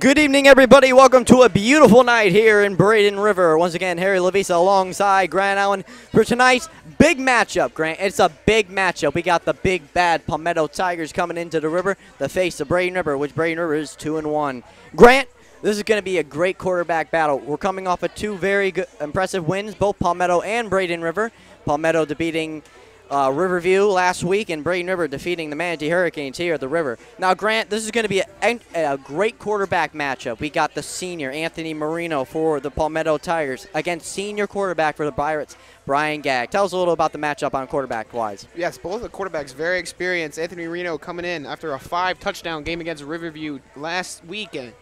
Good evening, everybody. Welcome to a beautiful night here in Braden River. Once again, Harry Lavisa alongside Grant Allen for tonight's big matchup, Grant. It's a big matchup. We got the big, bad Palmetto Tigers coming into the river, the face of Braden River, which Braden River is 2-1. Grant, this is going to be a great quarterback battle. We're coming off of two very good, impressive wins, both Palmetto and Braden River. Palmetto defeating Riverview last week, and Braden River defeating the Manatee Hurricanes here at the river. Now, Grant, this is going to be a great quarterback matchup. We got the senior, Anthony Marino, for the Palmetto Tigers against senior quarterback for the Pirates, Brian Gagg. Tell us a little about the matchup on quarterback-wise. Yes, both the quarterbacks very experienced. Anthony Marino coming in after a 5-touchdown game against Riverview last weekend.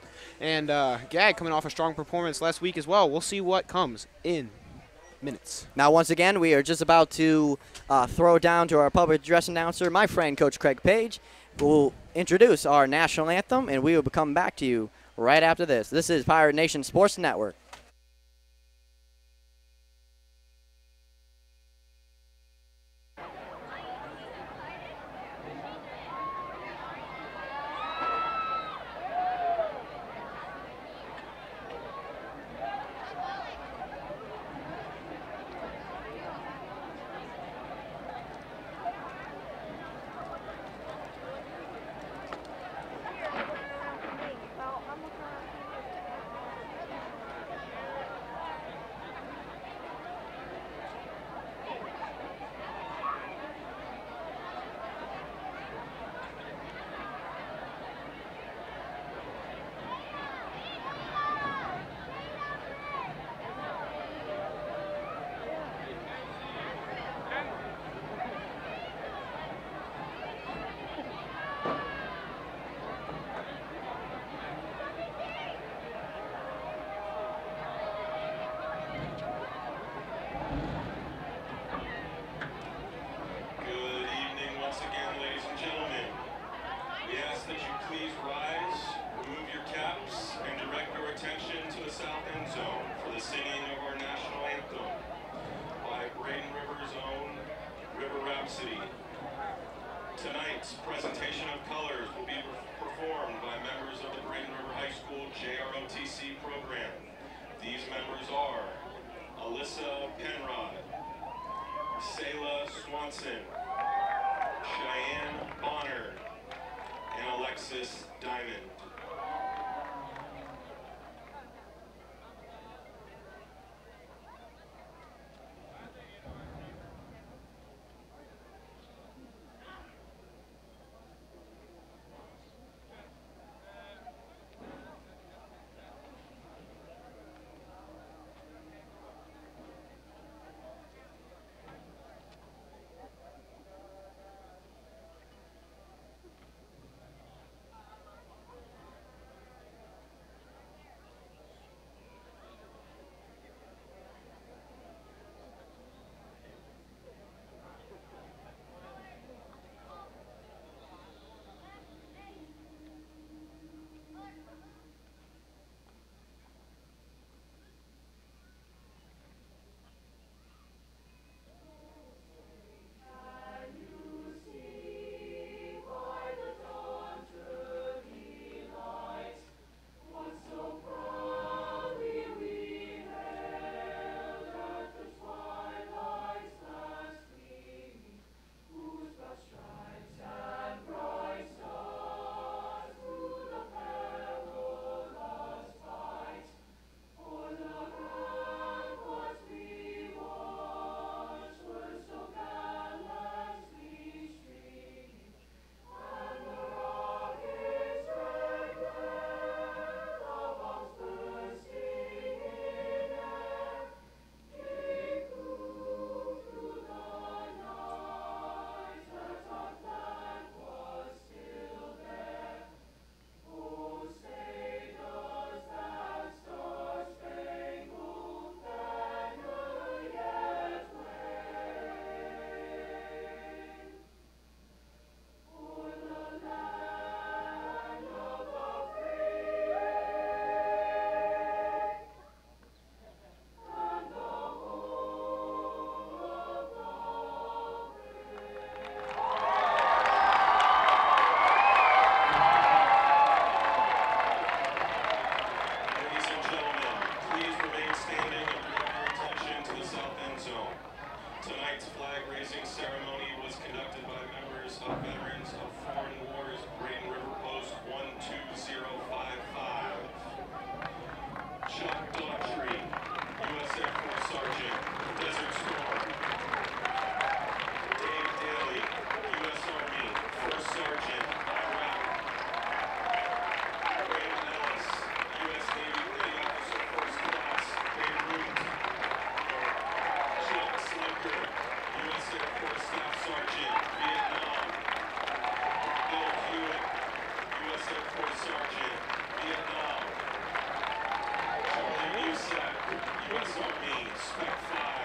And Gagg coming off a strong performance last week as well. We'll see what comes in minutes. Now, once again, we are just about to throw down to our public address announcer, my friend, Coach Craig Page, who will introduce our national anthem, and we will be coming back to you right after this. This is Pirate Nation Sports Network. Tonight's presentation of colors will be performed by members of the Braden River High School JROTC program. These members are Alyssa Penrod, Sayla Swanson, Cheyenne Bonner, and Alexis Diamond. zone. Tonight's flag raising ceremony was conducted by members of Veterans of Foreign Wars, Braden River Post 12055. Chuck Daughtry, U.S. Air Force Sergeant, Desert Storm. Dave Daly, U.S. Army, First Sergeant, Iraq. Braden Ellis, U.S. Navy Petty Officer, First Class, Beirut. Chuck Slinker, U.S. Air Force Staff Sergeant, Vietnam. Bill Hewitt, U.S. Air Force Sergeant, Vietnam. Charlie Busak, U.S. Army, Spec 5.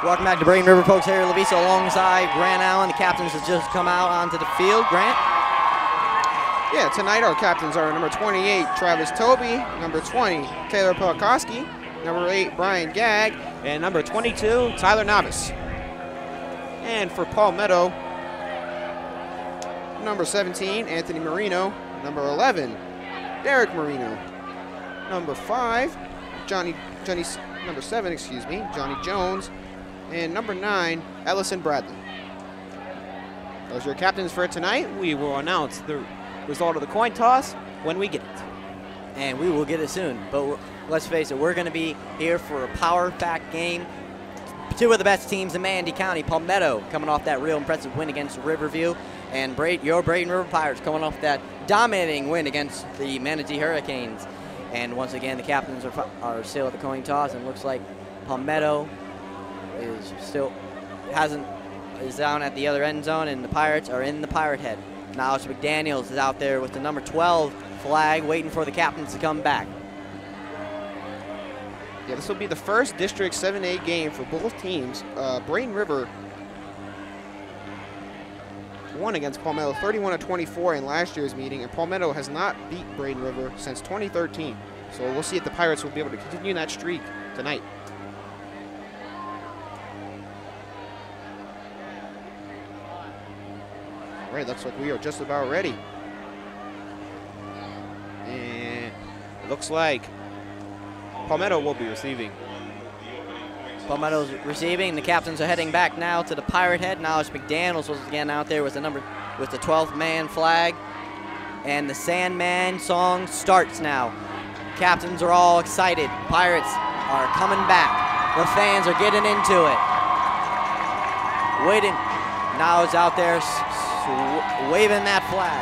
Welcome back to Braden River, folks. Harry Lavisa alongside Grant Allen. The captains have just come out onto the field. Grant? Yeah, tonight our captains are number 28, Travis Toby, number 20, Taylor Pelikoski, number 8, Brian Gagg, and number 22, Tyler Novice. And for Palmetto, number 17, Anthony Marino, number 11, Derek Marino, number 5, number 7, Johnny Jones, and number 9, Ellison Bradley. Those are your captains for tonight. We will announce the result of the coin toss when we get it. And we will get it soon. But let's face it, we're going to be here for a power-packed game. Two of the best teams in Manatee County. Palmetto coming off that real impressive win against Riverview. And your Braden River Pirates coming off that dominating win against the Manatee Hurricanes. And once again, the captains are still at the coin toss, and looks like Palmetto is down at the other end zone, and the Pirates are in the Pirate Head. Knowledge McDaniels is out there with the number 12 flag, waiting for the captains to come back. Yeah, this will be the first District 7A game for both teams. Braden River won against Palmetto 31-24 in last year's meeting, and Palmetto has not beat Braden River since 2013. So we'll see if the Pirates will be able to continue that streak tonight. All right, looks like we are just about ready. And it looks like Palmetto will be receiving. Palmetto's receiving. The captains are heading back now to the Pirate Head. Knowledge McDaniels was again out there with the 12th man flag. And the Sandman song starts now. Captains are all excited. Pirates are coming back. The fans are getting into it. Waiting. Knowledge out there waving that flag.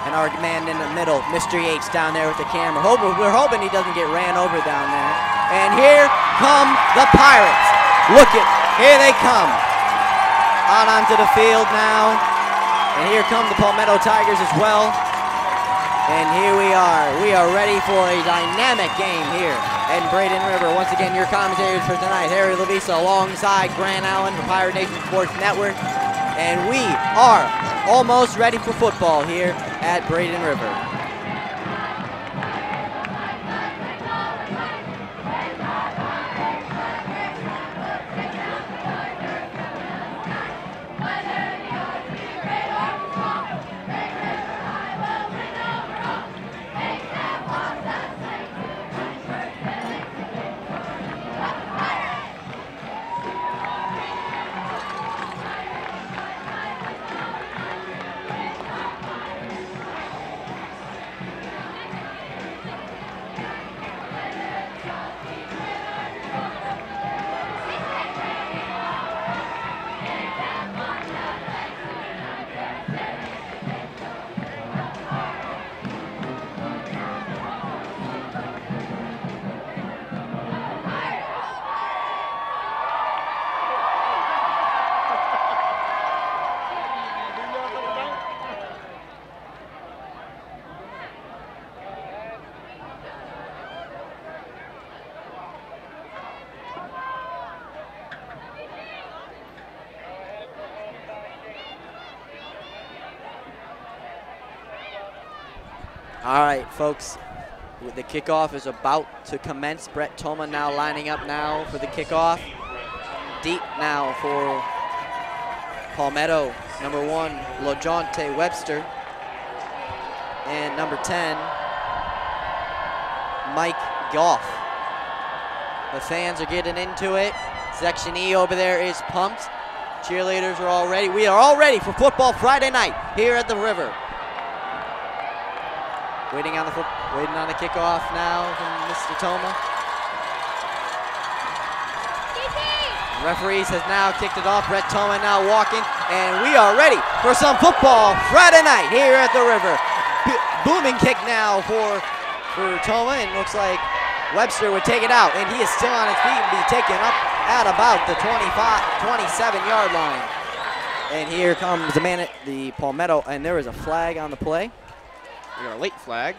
And our man in the middle, Mr. Yates, down there with the camera. We're hoping he doesn't get ran over down there. And here come the Pirates. Look it, here they come. Out onto the field now. And here come the Palmetto Tigers as well. And here we are. We are ready for a dynamic game here in Braden River. Once again, your commentators for tonight, Harry Lavisa alongside Grant Allen from Pirate Nation Sports Network. And we are almost ready for football here at Braden River. All right, folks, the kickoff is about to commence. Brett Toma now lining up now for the kickoff. Deep now for Palmetto, number 1, LaJonte Webster. And number 10, Mike Goff. The fans are getting into it. Section E over there is pumped. Cheerleaders are all ready. We are all ready for football Friday night here at the River. Waiting on the kickoff now from Mr. Toma. Referees has now kicked it off. Brett Toma now walking, and we are ready for some football Friday night here at the River. Booming kick now for Toma, and looks like Webster would take it out, and he is still on his feet and be taken up at about the 27-yard line. And here comes the man at the Palmetto, and there is a flag on the play. We got a late flag.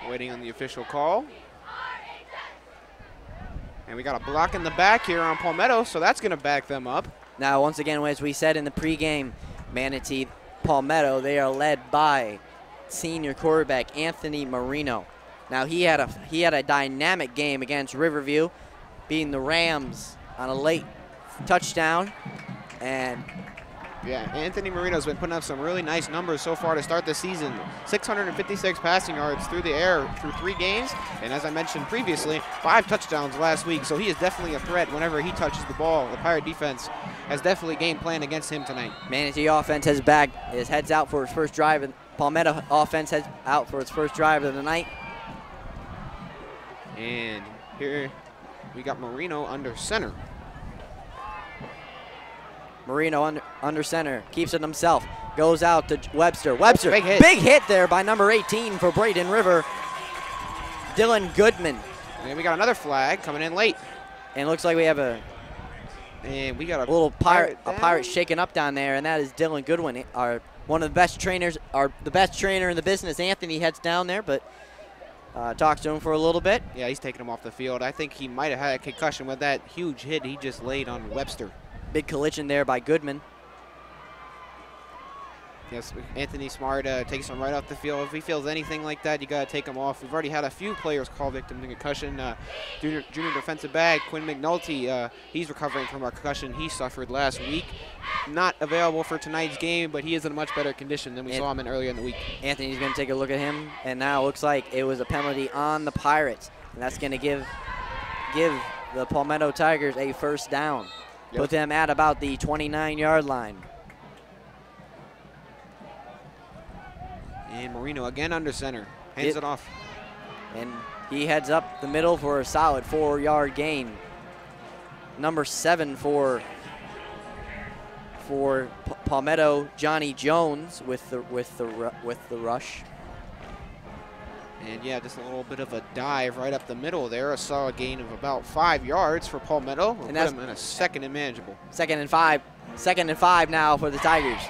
Waiting on the official call. And we got a block in the back here on Palmetto, so that's going to back them up. Now, once again, as we said in the pregame, Manatee Palmetto, they are led by senior quarterback Anthony Marino. Now, he had a dynamic game against Riverview, beating the Rams on a late touchdown. And yeah, Anthony Marino's been putting up some really nice numbers so far to start the season. 656 passing yards through the air through 3 games. And as I mentioned previously, 5 touchdowns last week. So he is definitely a threat whenever he touches the ball. The Pirate defense has definitely game plan against him tonight. Manatee offense heads out for its first drive. And Palmetto offense heads out for its first drive of the night. And here we got Marino under center. Marino under center, keeps it himself, goes out to Webster. Webster, big hit there by number 18 for Braden River, Dylan Goodman. And we got another flag coming in late. And it looks like we have a little pirate shaking up down there, and that is Dylan Goodwin, one of the best trainers, the best trainer in the business. Anthony heads down there, but talks to him for a little bit. Yeah, he's taking him off the field. I think he might have had a concussion with that huge hit he just laid on Webster. Big collision there by Goodman. Yes, Anthony Smart takes him right off the field. If he feels anything like that, you got to take him off. We've already had a few players call victim to concussion. Junior defensive back Quinn McNulty, he's recovering from a concussion he suffered last week. Not available for tonight's game, but he is in a much better condition than we saw him in earlier in the week. Anthony's going to take a look at him, and now it looks like it was a penalty on the Pirates, and that's going to give the Palmetto Tigers a first down. Yep. Put them at about the 29-yard line. And Marino again under center. Hands it off. And he heads up the middle for a solid 4-yard gain. Number 7 for Palmetto, Johnny Jones with the rush. And yeah, just a little bit of a dive right up the middle there. A solid gain of about 5 yards for Palmetto. We'll put him in a second and manageable. Second and five now for the Tigers.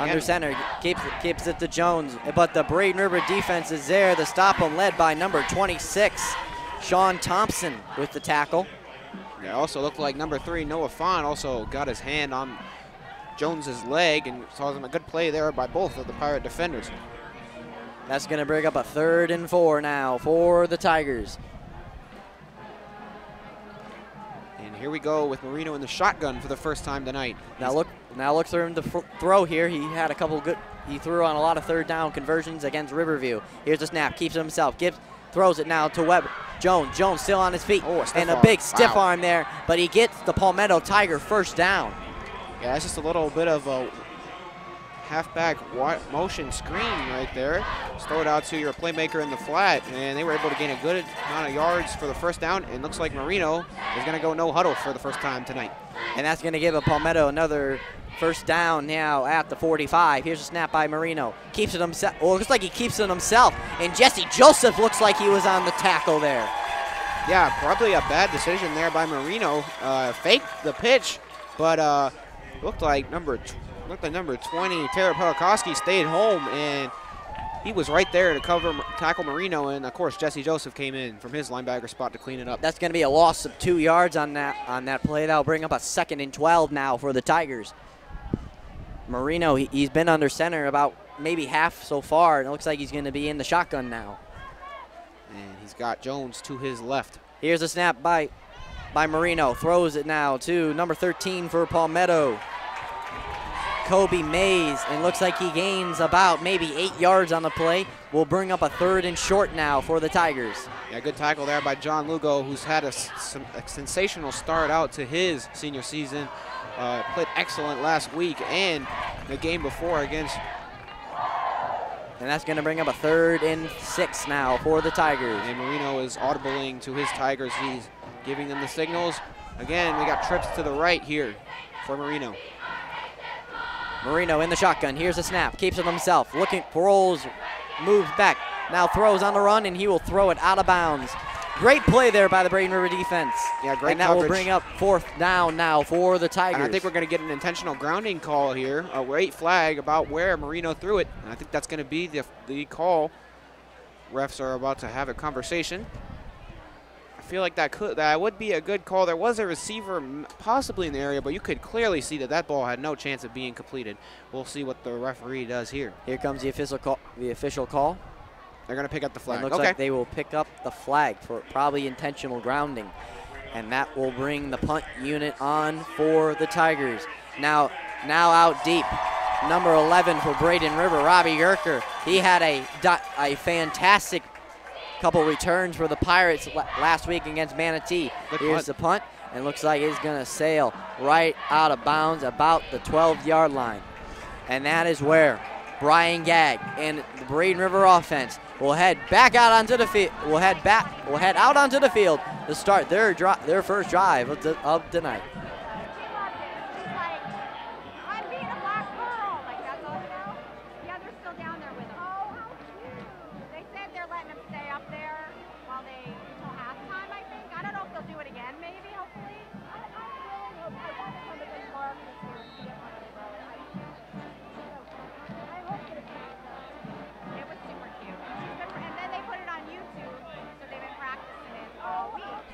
Under center, keeps it to Jones, but the Braden River defense is there to stop him, led by number 26, Sean Thompson with the tackle. Yeah, also looked like number 3, Noah Fon, also got his hand on Jones's leg and saw him a good play there by both of the Pirate defenders. That's going to bring up a 3rd and 4 now for the Tigers. And here we go with Marino in the shotgun for the first time tonight. Now look for him to throw here. He had a couple good. He threw on a lot of 3rd down conversions against Riverview. Here's the snap, keeps it himself. Throws it now to Webb. Jones still on his feet, and a big stiff arm there, but he gets the Palmetto Tiger first down. Yeah, that's just a little bit of a halfback motion screen right there. Just throw it out to your playmaker in the flat, and they were able to gain a good amount of yards for the first down. And looks like Marino is going to go no huddle for the first time tonight. And that's going to give a Palmetto another first down now at the 45. Here's a snap by Marino. Keeps it himself. Well, it looks like he keeps it himself. And Jesse Joseph looks like he was on the tackle there. Yeah, probably a bad decision there by Marino. Faked the pitch, but looked like number 20, Tara Pelakowski, stayed home, and he was right there to tackle Marino, and of course Jesse Joseph came in from his linebacker spot to clean it up. That's going to be a loss of 2 yards on that play. That'll bring up a 2nd and 12 now for the Tigers. Marino, he's been under center about maybe half so far, and it looks like he's going to be in the shotgun now. And he's got Jones to his left. Here's a snap by Marino. Throws it now to number 13 for Palmetto, Kobe Mays, and looks like he gains about maybe 8 yards on the play. Will bring up a 3rd and short now for the Tigers. Yeah, good tackle there by John Lugo, who's had a sensational start out to his senior season. Played excellent last week and the game before against. And that's going to bring up a 3rd and 6 now for the Tigers. And Marino is audibling to his Tigers. He's giving them the signals. Again, we got trips to the right here for Marino. Marino in the shotgun. Here's a snap. Keeps it himself. Rolls, moves back. Now throws on the run, and he will throw it out of bounds Great play there by the Braden River defense. Yeah, great And that coverage. will bring up 4th down now for the Tigers. And I think we're going to get an intentional grounding call here, a late flag about where Marino threw it. And I think that's going to be the call. Refs are about to have a conversation. I feel like that would be a good call. There was a receiver possibly in the area, but you could clearly see that that ball had no chance of being completed. We'll see what the referee does here. Here comes the official call. They're going to pick up the flag. It looks like they will pick up the flag for probably intentional grounding. And that will bring the punt unit on for the Tigers. Now out deep, number 11 for Braden River, Robbie Gerker. He had a fantastic couple returns for the Pirates last week against Manatee. Here's the punt, and looks like it's going to sail right out of bounds about the 12-yard line. And that is where Brian Gagg and the Braden River offense will head back out onto the field. Will head out onto the field to start their first drive of the night.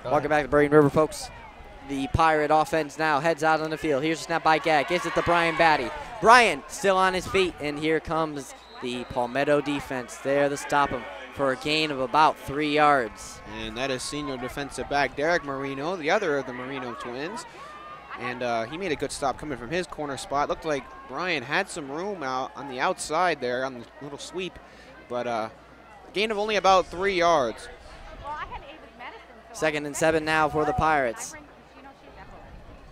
Welcome back to Braden River, folks. The Pirate offense now heads out on the field. Here's a snap by Gagg. Gives it to Brian Batty. Brian still on his feet, and here comes the Palmetto defense there to stop him for a gain of about 3 yards. And that is senior defensive back Derek Marino, the other of the Marino twins. And he made a good stop coming from his corner spot. Looked like Brian had some room out on the outside there on the little sweep, but gain of only about 3 yards. 2nd and 7 now for the Pirates.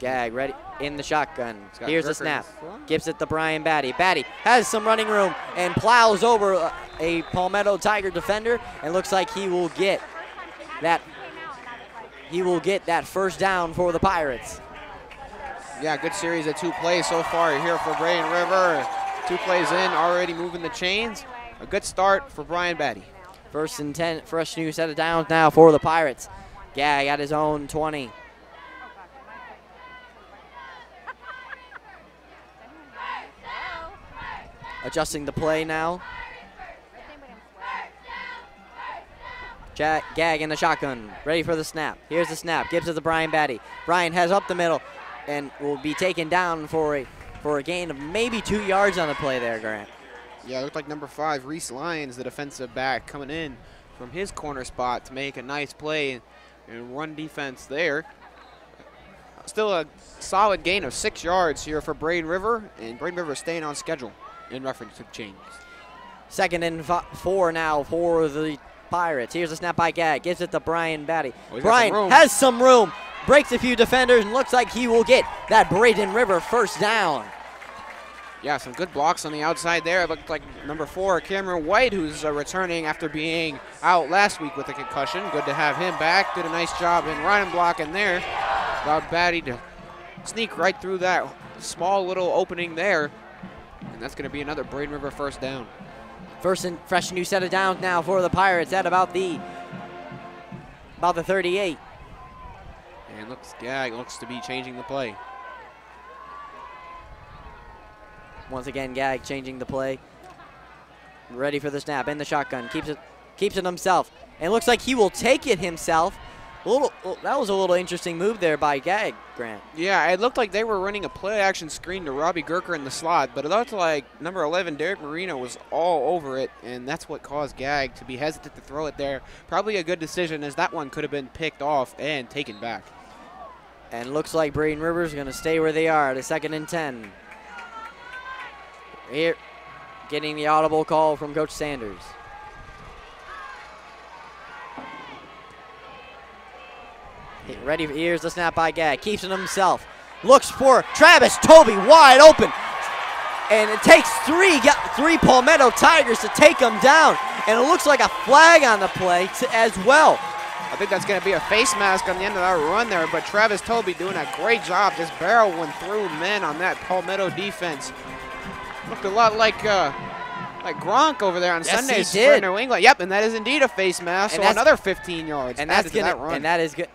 Gagg ready in the shotgun. Here's the snap. Gives it to Brian Batty. Batty has some running room and plows over a Palmetto Tiger defender, and looks like he will get that. He will get that first down for the Pirates. Yeah, good series of 2 plays so far here for Braden River. 2 plays in, already moving the chains. A good start for Brian Batty. 1st and 10, fresh new set of downs now for the Pirates. Gagg at his own 20. Adjusting the play now. Gagg in the shotgun, ready for the snap. Here's the snap, gives it to Brian Batty. Brian has up the middle and will be taken down for a gain of maybe 2 yards on the play there, Grant. Yeah, it looked like number 5, Reese Lyons, the defensive back, coming in from his corner spot to make a nice play and run defense there. Still a solid gain of 6 yards here for Braden River, and Braden River staying on schedule in reference to the changes. 2nd and 4 now for the Pirates. Here's a snap by Gagg, gives it to Brian Batty. Brian has some room, breaks a few defenders, and looks like he will get that Braden River first down. Yeah, some good blocks on the outside there. It looked like number 4, Cameron White, who's returning after being out last week with a concussion. Good to have him back. Did a nice job in running blocking there. Allowed Batty to sneak right through that small little opening there. And that's going to be another Braden River first down. First and fresh new set of downs now for the Pirates at about the 38. And Gagg looks to be changing the play. Once again, Gagg changing the play. Ready for the snap in the shotgun. Keeps it himself. And looks like he will take it himself. That was a little interesting move there by Gagg, Grant. Yeah, it looked like they were running a play-action screen to Robbie Gerker in the slot, but it looked like number 11, Derek Marino, was all over it, and that's what caused Gagg to be hesitant to throw it there. Probably a good decision, as that one could have been picked off and taken back. And looks like Braden River is going to stay where they are, the 2nd and 10. Here, getting the audible call from Coach Sanders. Ready, here's the snap by Gagg, keeps it himself. Looks for Travis Toby wide open. And it takes three Palmetto Tigers to take him down. And it looks like a flag on the play as well. I think that's going to be a face mask on the end of that run there, but Travis Toby doing a great job just barreling through men on that Palmetto defense. Looked a lot like like Gronk over there on Yes, Sundays he for did. New England. Yep, and that is indeed a face mask, And so another 15 yards. And added that's to gonna that run. and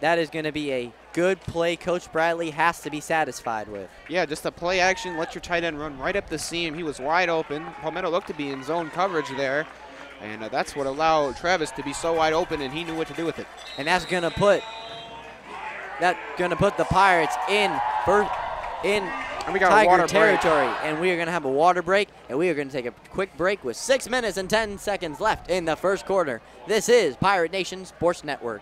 that is gonna be a good play. Coach Bradley has to be satisfied with. Yeah, just a play action, let your tight end run right up the seam. He was wide open. Palmetto looked to be in zone coverage there, and that's what allowed Travis to be so wide open, and he knew what to do with it. And that's gonna put the Pirates in And we got a Tiger water territory, and we are going to have a water break, and we are going to take a quick break with 6 minutes and 10 seconds left in the first quarter. This is Pirate Nation Sports Network.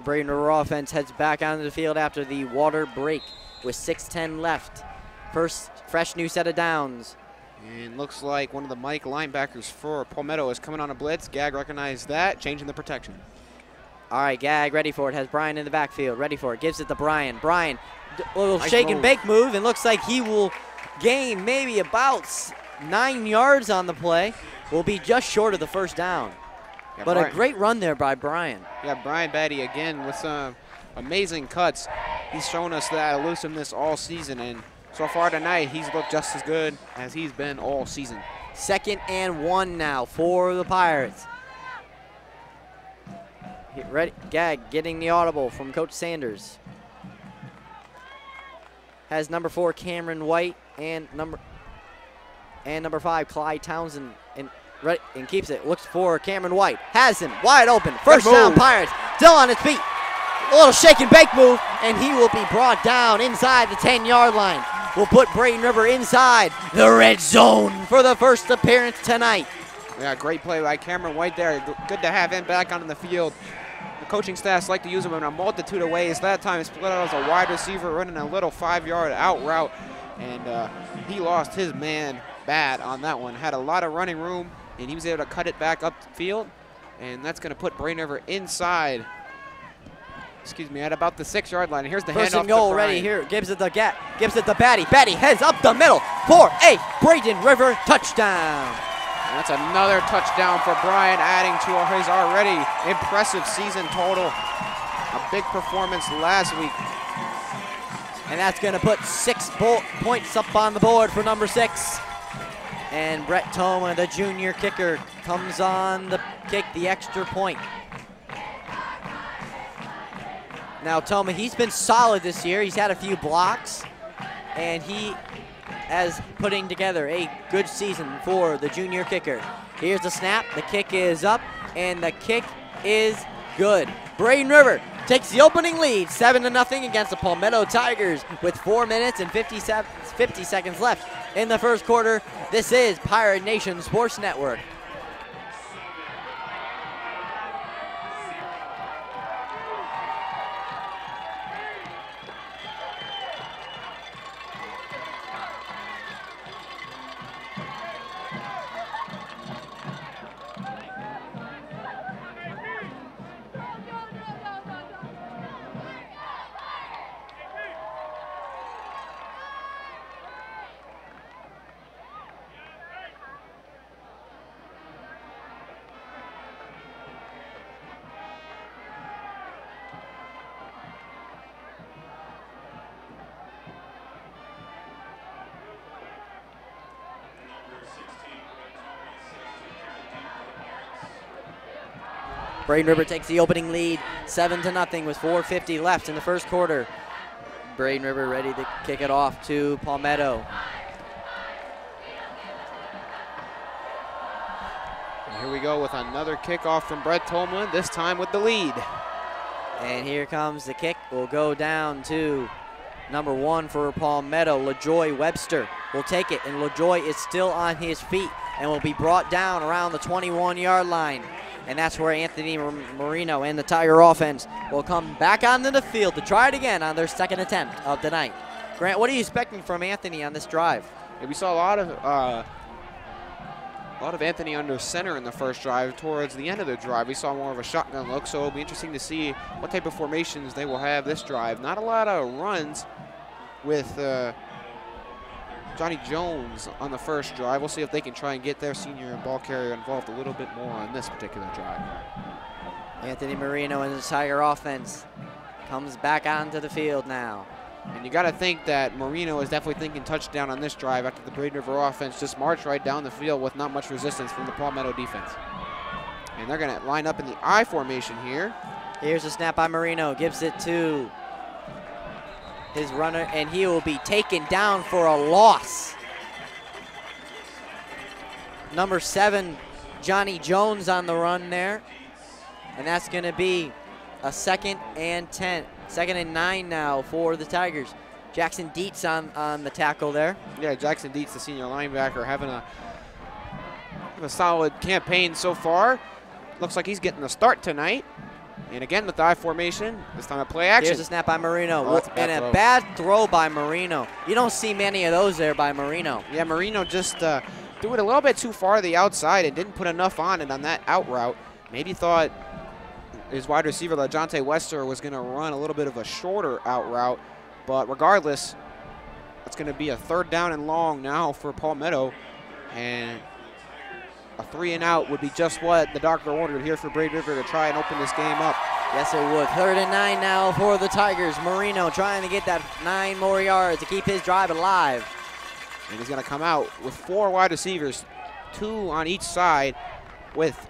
Braden River offense heads back onto the field after the water break with 6:10 left. First fresh new set of downs. And looks like one of the Mike linebackers for Palmetto is coming on a blitz. Gag recognized that, changing the protection. All right, Gag ready for it. Has Brian in the backfield, ready for it. Gives it to Brian. Brian, a little Nice shake and move. bake move, and looks like he will gain maybe about 9 yards on the play. Will be just short of the first down. Yeah, But Brian, a great run there by Brian. yeah, Brian Batty again with some amazing cuts. He's shown us that elusiveness all season, and so far tonight he's looked just as good as he's been all season. 2nd and 1 now for the Pirates. Ready, Gag getting the audible from Coach Sanders. Has number 4 Cameron White and number 5 Clyde Townsend and keeps it. Looks for Cameron White. Has him wide open. First down Pirates. Still on his feet. A little shake and bake move, and he will be brought down inside the 10-yard line. Will put Braden River inside the red zone for the first appearance tonight. Yeah, great play by Cameron White there. Good to have him back on the field. The coaching staffs like to use him in a multitude of ways. That time he split out as a wide receiver, running a little 5-yard out route, and he lost his man bad on that one. Had a lot of running room, and he was able to cut it back up the field, and that's going to put Braden River inside. Excuse me, at about the 6-yard line. Here's the First handoff and goal to ready Brian. here. Gives it to Batty. Batty heads up the middle for a Braden River touchdown. And that's another touchdown for Brian, adding to his already impressive season total. A big performance last week. And that's going to put 6 points up on the board for number 6. And Brett Toma, the junior kicker, comes on the kick, the extra point. Now Toma, he's been solid this year. He's had a few blocks, and he is putting together a good season for the junior kicker. Here's the snap. The kick is up, and the kick is good. Braden River takes the opening lead, 7-0 against the Palmetto Tigers with 4 minutes and 50 seconds left in the first quarter. This is Pirate Nation Sports Network. Braden River takes the opening lead, 7-0 with 4:50 left in the first quarter. Braden River ready to kick it off to Palmetto. Here we go with another kickoff from Brett Tolman, this time with the lead. And here comes the kick. Will go down to number 1 for Palmetto, LaJoy Webster will take it, and LaJoy is still on his feet and will be brought down around the 21-yard line. And that's where Anthony Marino and the Tiger offense will come back onto the field to try it again on their second attempt of the night. Grant, what are you expecting from Anthony on this drive? Yeah, we saw a lot of Anthony under center in the first drive. Towards the end of the drive, we saw more of a shotgun look, so it'll be interesting to see what type of formations they will have this drive. Not a lot of runs with Johnny Jones on the first drive. We'll see if they can try and get their senior ball carrier involved a little bit more on this particular drive. Anthony Marino and the Tiger offense comes back onto the field now. And you got to think that Marino is definitely thinking touchdown on this drive after the Braden River offense just marched right down the field with not much resistance from the Palmetto defense. And they're going to line up in the I formation here. Here's a snap by Marino, gives it to his runner, and he will be taken down for a loss. Number 7, Johnny Jones on the run there. And that's going to be a 2nd and 10. 2nd and 9 now for the Tigers. Jackson Dietz on the tackle there. Yeah, Jackson Dietz, the senior linebacker, having a solid campaign so far. Looks like he's getting the start tonight. And again with the I formation, this time a play action. Here's a snap by Marino. Oh, and a bad throw by Marino. You don't see many of those there by Marino. Yeah, Marino just threw it a little bit too far to the outside and didn't put enough on it on that out route. Maybe thought his wide receiver, LaJonte Wester, was going to run a little bit of a shorter out route. But regardless, it's going to be a 3rd down and long now for Palmetto. And a 3 and out would be just what the doctor ordered here for Braden River to try and open this game up. Yes, it would. 3rd and 9 now for the Tigers. Marino trying to get that 9 more yards to keep his drive alive. And he's going to come out with 4 wide receivers, 2 on each side, with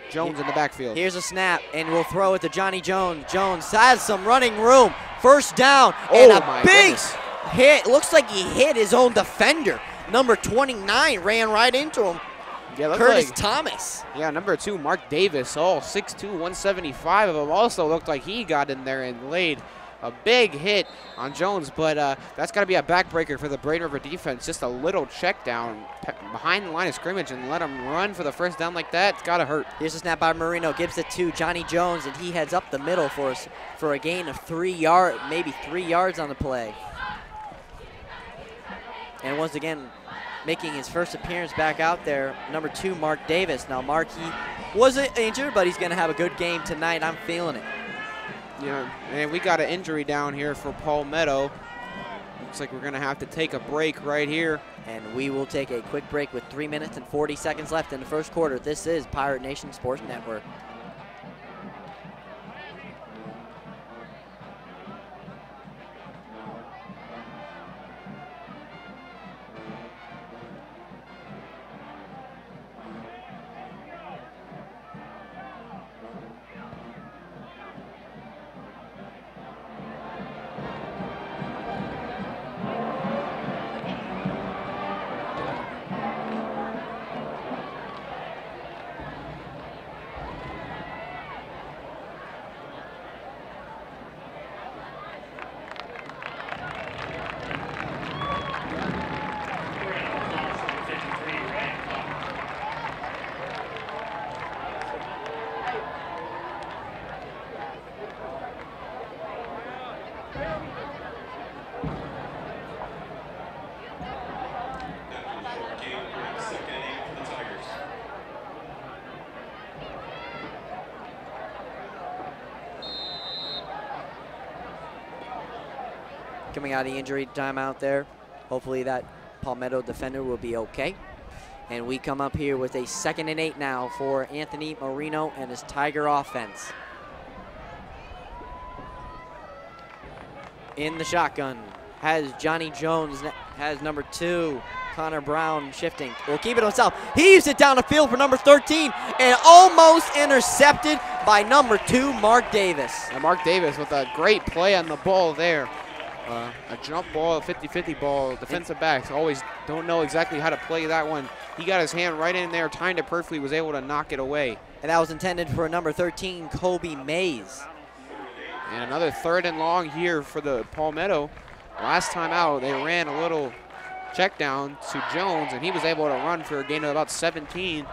Jones in the backfield. Here's a snap, and we'll throw it to Johnny Jones. Jones has some running room. 1st down, and a big hit. Looks like he hit his own defender. Number 29 ran right into him. Yeah, Curtis Thomas. Yeah, number 2, Mark Davis, 6'2", 175 of him. Also looked like he got in there and laid a big hit on Jones, but that's got to be a backbreaker for the Braden River defense. Just a little check down behind the line of scrimmage and let him run for the 1st down like that. It's got to hurt. Here's a snap by Marino, gives it to Johnny Jones, and he heads up the middle for a gain of 3 yards, maybe 3 yards on the play. And once again, making his first appearance back out there, number 2, Mark Davis. Now, Mark, he wasn't injured, but he's going to have a good game tonight. I'm feeling it. Yeah, and we got an injury down here for Palmetto. Looks like we're going to have to take a break right here. And we will take a quick break with 3 minutes and 40 seconds left in the first quarter. This is Pirate Nation Sports Network. Coming out of the injury timeout there. Hopefully that Palmetto defender will be okay. And we come up here with a 2nd and 8 now for Anthony Marino and his Tiger offense. In the shotgun has Johnny Jones, has number 2, Connor Brown shifting. Will keep it himself. He used it down the field for number 13 and almost intercepted by number 2, Mark Davis. And Mark Davis with a great play on the ball there. A jump ball, a 50-50 ball, defensive backs always don't know exactly how to play that one. He got his hand right in there, timed it perfectly, was able to knock it away. And that was intended for number 13, Kobe Mays. And another 3rd and long here for the Palmetto. Last time out, they ran a little check down to Jones, and he was able to run for a gain of about 17.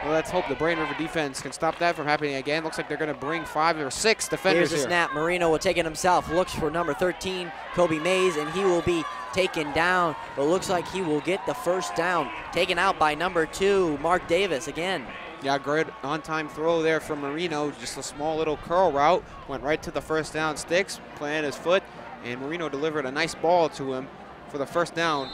Well, let's hope the Braden River defense can stop that from happening again. Looks like they're going to bring 5 or 6 defenders Here's here. the snap. Marino will take it himself. Looks for number 13, Kobe Mays, and he will be taken down. But looks like he will get the first down. Taken out by number 2, Mark Davis again. Yeah, great on-time throw there from Marino. Just a small little curl route. Went right to the first down sticks, planted his foot, and Marino delivered a nice ball to him for the first down.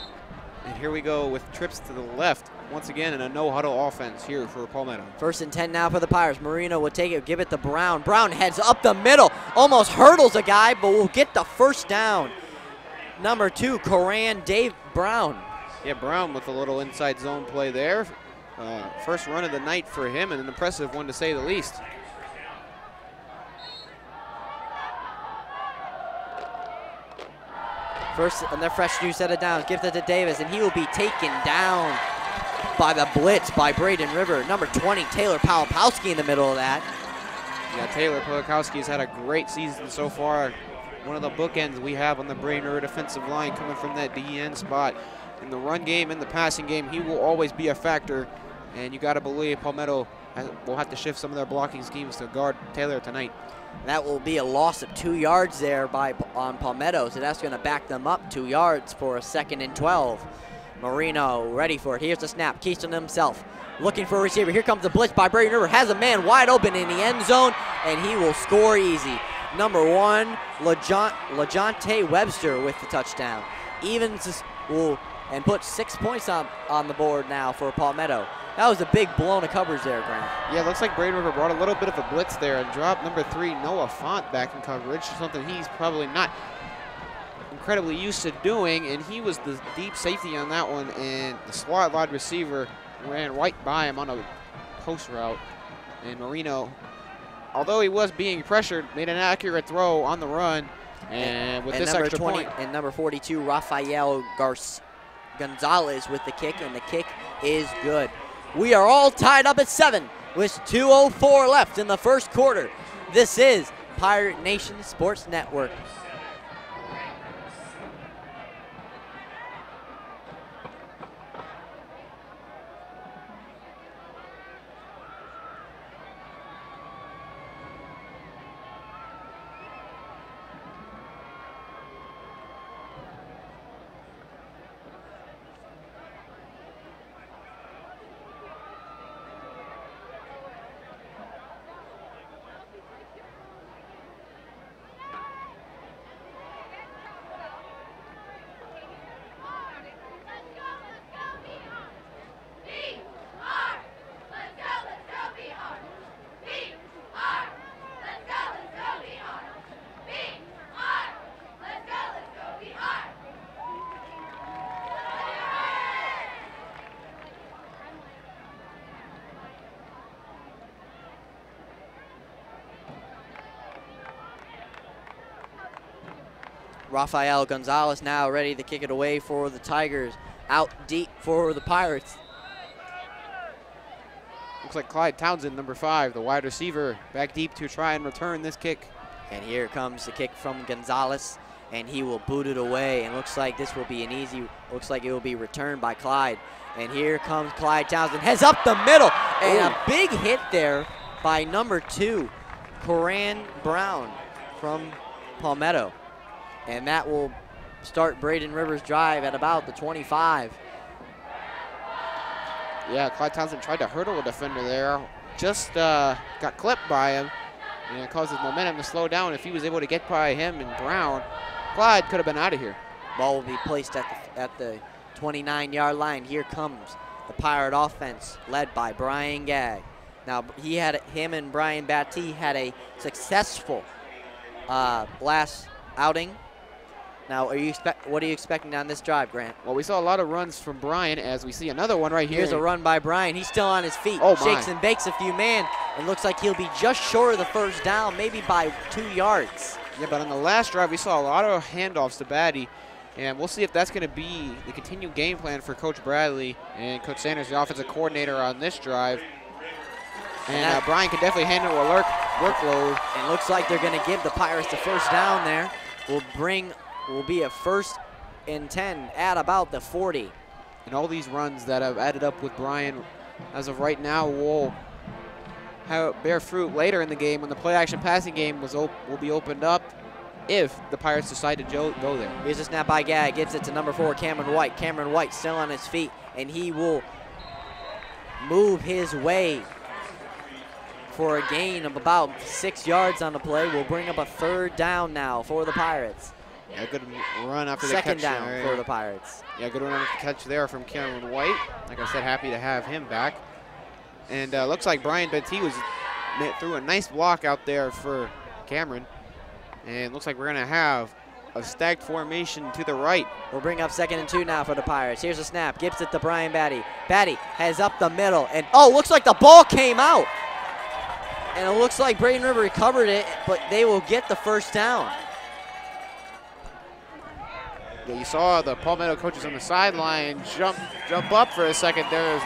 And here we go with trips to the left. Once again, in a no-huddle offense here for Palmetto. 1st and 10 now for the Pirates. Marino will take it, give it to Brown. Brown heads up the middle, almost hurdles a guy, but will get the first down. Number 2, Coran Dave Brown. Yeah, Brown with a little inside zone play there. First run of the night for him, and an impressive one to say the least. First, and their fresh new set of downs, gifted to Davis, and he will be taken down by the blitz by Braden River. Number 20, Taylor Palapowski in the middle of that. Yeah, Taylor Palakowski has had a great season so far. One of the bookends we have on the Braden River defensive line coming from that DN spot. In the run game, in the passing game, he will always be a factor. And you got to believe Palmetto will have to shift some of their blocking schemes to guard Taylor tonight. That will be a loss of 2 yards there on Palmetto, so that's going to back them up 2 yards for a 2nd and 12. Marino ready for it. Here's the snap. Keystone himself looking for a receiver. Here comes the blitz by Braden River. Has a man wide open in the end zone, and he will score easy. Number 1, LaJonte Webster with the touchdown. Evans will and put 6 points on the board now for Palmetto. That was a big blown of coverage there, Grant. Yeah, looks like Braden River brought a little bit of a blitz there and dropped number 3, Noah Font, back in coverage, something he's probably not incredibly used to doing, and he was the deep safety on that one, and the slot wide receiver ran right by him on a post route. And Marino, although he was being pressured, made an accurate throw on the run, and with this extra point. And number 42, Rafael Gonzalez with the kick, and the kick is good. We are all tied up at 7 with 2:04 left in the first quarter. This is Pirate Nation Sports Network. Rafael Gonzalez now ready to kick it away for the Tigers. Out deep for the Pirates. Looks like Clyde Townsend, number 5, the wide receiver, back deep to try and return this kick. And here comes the kick from Gonzalez, and he will boot it away. And looks like this will be an easy, looks like it will be returned by Clyde. And here comes Clyde Townsend, heads up the middle, and a big hit there by number 2, Coran Brown from Palmetto. And that will start Braden River's drive at about the 25. Yeah, Clyde Townsend tried to hurdle a defender there. Just got clipped by him, and it caused his momentum to slow down. If he was able to get by him and Brown, Clyde could have been out of here. Ball will be placed at the 29-yard line. Here comes the Pirate offense, led by Brian Gagg. Now, him and Brian Batty had a successful last outing. Now, what are you expecting on this drive, Grant? Well, we saw a lot of runs from Brian, as we see another one right here. Here's a run by Brian. He's still on his feet. Oh, shakes and bakes a few man, and looks like he'll be just short of the first down, maybe by 2 yards. Yeah, but on the last drive, we saw a lot of handoffs to Batty, And we'll see if that's going to be the continued game plan for Coach Bradley and Coach Sanders, the offensive coordinator, on this drive. And Brian can definitely handle a workload. And looks like they're going to give the Pirates the first down there. Will be a 1st and 10 at about the 40. And all these runs that have added up with Brian as of right now will bear fruit later in the game when the play-action passing game will be opened up if the Pirates decide to go there. Here's a snap by Gag, gets it to number 4, Cameron White. Cameron White still on his feet, and he will move his way for a gain of about 6 yards on the play. Will bring up a 3rd down now for the Pirates. Yeah, good run after the catch. 2nd down for the Pirates. Yeah, good run after the catch there from Cameron White. Like I said, happy to have him back. And looks like Brian Benty threw a nice block out there for Cameron. And looks like we're going to have a stacked formation to the right. We'll bring up 2nd and 2 now for the Pirates. Here's a snap. Gives it to Brian Batty. Batty has up the middle. And, looks like the ball came out. And it looks like Braden River recovered it, but they will get the 1st down. Yeah, you saw the Palmetto coaches on the sideline jump up for a second there.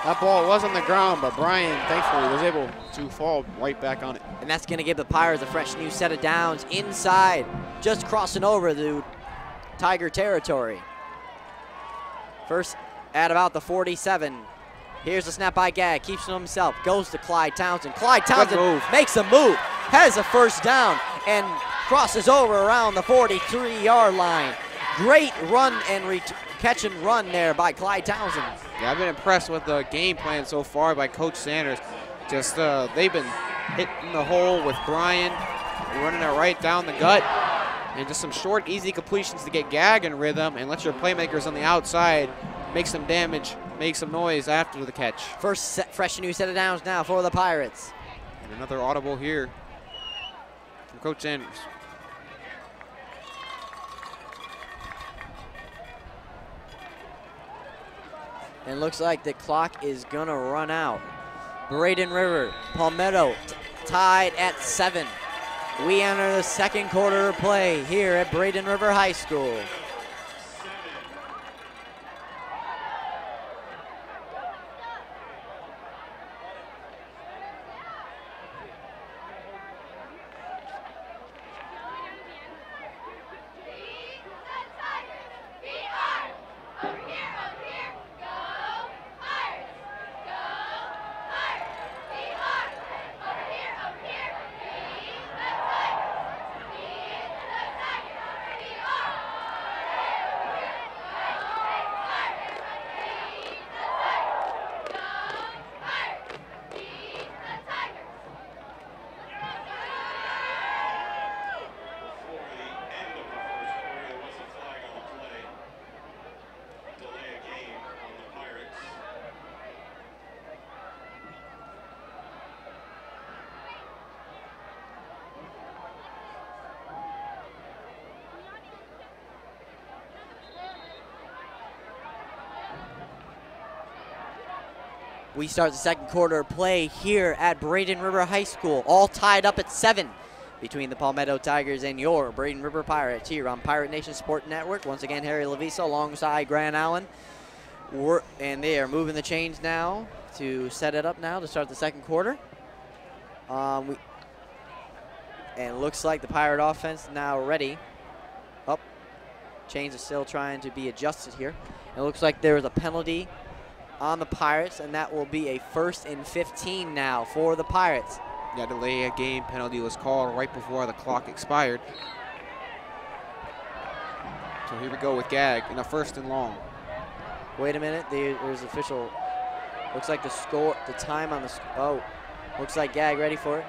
That ball was on the ground, but Brian, thankfully, was able to fall right back on it. And that's going to give the Pirates a fresh new set of downs inside, just crossing over the Tiger territory. First at about the 47. Here's a snap by Gag, keeps it himself, goes to Clyde Townsend. Clyde Townsend makes a move, has a 1st down, and crosses over around the 43-yard line. Great run and catch and run there by Clyde Townsend. Yeah, I've been impressed with the game plan so far by Coach Sanders. Just they've been hitting the hole with Brian, running it right down the gut, and just some short, easy completions to get Gag in rhythm and let your playmakers on the outside make some damage, make some noise after the catch. First fresh new set of downs now for the Pirates. And another audible here from Coach Sanders. And looks like the clock is gonna run out. Braden River, Palmetto tied at 7. We enter the 2nd quarter of play here at Braden River High School. We start the 2nd quarter play here at Braden River High School, all tied up at 7 between the Palmetto Tigers and your Braden River Pirates here on Pirate Nation Sport Network. Once again, Harry Lavisa alongside Grant Allen. And they are moving the chains now to set it up now to start the 2nd quarter. And it looks like the Pirate offense now ready. Chains are still trying to be adjusted here. It looks like there is a penalty on the Pirates, and that will be a 1st and 15 now for the Pirates. Yeah, delay a game penalty was called right before the clock expired. So here we go with Gag in a 1st and long. Wait a minute, there's official. Looks like the score, the time on the. Looks like Gag ready for it.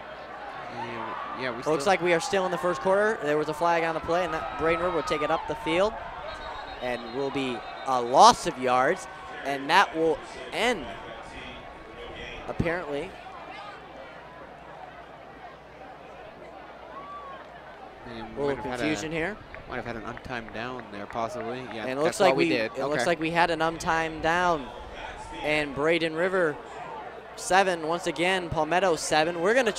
Yeah, looks like we are still in the 1st quarter. There was a flag on the play, and that Braden River will take it up the field, and will be a loss of yards. And that will end, apparently. A little confusion here. Might have had an untimed down there, possibly. Yeah, and it looks like we did. It looks like we had an untimed down. And Braden River 7 once again. Palmetto 7. We're gonna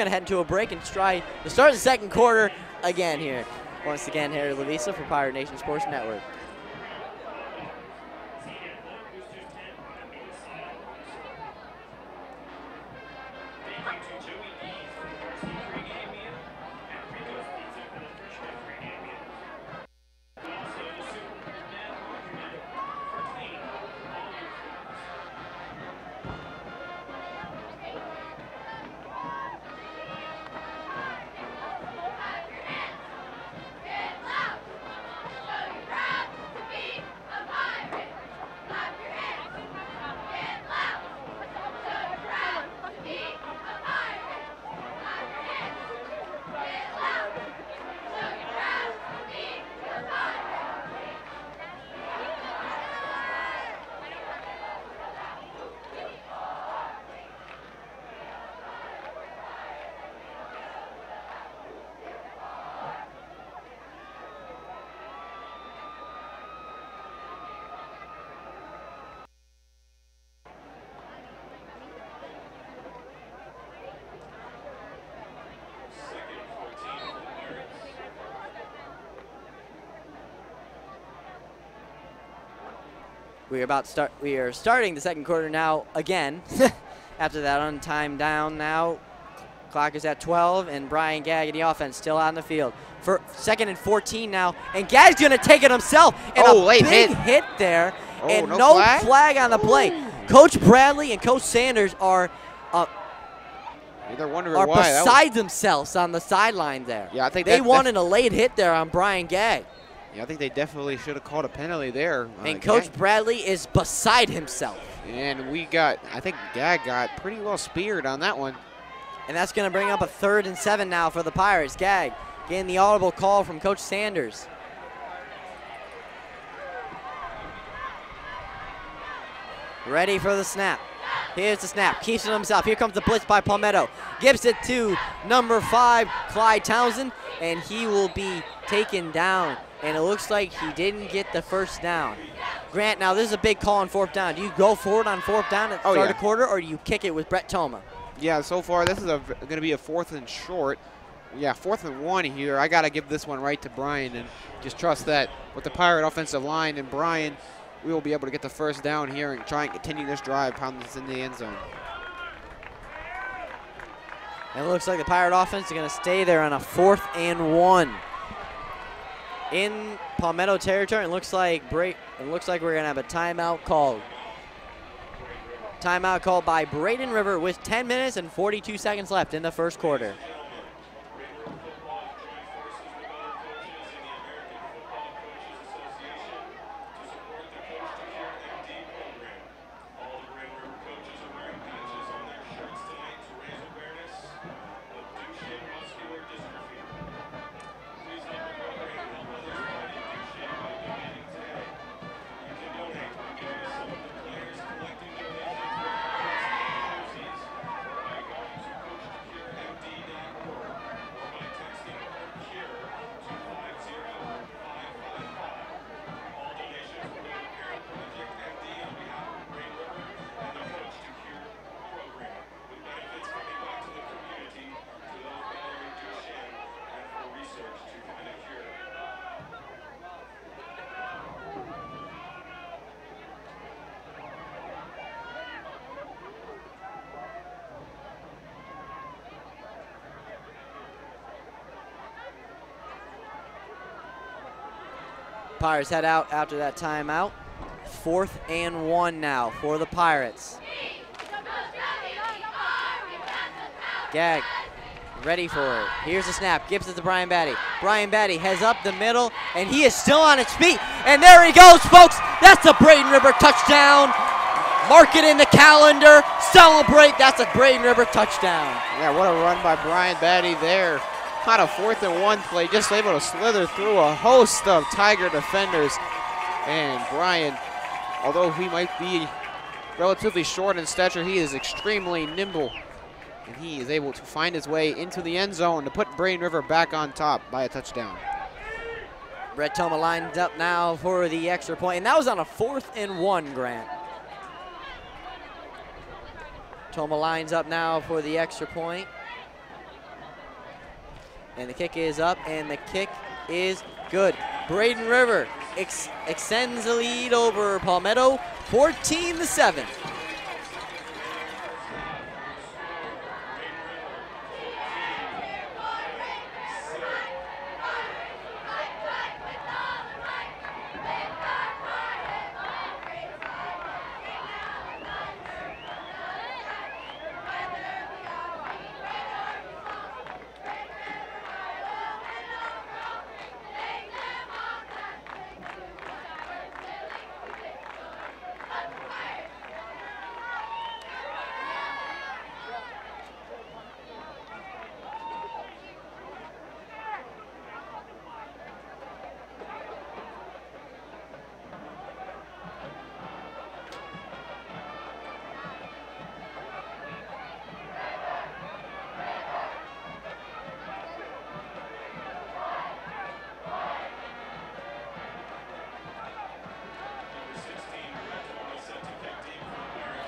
head into a break and try to start the 2nd quarter again here. Once again, Harry Lavisa for Pirate Nation Sports Network. We are starting the second quarter now again. After that untimed down now. Clock is at 12, and Brian Gagg in the offense still on the field. For 2nd and 14 now, and Gagg's going to take it himself. And a late big hit there, and no flag on the play. Coach Bradley and Coach Sanders are beside themselves on the sideline there. Yeah, I think they wanted a late hit there on Brian Gagg. Yeah, I think they definitely should have called a penalty there. And Coach Bradley is beside himself. And I think Gagg got pretty well speared on that one. And that's going to bring up a 3rd and 7 now for the Pirates. Gagg getting the audible call from Coach Sanders. Ready for the snap. Here's the snap. Keeps it himself. Here comes the blitz by Palmetto. Gives it to number 5, Clyde Townsend, and he will be taken down. And it looks like he didn't get the first down. Grant, now this is a big call on 4th down. Do you go for it on 4th down at the start of the quarter, or do you kick it with Brett Toma? Yeah, so far this is going to be a 4th and short. Yeah, 4th and 1 here. I got to give this one right to Brian and just trust that with the Pirate offensive line and Brian, we will be able to get the first down here and try and continue this drive, pound this in the end zone. And it looks like the Pirate offense is going to stay there on a 4th and 1. In Palmetto territory, it looks like we're going to have a timeout called. Timeout called by Braden River with 10 minutes and 42 seconds left in the first quarter. Pirates head out after that timeout. 4th and 1 now for the Pirates. Gagg ready for it. Here's the snap. Gives it to Brian Batty. Brian Batty heads up the middle, and he is still on his feet. And there he goes, folks. That's a Braden River touchdown. Mark it in the calendar. Celebrate. That's a Braden River touchdown. Yeah, what a run by Brian Batty there. On a 4th and 1 play, just able to slither through a host of Tiger defenders. And Brian, although he might be relatively short in stature, he is extremely nimble. And he is able to find his way into the end zone to put Braden River back on top by a touchdown. Brett Toma lines up now for the extra point, and that was on a 4th and 1, Grant. Toma lines up now for the extra point. And the kick is up, and the kick is good. Braden River extends the lead over Palmetto, 14-7.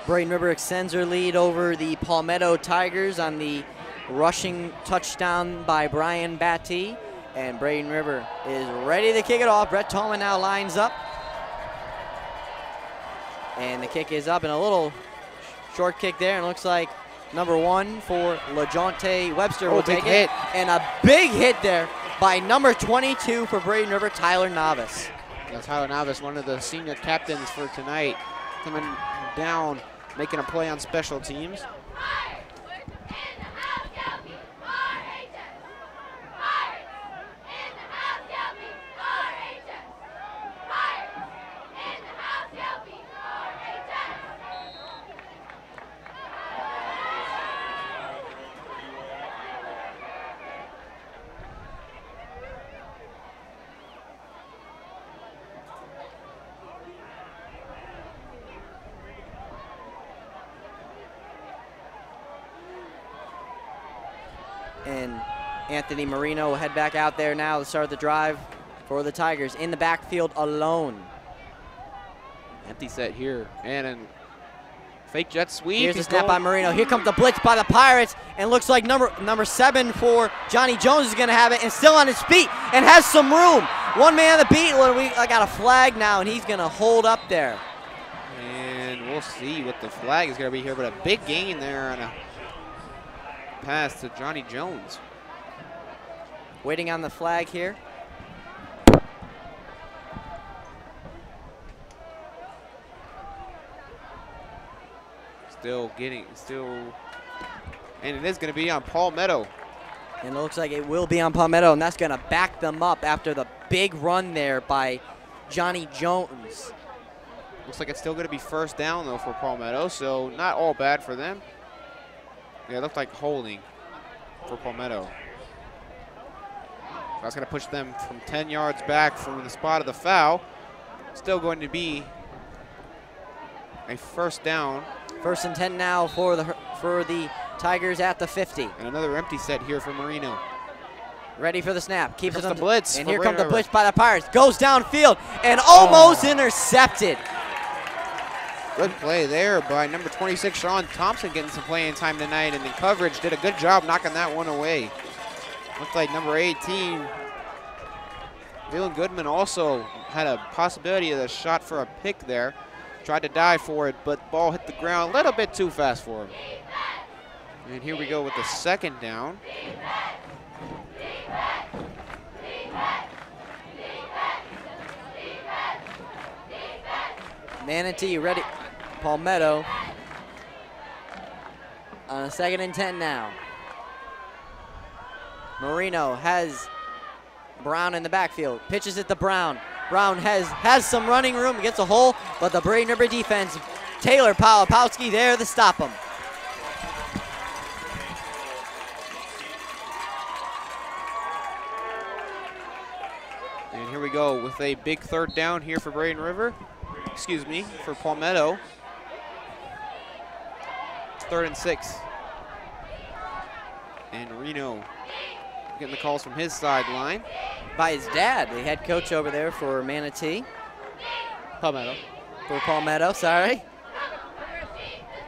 Braden River extends her lead over the Palmetto Tigers on the rushing touchdown by Brian Batty. And Braden River is ready to kick it off. Brett Tolman now lines up. And the kick is up, and a little short kick there. And it looks like number 1 for LaJonte Webster will take it. And a big hit there by number 22 for Braden River, Tyler Novice. That's Tyler Novice, one of the senior captains for tonight, coming down, making a play on special teams. And Anthony Marino will head back out there now to start the drive for the Tigers in the backfield alone. Empty set here, and a fake jet sweep. Here's the snap by Marino. Here comes the blitz by the Pirates, and looks like number 7 for Johnny Jones is going to have it, and still on his feet, and has some room. One man on the beat. I got a flag now, and he's going to hold up there. And we'll see what the flag is going to be here, but a big gain there on a pass to Johnny Jones. Waiting on the flag here. And it is going to be on Palmetto. And it looks like it will be on Palmetto, and that's going to back them up after the big run there by Johnny Jones. Looks like it's still going to be first down, though, for Palmetto, so not all bad for them. Yeah, it looked like holding for Palmetto. That's going to push them from 10 yards back from the spot of the foul. Still going to be a first down. 1st and 10 now for the Tigers at the 50. And another empty set here for Marino. Ready for the snap. Keeps it on the blitz. And here comes the blitz by the Pirates. Goes downfield and almost intercepted. Good play there by number 26, Sean Thompson, getting some playing time tonight, and the coverage did a good job knocking that one away. Looked like number 18, Dylan Goodman, also had a possibility of a shot for a pick there. Tried to dive for it, but ball hit the ground a little bit too fast for him. And here we go with the second down. Manatee ready. Palmetto on a 2nd and 10 now. Marino has Brown in the backfield. Pitches it to Brown. Brown has some running room, gets a hole, but the Braden River defense, Taylor Palapowski there to stop him. And here we go with a big 3rd down here for Braden River. Excuse me, for Palmetto. 3rd and 6. And Reno getting the calls from his sideline. By his dad, the head coach over there for Manatee. Palmetto. For Palmetto, sorry.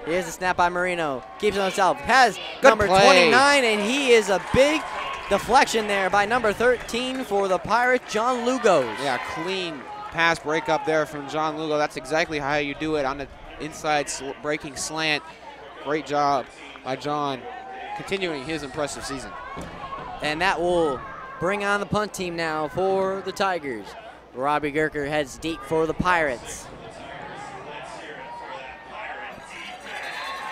Here's the snap by Marino. Keeps it on himself. Has Good number play. 29, and he is a big deflection there by number 13 for the Pirates, John Lugos. Yeah, clean pass breakup there from John Lugo. That's exactly how you do it on the inside breaking slant. Great job by John, continuing his impressive season. And that will bring on the punt team now for the Tigers. Robbie Gerker heads deep for the Pirates.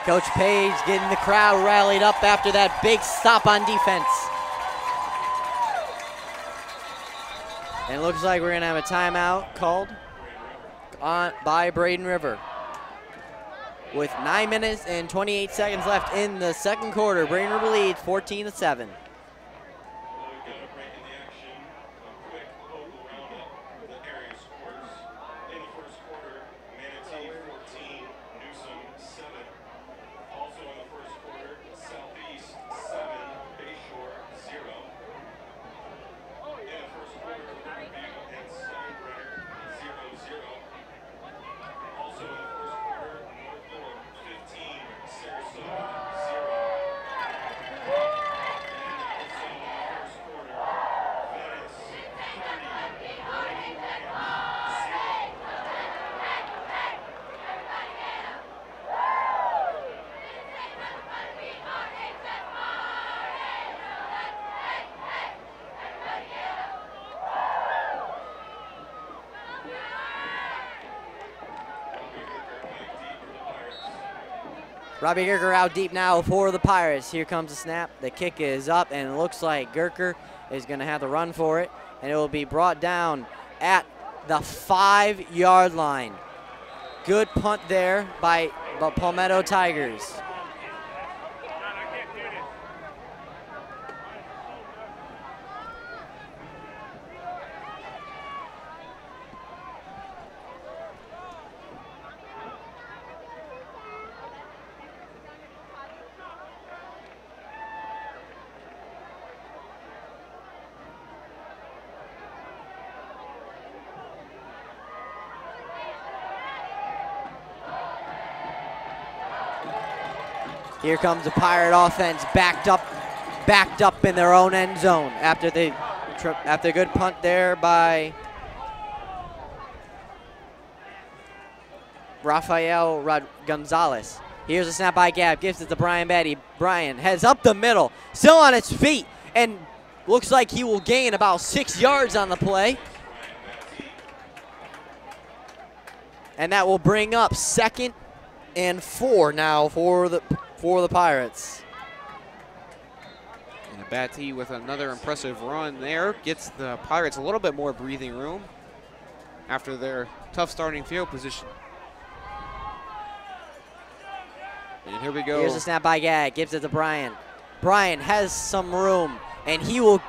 Coach Page getting the crowd rallied up after that big stop on defense. And it looks like we're going to have a timeout called by Braden River. With 9 minutes and 28 seconds left in the second quarter, Braden River leads 14-7. Robbie Gerker out deep now for the Pirates. Here comes the snap. The kick is up, and it looks like Gerker is going to have to run for it, and it will be brought down at the 5-yard line. Good punt there by the Palmetto Tigers. Here comes the Pirate offense, backed up in their own end zone after a good punt there by Rafael Gonzalez. Here's a snap by Gab, gives it to Brian Batty. Brian heads up the middle, still on his feet, and looks like he will gain about 6 yards on the play. And that will bring up 2nd and 4 now for the Pirates. And Batty with another impressive run there gets the Pirates a little bit more breathing room after their tough starting field position. And here we go. Here's a snap by Gag, gives it to Brian. Brian has some room, and he will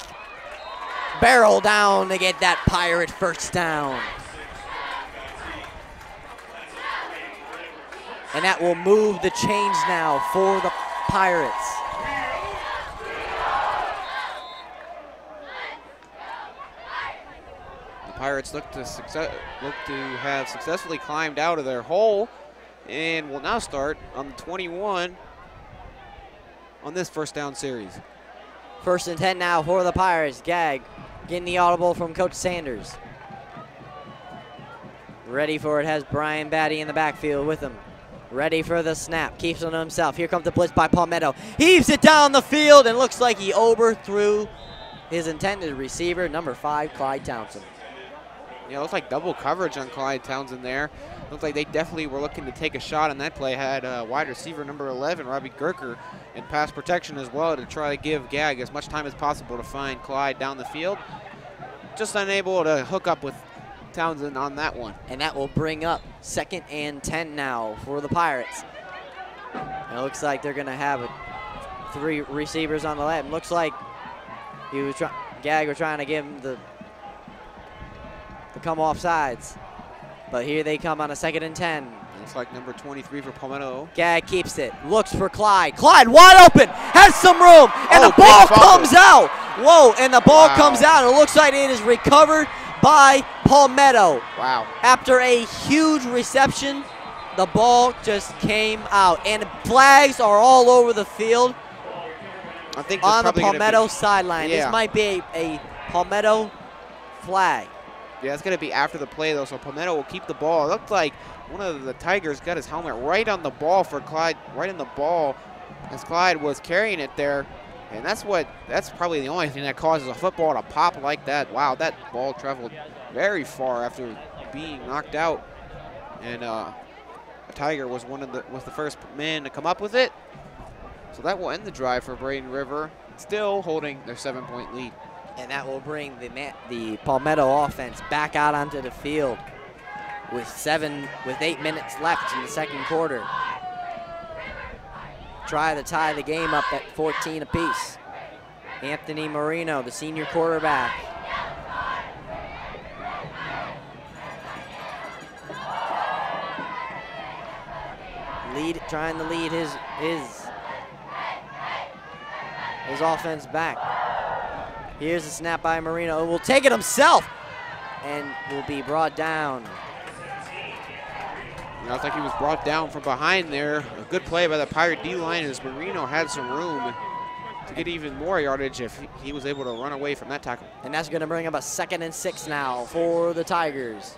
barrel down to get that Pirate first down. And that will move the chains now for the Pirates. The Pirates look to have successfully climbed out of their hole and will now start on the 21 on this first down series. 1st and 10 now for the Pirates. Gag getting the audible from Coach Sanders. Ready for it, has Brian Batty in the backfield with him. Ready for the snap, keeps it on himself. Here comes the blitz by Palmetto. Heaves it down the field and looks like he overthrew his intended receiver, number 5, Clyde Townsend. Yeah, it looks like double coverage on Clyde Townsend there. Looks like they definitely were looking to take a shot on that play. Had wide receiver number 11, Robbie Gerker, in pass protection as well to try to give Gag as much time as possible to find Clyde down the field. Just unable to hook up with Townsend on that one. And that will bring up 2nd and 10 now for the Pirates. And it looks like they're going to have 3 receivers on the left. Looks like Gag were trying to give him the come off sides. But here they come on a 2nd and 10. Looks like number 23 for Palmetto. Gag keeps it, looks for Clyde. Clyde wide open, has some room, and the ball comes out. Whoa, and the ball comes out. It looks like it is recovered by Palmetto. Wow. After a huge reception, the ball just came out. And flags are all over the field. I think on the Palmetto sideline. Yeah. This might be a Palmetto flag. Yeah, it's going to be after the play, though, so Palmetto will keep the ball. It looked like one of the Tigers got his helmet right on the ball for Clyde, right in the ball as Clyde was carrying it there. And that's probably the only thing that causes a football to pop like that. Wow, that ball traveled very far after being knocked out. And Tiger was the first man to come up with it. So that will end the drive for Braden River, still holding their 7-point lead. And that will bring the Palmetto offense back out onto the field with 8 minutes left in the second quarter. Try to tie the game up at 14 apiece. Anthony Marino, the senior quarterback. Trying to lead his offense back. Here's a snap by Marino, who will take it himself and will be brought down. It looks like he was brought down from behind there. A good play by the Pirate D-line as Marino had some room to get even more yardage if he was able to run away from that tackle. And that's going to bring up a 2nd and 6 now for the Tigers.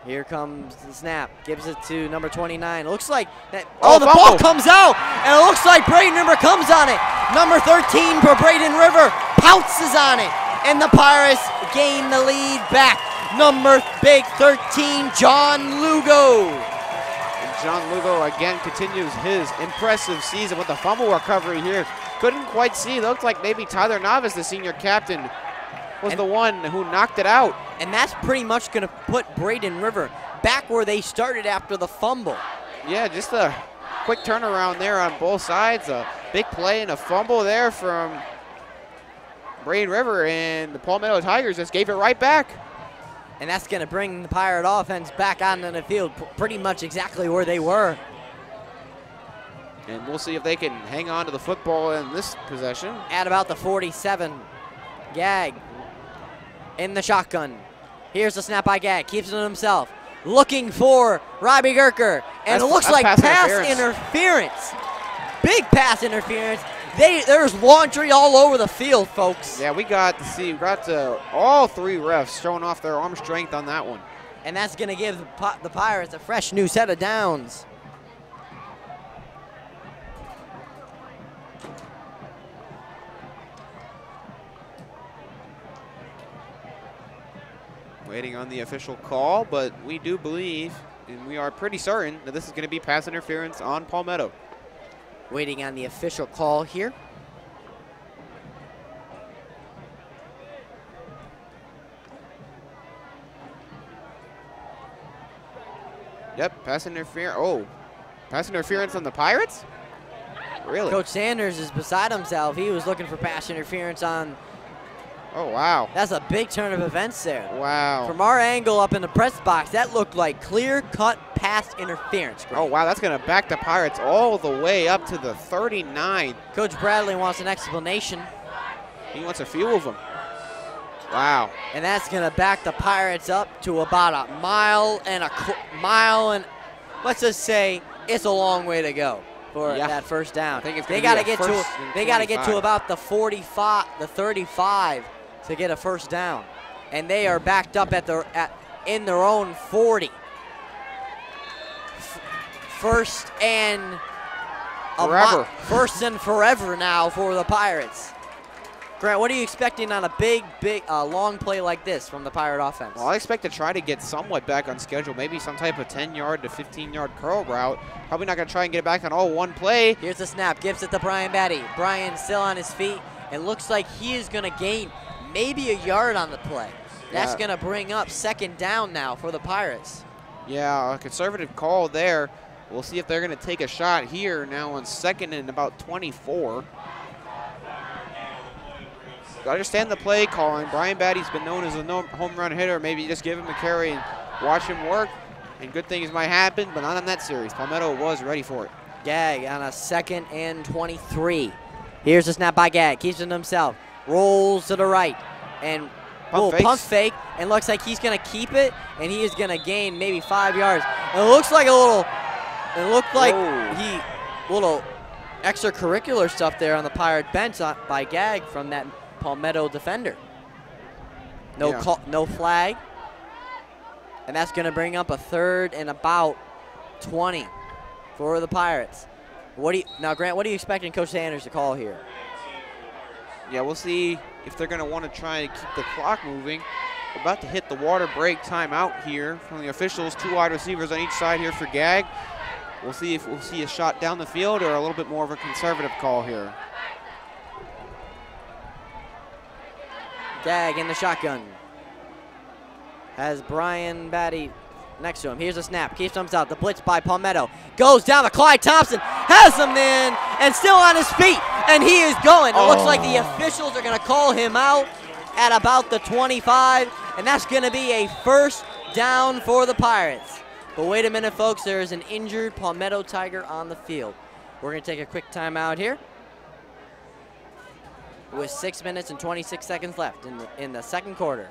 Here comes the snap. Gives it to number 29. It looks like that. Oh, the ball comes out, and it looks like Braden River comes on it. Number 13 for Braden River pounces on it, and the Pirates gain the lead back. Number big 13, John Lugo. And John Lugo again continues his impressive season with the fumble recovery here. Couldn't quite see. Looked like maybe Tyler Novice, the senior captain, was the one who knocked it out. And that's pretty much going to put Braden River back where they started after the fumble. Yeah, just a quick turnaround there on both sides. A big play and a fumble there from Braden River, and the Palmetto Tigers just gave it right back. And that's going to bring the Pirate offense back onto the field pretty much exactly where they were. And we'll see if they can hang on to the football in this possession. At about the 47, Gag in the shotgun. Here's the snap by Gag, keeps it himself. Looking for Robbie Gerker, and it looks like pass interference. Big pass interference. There's laundry all over the field, folks. Yeah, we got all 3 refs showing off their arm strength on that one. And that's going to give the Pirates a fresh new set of downs. Waiting on the official call, but we do believe, and we are pretty certain, that this is going to be pass interference on Palmetto. Waiting on the official call here. Yep, pass interference. Oh, pass interference on the Pirates? Really? Coach Sanders is beside himself. He was looking for pass interference on. Oh, wow. That's a big turn of events there. Wow. From our angle up in the press box, that looked like clear-cut pass interference. Oh, wow, that's going to back the Pirates all the way up to the 39. Coach Bradley wants an explanation. He wants a few of them. Wow. And that's going to back the Pirates up to about a mile and let's just say it's a long way to go for that first down. I think it's they got to get to about the 45, the 35 to get a first down, and they are backed up in their own 40. First and forever now for the Pirates. Grant, what are you expecting on a big, long play like this from the Pirate offense? Well, I expect to try to get somewhat back on schedule, maybe some type of 10-yard to 15-yard curl route. Probably not going to try and get it back on all one play. Here's the snap, gives it to Brian Batty. Brian still on his feet. It looks like he is going to gain maybe a yard on the play. That's going to bring up 2nd down now for the Pirates. Yeah, a conservative call there. We'll see if they're going to take a shot here now on 2nd and about 24. I understand the play calling. Brian Batty's been known as a home run hitter. Maybe just give him a carry and watch him work, and good things might happen, but not in that series. Palmetto was ready for it. Gag on a 2nd and 23. Here's a snap by Gag. Keeps it himself. Rolls to the right. And pump fake. And looks like he's going to keep it, and he is going to gain maybe 5 yards. And it looks like a little It looked like Whoa. little extracurricular stuff there on the Pirate bench by Gag from that Palmetto defender. No flag. And that's going to bring up a 3rd and about 20 for the Pirates. Now, Grant, what are you expecting Coach Sanders to call here? Yeah, we'll see if they're going to want to try to keep the clock moving. We're about to hit the water break timeout here from the officials. 2 wide receivers on each side here for Gag. We'll see if we'll see a shot down the field or a little bit more of a conservative call here. Gag in the shotgun. Has Brian Batty next to him. Here's a snap. Keeps thumbs out. The blitz by Palmetto. Goes down to Clyde Thompson. Has him in and still on his feet. And he is going. It looks like the officials are going to call him out at about the 25. And that's going to be a 1st down for the Pirates. But wait a minute, folks. There is an injured Palmetto Tiger on the field. We're going to take a quick timeout here with 6 minutes and 26 seconds left in the 2nd quarter.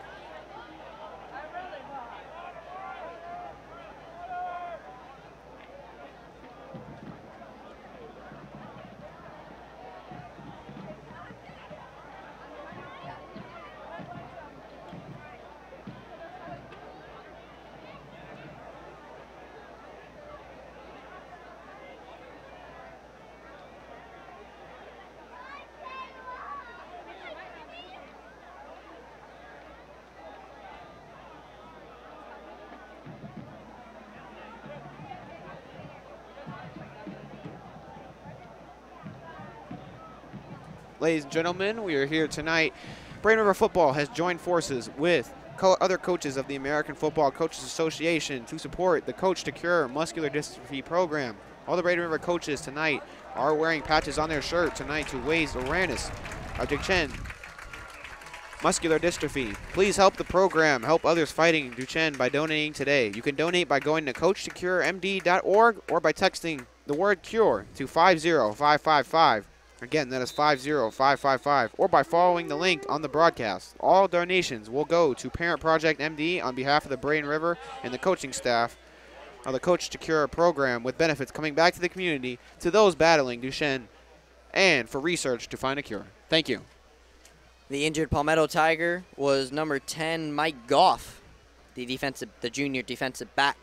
Ladies and gentlemen, we are here tonight. Braden River Football has joined forces with other coaches of the American Football Coaches Association to support the Coach to Cure Muscular Dystrophy program. All the Braden River coaches tonight are wearing patches on their shirt tonight to raise awareness of Duchenne muscular dystrophy. Please help the program, help others fighting Duchenne by donating today. You can donate by going to coachtocuremd.org or by texting the word CURE to 50555. Again, that is 50555, or by following the link on the broadcast. All donations will go to Parent Project MD on behalf of the Braden River and the coaching staff of the Coach to Cure program, with benefits coming back to the community, to those battling Duchenne, and for research to find a cure. Thank you. The injured Palmetto Tiger was number 10, Mike Goff, the junior defensive back.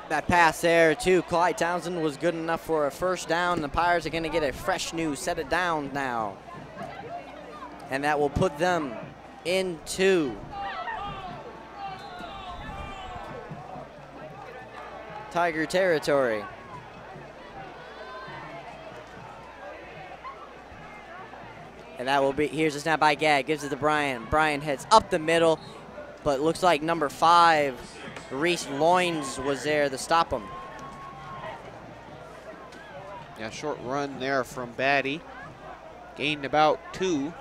That pass there to Clyde Townsend was good enough for a 1st down. The Pirates are going to get a fresh new set of downs now. And that will put them into Tiger territory. And that will be, here's a snap by Gag, gives it to Brian. Brian heads up the middle, but looks like number 5, Reese Loins, was there to stop him. Yeah, short run there from Batty. Gained about 2.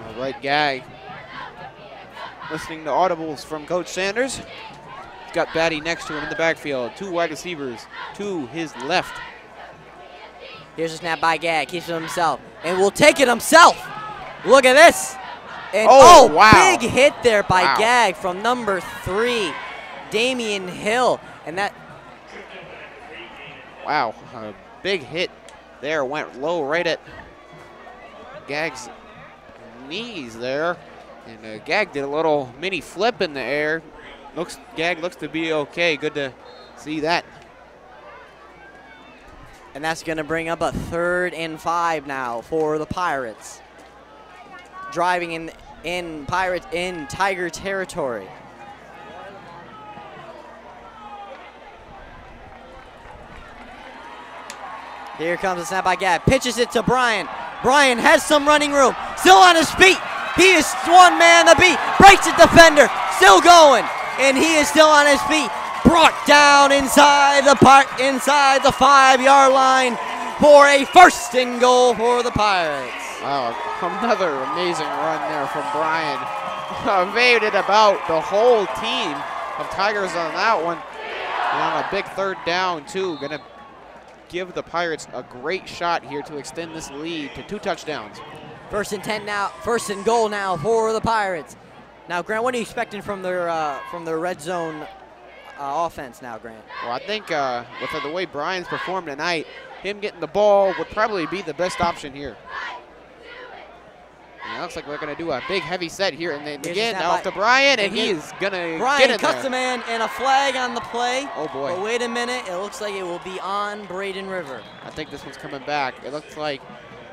All right, Gag. Listening to audibles from Coach Sanders. He's got Batty next to him in the backfield. 2 wide receivers to his left. Here's a snap by Gag, keeps it himself, and will take it himself. Look at this. And wow. Big hit there by Gag from number 3, Damian Hill. And that. Wow, a big hit there, went low right at Gag's knees there. And Gag did a little mini flip in the air. Gag looks to be okay. Good to see that. And that's going to bring up a 3rd and 5 now for the Pirates. Driving in Pirates in Tiger territory. Here comes the snap by Gag. Pitches it to Brian. Brian has some running room. Still on his feet. He is one man the beat. Breaks the defender. Still going. And he is still on his feet. Brought down inside the 5-yard line for a 1st and goal for the Pirates. Wow, another amazing run there from Brian. Evaded about the whole team of Tigers on that one. And on a big 3rd down, too. Going to give the Pirates a great shot here to extend this lead to 2 touchdowns. 1st and 10 now. 1st and goal now for the Pirates. Now, Grant, what are you expecting from their red zone offense now, Grant? Well, I think with the way Brian's performed tonight, him getting the ball would probably be the best option here. And it looks like we're going to do a big heavy set here. And then again, now off to Brian, and he is going to get in cuts there. the man, and a flag on the play. Oh, boy. But wait a minute. It looks like it will be on Braden River. I think this one's coming back. It looks like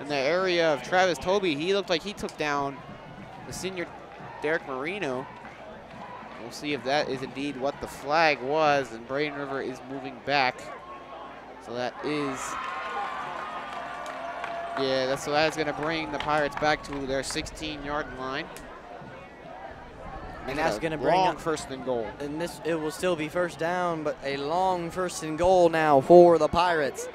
in the area of Travis Toby, he looked like he took down the senior Derek Marino. We'll see if that is indeed what the flag was, and Braden River is moving back. So that is, yeah, so that's going to bring the Pirates back to their 16-yard line. And that's going to bring long up 1st and goal. And it will still be 1st down, but a long 1st and goal now for the Pirates.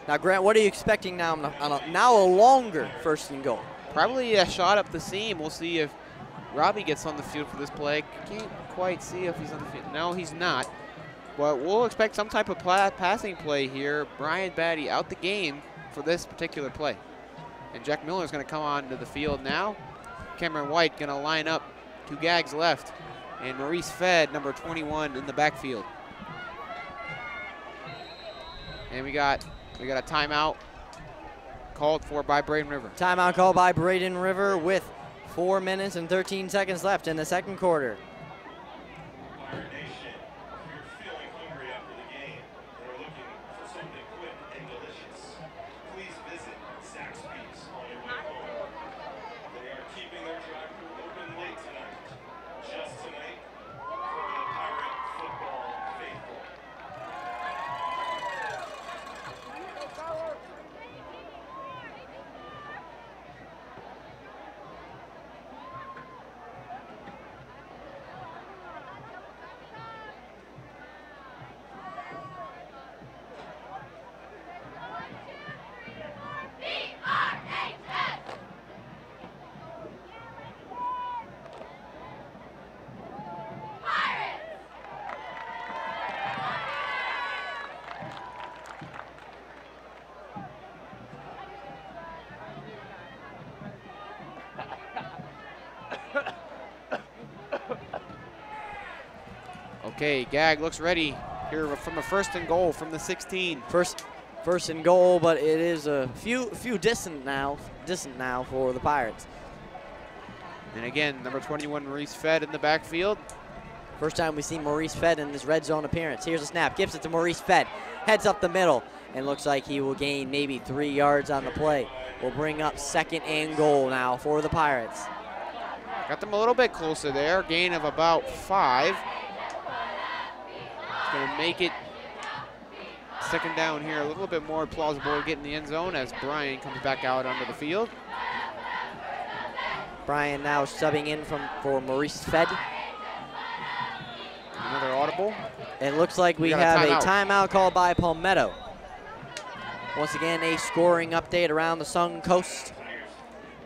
Now, Grant, what are you expecting now now a longer 1st and goal? Probably a shot up the seam. We'll see if Robbie gets on the field for this play. Can't quite see if he's on the field. No, he's not. But we'll expect some type of passing play here. Brian Batty out the game for this particular play. And Jack Miller is going to come onto the field now. Cameron White going to line up 2 Gags left. And Maurice Fed, number 21, in the backfield. And we got a timeout called for by Braden River. Timeout called by Braden River with 4 minutes and 13 seconds left in the 2nd quarter. Pirate Nation, if you're feeling hungry after the game and are looking for something quick and delicious, please visit Zaxby's on your way home. They are keeping their drive-thru open late tonight, just tonight, for the Pirate football faithful. Okay, Gag looks ready here from a 1st and goal from the 16. First and goal, but it is a few distant now for the Pirates. And again, number 21, Maurice Fed in the backfield. First time we see Maurice Fed in this red zone appearance. Here's a snap, gives it to Maurice Fed, heads up the middle, and looks like he will gain maybe 3 yards on the play. Will bring up 2nd and goal now for the Pirates. Got them a little bit closer there, gain of about 5. Going to make it 2nd down here, a little bit more plausible to get in the end zone as Brian comes back out onto the field. Brian now subbing in for Maurice Fed. Another audible. It looks like we have a timeout called by Palmetto. Once again, a scoring update around the Sun Coast,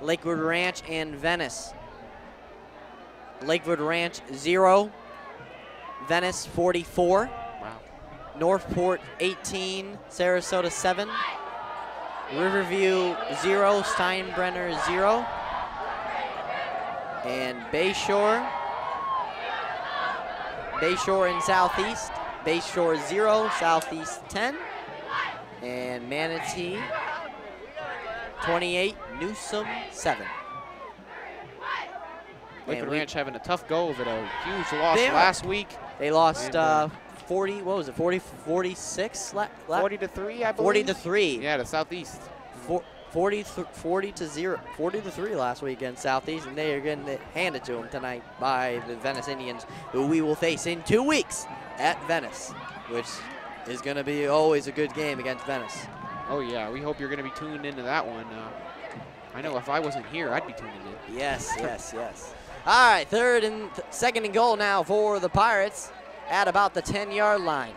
Lakewood Ranch, and Venice. Lakewood Ranch 0, Venice 44. Wow. Northport 18, Sarasota 7. Riverview 0, Steinbrenner 0. And Bayshore in Southeast, Bayshore 0, Southeast 10. And Manatee 28, Newsom 7. Lakewood Ranch having a tough go of it. A huge loss They are. last week. They lost 40. What was it? 46 left. 40-3, I believe. 40 to 3. Yeah, to Southeast. 40 to 0. 40 to 3 last week against Southeast, and they are getting it handed to them tonight by the Venice Indians, who we will face in 2 weeks at Venice, which is going to be always a good game against Venice. Oh yeah, we hope you're going to be tuned into that one. I know if I wasn't here, I'd be tuning in. Yes, yes, yes. All right, second and goal now for the Pirates at about the 10-yard line.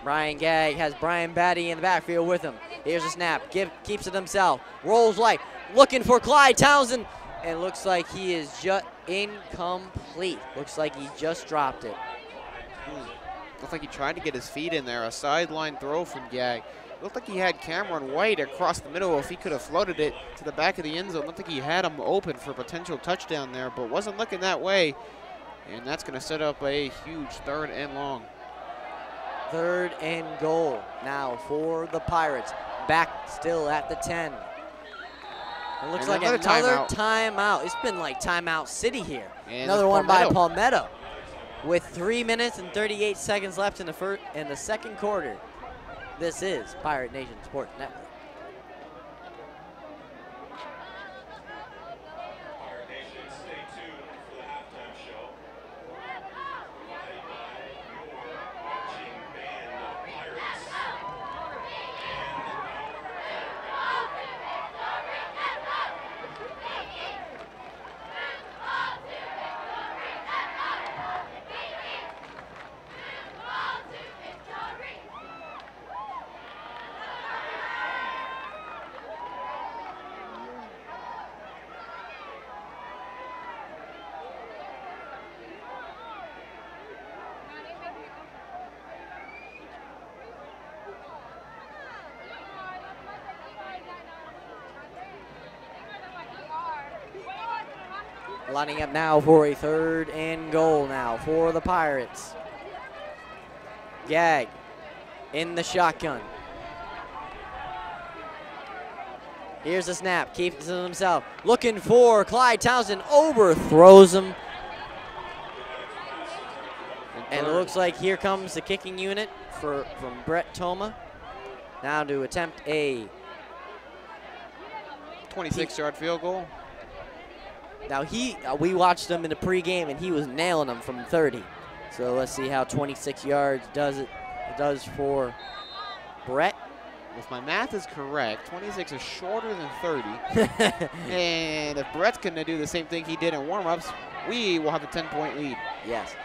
Brian Gagg has Brian Batty in the backfield with him. Here's a snap, keeps it himself, rolls right, looking for Clyde Townsend, and looks like he is just incomplete. Looks like he just dropped it. Looks like he tried to get his feet in there. A sideline throw from Gagg. Looked like he had Cameron White across the middle. If he could have floated it to the back of the end zone, looked like he had him open for a potential touchdown there, but wasn't looking that way. And that's going to set up a huge 3rd and long. 3rd and goal now for the Pirates. Back still at the 10. It looks like another timeout. It's been like timeout city here. And another one by Palmetto. With 3 minutes and 38 seconds left in the second quarter. This is Pirate Nation Sports Network. Pirate Nation, stay tuned for the halftime show. Provided by your marching band of pirates. Lining up now for a 3rd and goal now for the Pirates. Gagg in the shotgun. Here's the snap, keeps it himself. Looking for Clyde Townsend, overthrows him. And it looks like here comes the kicking unit from Brett Toma. Now to attempt a 26-yard field goal. Now we watched him in the pregame, and he was nailing them from 30. So let's see how 26 yards does for Brett. If my math is correct, 26 is shorter than 30. And if Brett's going to do the same thing he did in warm-ups, we will have a 10-point lead. Yes.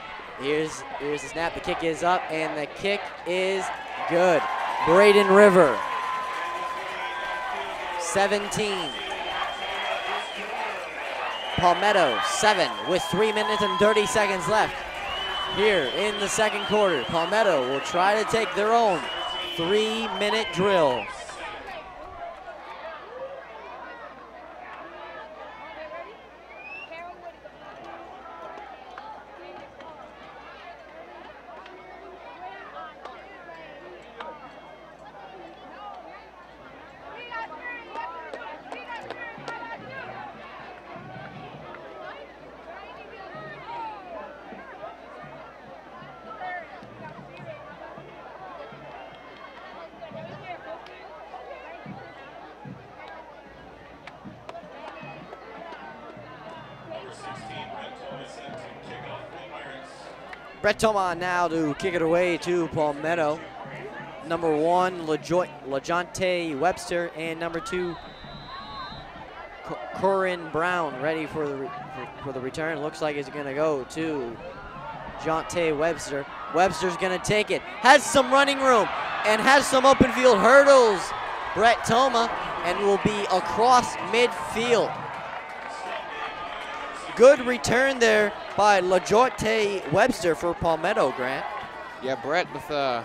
Here's the snap. The kick is up, and the kick is good. Braden River, 17. Palmetto, 7 with 3 minutes and 30 seconds left here in the second quarter. Palmetto will try to take their own 3-minute drill. Brett Toma now to kick it away to Palmetto. Number 1, LaJonte Webster, and number 2, Corin Brown, ready for the return. Looks like it's going to go to Jonte Webster. Webster's going to take it. Has some running room and has some open field hurdles. Brett Toma, and will be across midfield. Good return there by LaJonte Webster for Palmetto, Grant. Yeah, Brett with a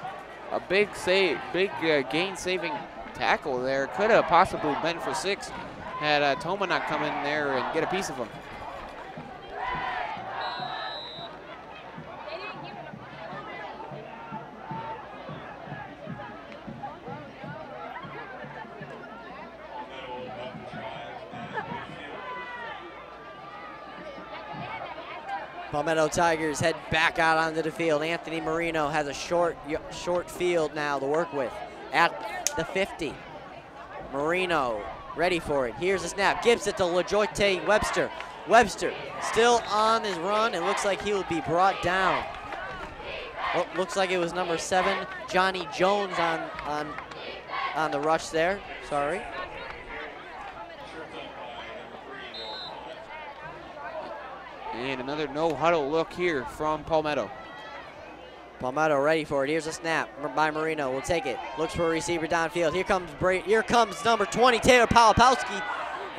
big gain-saving tackle there. Could have possibly been for 6 had Toma not come in there and get a piece of him. Palmetto Tigers head back out onto the field. Anthony Marino has a short field now to work with at the 50. Marino ready for it. Here's a snap. Gives it to LaJoyte Webster. Webster still on his run. It looks like he will be brought down. Oh, looks like it was number 7, Johnny Jones on the rush there. Sorry. And another no-huddle look here from Palmetto. Palmetto ready for it. Here's a snap by Marino. Will take it. Looks for a receiver downfield. Here comes number 20, Taylor Palapowski.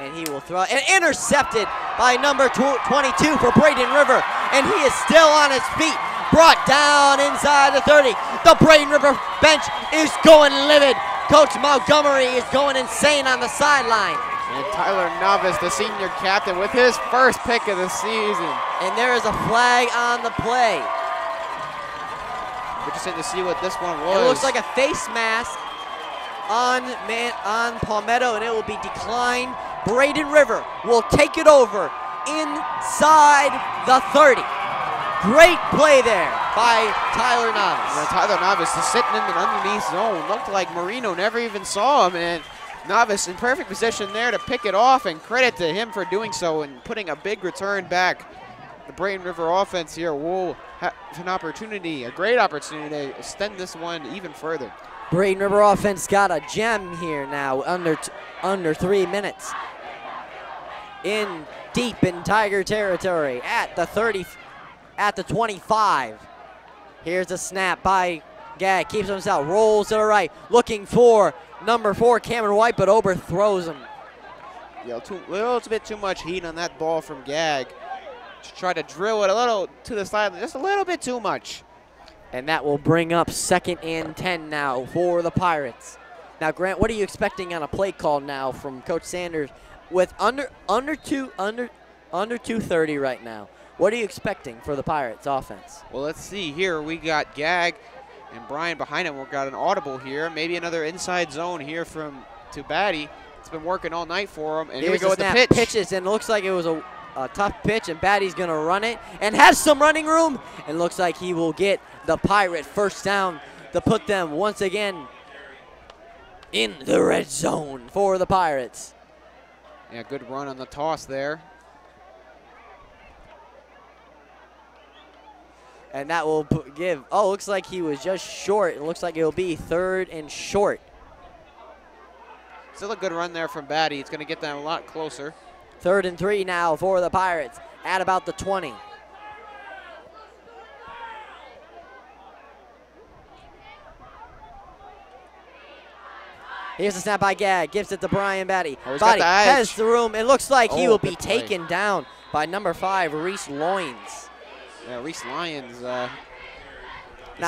And he will throw it. And intercepted by number 22 for Braden River. And he is still on his feet. Brought down inside the 30. The Braden River bench is going livid. Coach Montgomery is going insane on the sideline. And Tyler Novice, the senior captain, with his first pick of the season. And there is a flag on the play. We're just in to see what this one was. It looks like a face mask on Palmetto, and it will be declined. Braden River will take it over inside the 30. Great play there by Tyler Novice. And Tyler Novice is sitting in an underneath zone. Looked like Marino never even saw him, and Novice in perfect position there to pick it off, and credit to him for doing so and putting a big return back. The Braden River offense here will have an opportunity, a great opportunity to extend this one even further. Braden River offense got a gem here now, under 3 minutes. Deep in Tiger territory at the 30, at the 25. Here's a snap by Gag, keeps himself, rolls to the right, looking for number 4, Cameron White, but overthrows him. Yeah, a little bit too much heat on that ball from Gag. Just try to drill it a little to the side, just a little bit too much. And that will bring up 2nd and 10 now for the Pirates. Now, Grant, what are you expecting on a play call now from Coach Sanders with under 2:30 right now? What are you expecting for the Pirates offense? Well, let's see here. We got Gag and Brian behind him. We've got an audible here. Maybe another inside zone here to Batty. It's been working all night for him. And here we go with the pitch. Pitches, and it looks like it was a tough pitch, and Batty's going to run it and has some running room. And looks like he will get the Pirate first down to put them once again in the red zone for the Pirates. Yeah, good run on the toss there. And that will give, looks like he was just short. It looks like it will be 3rd and short. Still a good run there from Batty. It's going to get them a lot closer. 3rd and 3 now for the Pirates at about the 20. Here's a snap by Gag, gives it to Brian Batty. Batty has the room. It looks like he will be taken down by number 5, Reese Loynes. Yeah, Reese Lyons, now,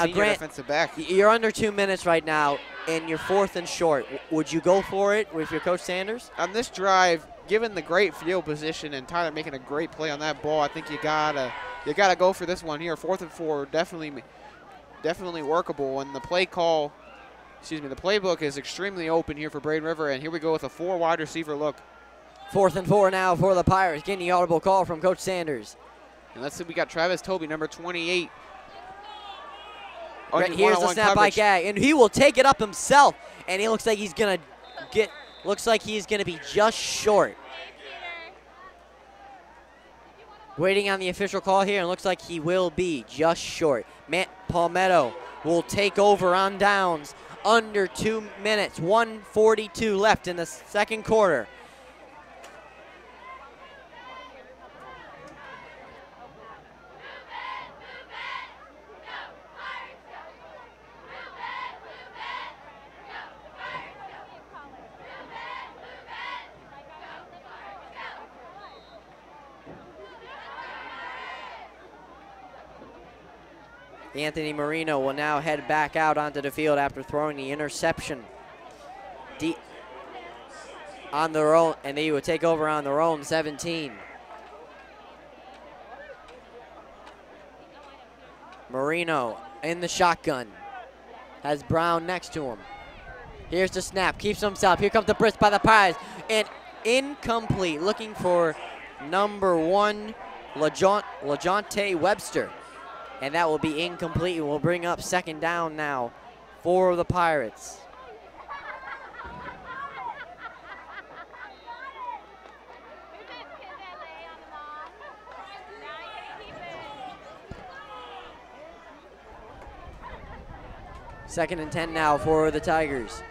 Grant, defensive back. You're under 2 minutes right now, and you're 4th and short. Would you go for it with your Coach Sanders? On this drive, given the great field position and Tyler making a great play on that ball, I think you gotta go for this one here. 4th and 4, definitely workable. And the playbook is extremely open here for Braden River. And here we go with a 4 wide receiver look. 4th and 4 now for the Pirates, getting the audible call from Coach Sanders. And let's see, we got Travis Toby, number 28. Right, here's the snap by Gag, and he will take it up himself. And he looks like he's gonna be just short. Waiting on the official call here, and looks like he will be just short. Palmetto will take over on downs. Under 2 minutes, 1:42 left in the 2nd quarter. Anthony Marino will now head back out onto the field after throwing the interception deep on their own, and they will take over on their own 17. Marino in the shotgun, has Brown next to him. Here's the snap, keeps himself. Here comes the blitz by the Pirates, and incomplete. Looking for number 1, LaJonte Webster. And that will be incomplete. We'll bring up second down now for the Pirates. Second and 10 now for the Tigers.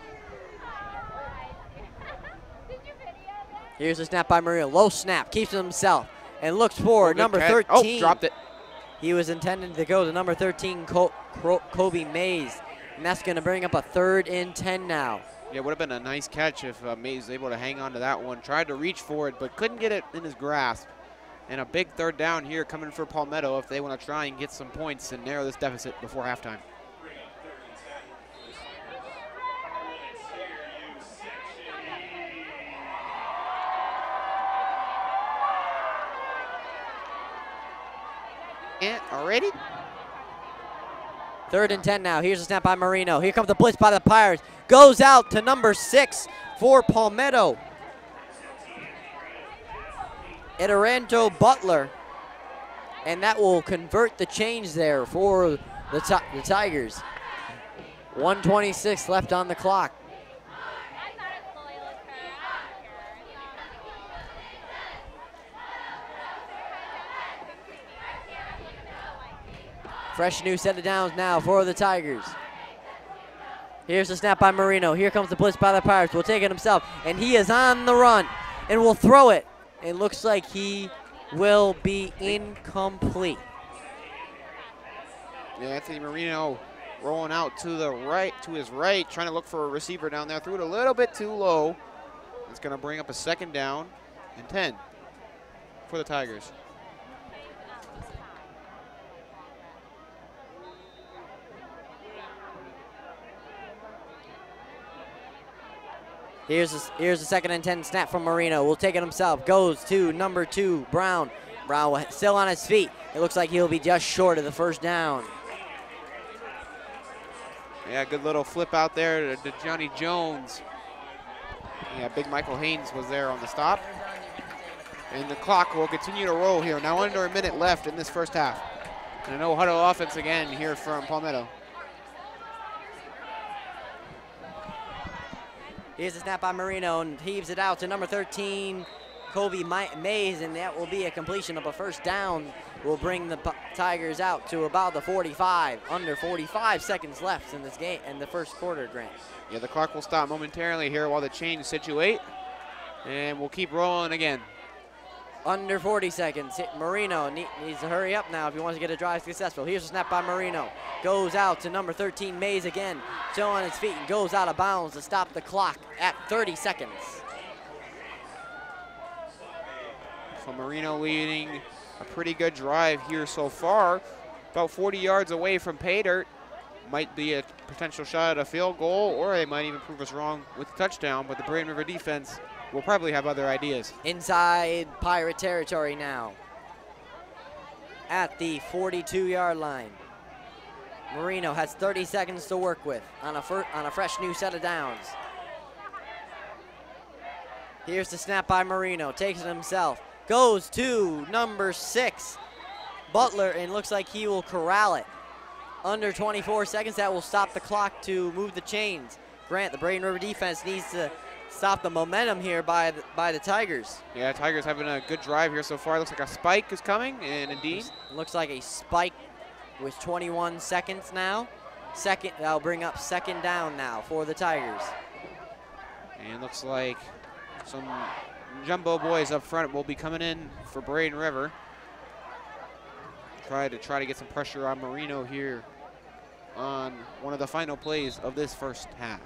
Here's a snap by Marino. Low snap, keeps it himself, and looks for number 13. Oh, dropped it. He was intended to go to number 13, Kobe Mays, and that's going to bring up a third and 10 now. Yeah, would have been a nice catch if Mays was able to hang on to that one. Tried to reach for it, but couldn't get it in his grasp. And a big third down here coming for Palmetto if they want to try and get some points and narrow this deficit before halftime. Already? Third and 10 now. Here's a snap by Marino. Here comes the blitz by the Pirates. Goes out to number 6 for Palmetto. Ederanto Butler. And that will convert the change there for the Tigers. 1:26 left on the clock. Fresh new set of downs now for the Tigers. Here's the snap by Marino. Here comes the blitz by the Pirates. Will take it himself, and he is on the run and will throw it. It looks like he will be incomplete. Yeah, Anthony Marino rolling out to the right, to his right, trying to look for a receiver down there. Threw it a little bit too low. It's going to bring up a second down and 10 for the Tigers. Here's a second and 10 snap from Marino. Will take it himself. Goes to number 2, Brown. Brown still on his feet. It looks like he'll be just short of the first down. Yeah, good little flip out there to Johnny Jones. Yeah, big Michael Haynes was there on the stop. And the clock will continue to roll here. Now under a minute left in this first half. And a no-huddle offense again here from Palmetto. Here's a snap by Marino and heaves it out to number 13, Kobe Mays, and that will be a completion of a first down. Will bring the Tigers out to about the 45. Under 45 seconds left in this game, in the first quarter, Grant. Yeah, the clock will stop momentarily here while the chains situate. And we'll keep rolling again. Under 40 seconds. Marino needs to hurry up now if he wants to get a drive successful. Here's a snap by Marino. Goes out to number 13, Mays again. Still on his feet and goes out of bounds to stop the clock at 30 seconds. So Marino leading a pretty good drive here so far. About 40 yards away from pay dirt. Might be a potential shot at a field goal, or they might even prove us wrong with a touchdown, but the Braden River defense will probably have other ideas. Inside Pirate territory now. At the 42-yard line. Marino has 30 seconds to work with on a fresh new set of downs. Here's the snap by Marino. Takes it himself. Goes to number 6, Butler, and looks like he will corral it. Under 24 seconds, that will stop the clock to move the chains. Grant, the Braden River defense needs to stop the momentum here by the Tigers. Yeah, Tigers having a good drive here so far. Looks like a spike is coming, and indeed. Looks like a spike with 21 seconds now. That'll bring up second down now for the Tigers. And looks like some jumbo boys up front will be coming in for Braden River. Try to get some pressure on Marino here on one of the final plays of this first half.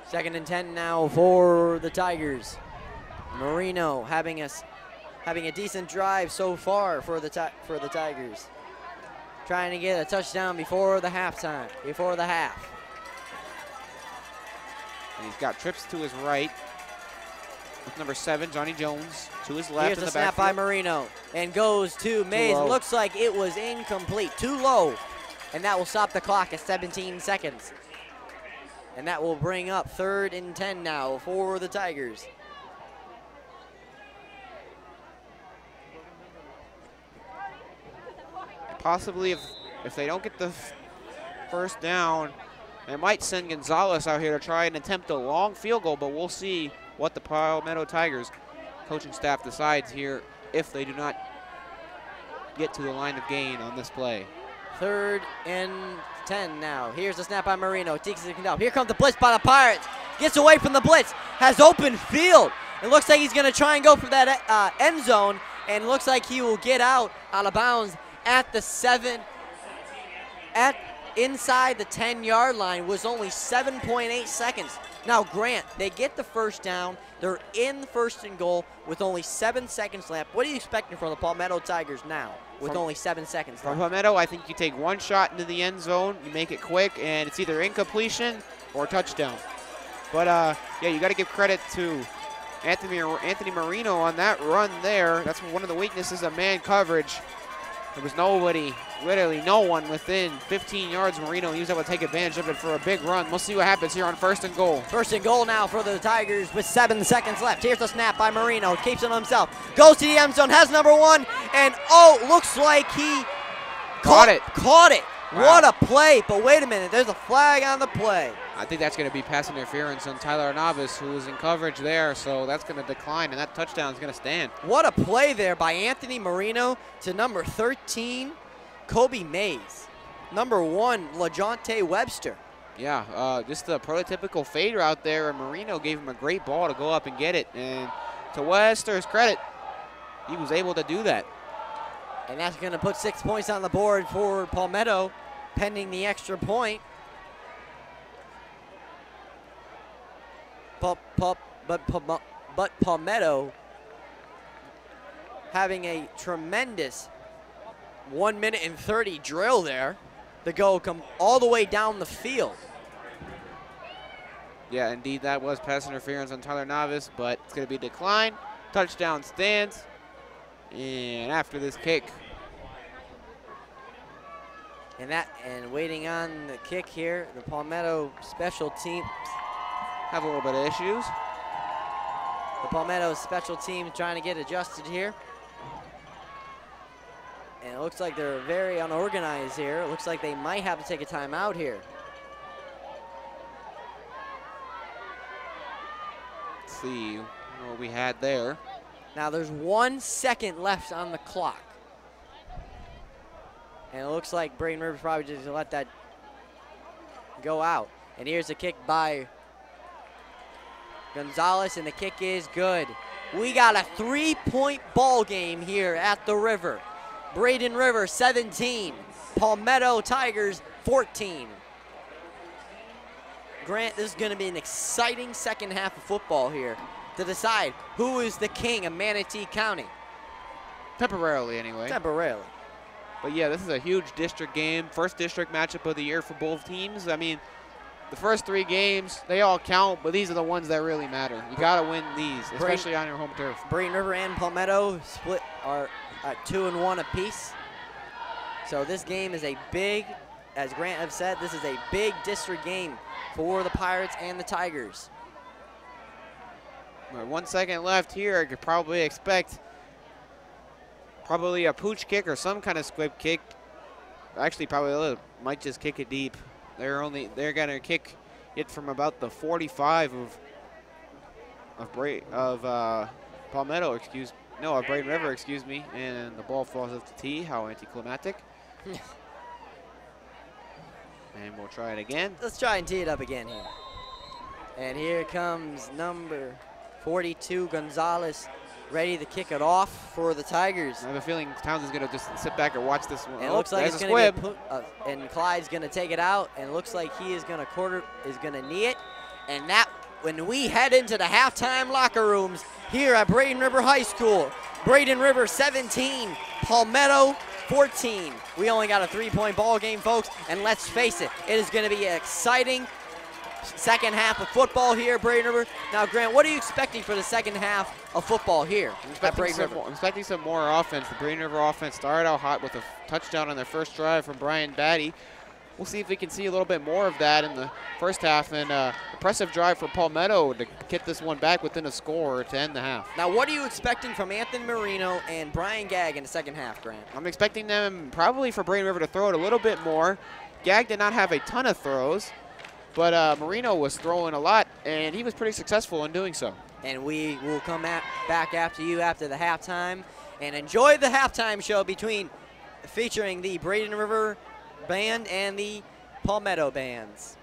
Second and 10 now for the Tigers. Marino having a decent drive so far for the Tigers. Trying to get a touchdown before the half. And he's got trips to his right with number 7, Johnny Jones, to his left. Here's a snap by Marino and goes to Mays. Looks like it was incomplete, too low. And that will stop the clock at 17 seconds. And that will bring up third and 10 now for the Tigers. possibly if they don't get the first down, they might send Gonzalez out here to try and attempt a long field goal, but we'll see what the Palmetto Tigers coaching staff decides here if they do not get to the line of gain on this play. 3rd and 10 now. Here's the snap by Marino. Takes it down. Here comes the blitz by the Pirates. Gets away from the blitz. Has open field. It looks like he's going to try and go for that end zone, and looks like he will get out of bounds at the 7. Inside the 10-yard line was only 7.8 seconds. Now, Grant, they get the first down. They're in 1st and goal with only 7 seconds left. What are you expecting from the Palmetto Tigers now with only 7 seconds left? From Palmetto, I think you take one shot into the end zone, you make it quick, and it's either incompletion or touchdown. But, yeah, you got to give credit to Anthony Marino on that run there. That's one of the weaknesses of man coverage. There was nobody, literally no one within 15 yards. Marino, he was able to take advantage of it for a big run. We'll see what happens here on 1st and goal. 1st and goal now for the Tigers with 7 seconds left. Here's the snap by Marino. Keeps it on himself. Goes to the end zone. Has number 1. And, looks like he Caught it. Caught it. Wow. What a play. But wait a minute. There's a flag on the play. I think that's going to be pass interference on Tyler Navis, who was in coverage there, so that's going to decline, and that touchdown is going to stand. What a play there by Anthony Marino to number 13, Kobe Mays. Number 1, LaJonte Webster. Yeah, just the prototypical fade route there, and Marino gave him a great ball to go up and get it. And to Webster's credit, he was able to do that. And that's going to put 6 points on the board for Palmetto, pending the extra point. But Palmetto having a tremendous 1 minute and 30 drill there to go come all the way down the field. Yeah, indeed, that was pass interference on Tyler Navis, but it's going to be declined. Touchdown stands. And after this kick. And waiting on the kick here, the Palmetto special teams Have a little bit of issues. The Palmetto special team trying to get adjusted here. And it looks like they're very unorganized here. It looks like they might have to take a timeout here. Let's see what we had there. Now there's 1 second left on the clock. And it looks like Braden Rivers probably just let that go out. And here's a kick by Gonzalez, and the kick is good. We got a 3-point ball game here at the River. Braden River 17, Palmetto Tigers 14. Grant, this is going to be an exciting second half of football here to decide who is the king of Manatee County. Temporarily, anyway. Temporarily. But yeah, this is a huge district game. First district matchup of the year for both teams. I mean, the first 3 games, they all count, but these are the ones that really matter. You got to win these, especially on your home turf. Braden River and Palmetto split are at 2-1 apiece. So this game is a big, as Grant have said, this is a big district game for the Pirates and the Tigers. 1 second left here. I could probably expect probably a pooch kick or some kind of squib kick. Actually, probably might just kick it deep. They're gonna kick it from about the 45 of Palmetto, of Braden River, excuse me, and the ball falls off the tee. How anticlimactic. And we'll try it again. Let's try and tee it up again here. And here comes number 42, Gonzalez, ready to kick it off for the Tigers. I have a feeling Towns is going to just sit back and watch this one. And it looks like it's going to be and Clyde's going to take it out, and it looks like he is going to knee it. And that, when we head into the halftime locker rooms here at Braden River High School, Braden River 17, Palmetto 14. We only got a 3-point ball game, folks, and let's face it, it is going to be an exciting second half of football here at Braden River. Now, Grant, what are you expecting for the second half of football here at Braden River? I'm expecting some more offense. The Braden River offense started out hot with a touchdown on their first drive from Brian Batty. we'll see if we can see a little bit more of that in the first half. And impressive drive for Palmetto to get this one back within a score to end the half. Now, what are you expecting from Anthony Marino and Brian Gagg in the second half, Grant? I'm expecting them probably for Braden River to throw it a little bit more. Gagg did not have a ton of throws, but Marino was throwing a lot, and he was pretty successful in doing so. And we will come back after you after the halftime and enjoy the halftime show featuring the Braden River Band and the Palmetto bands.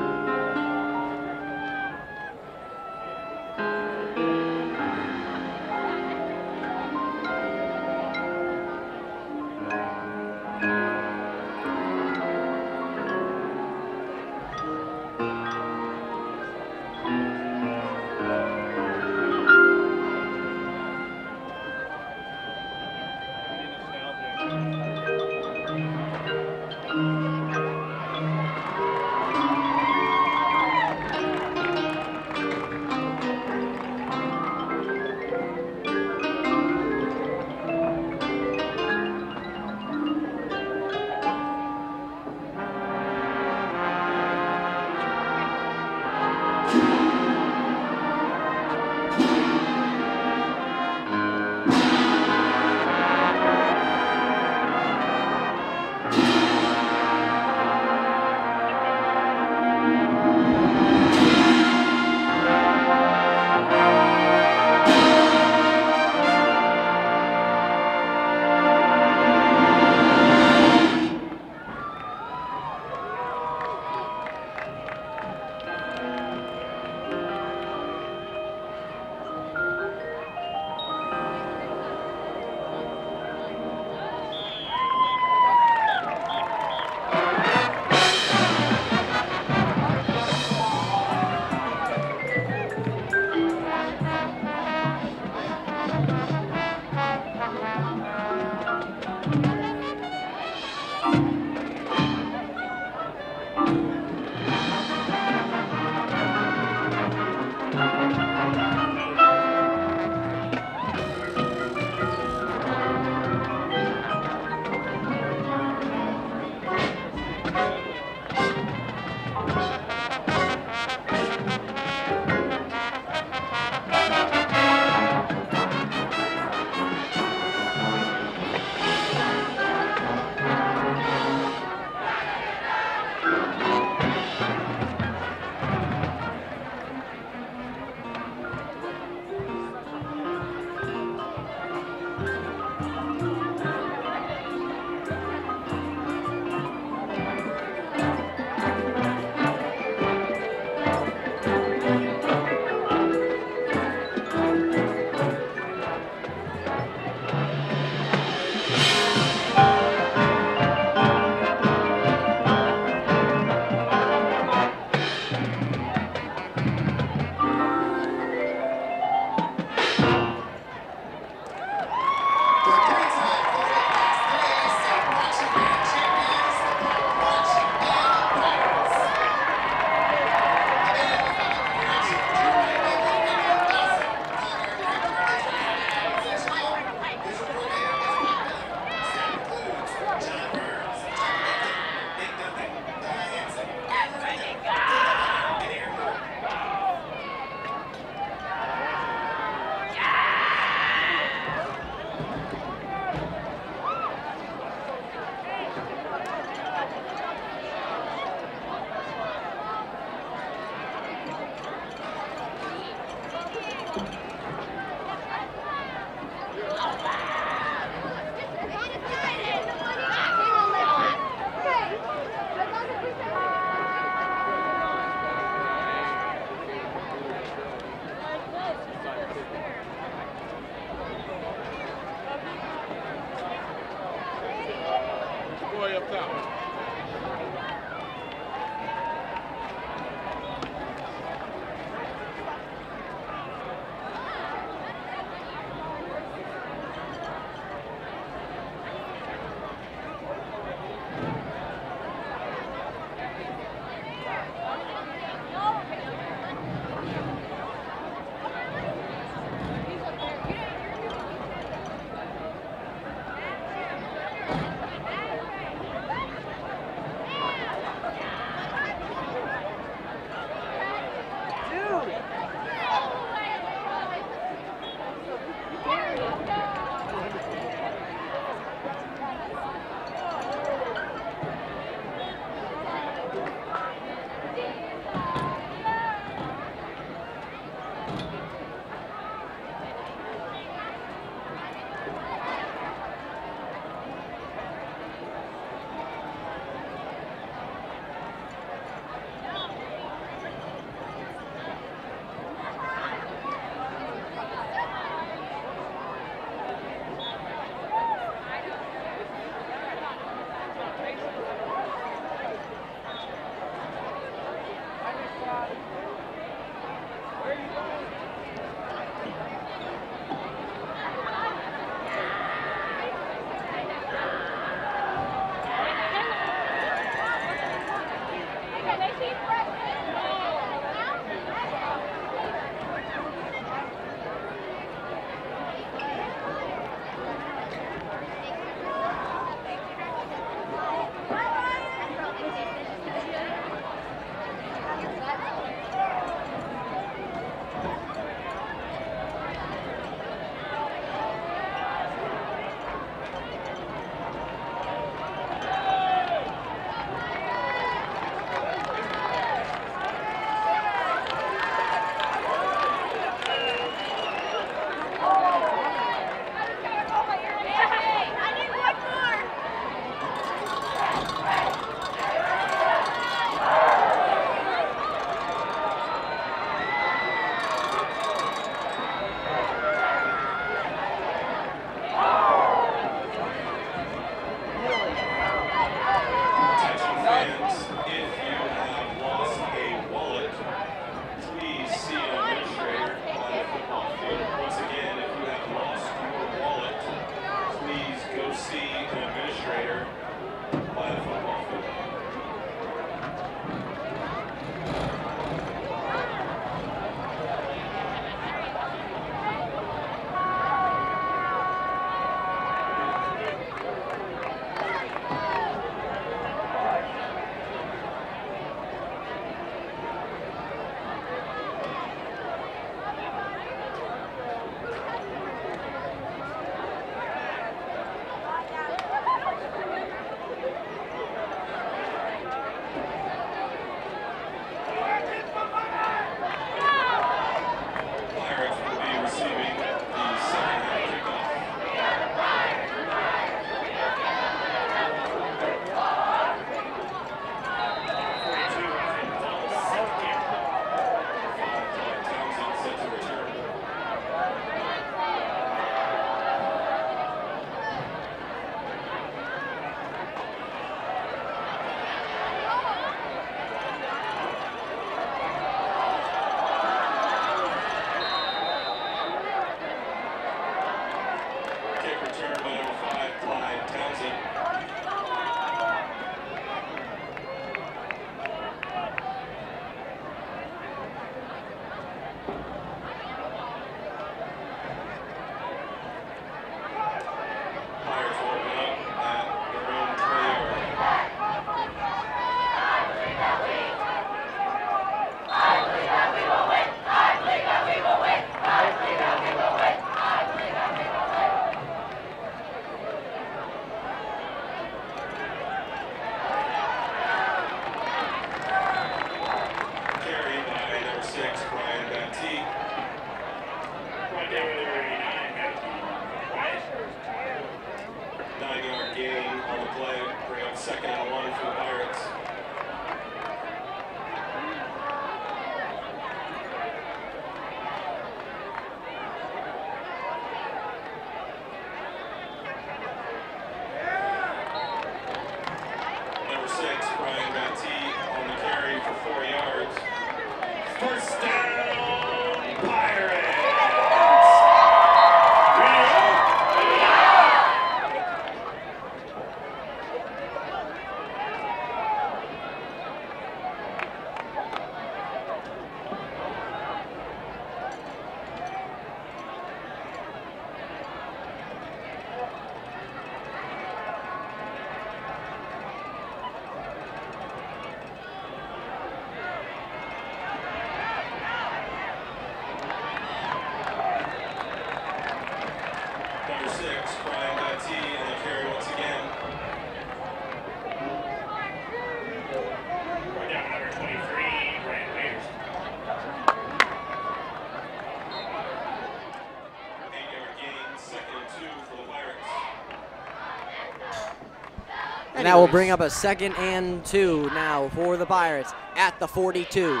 And that will bring up a 2nd and 2 now for the Pirates at the 42,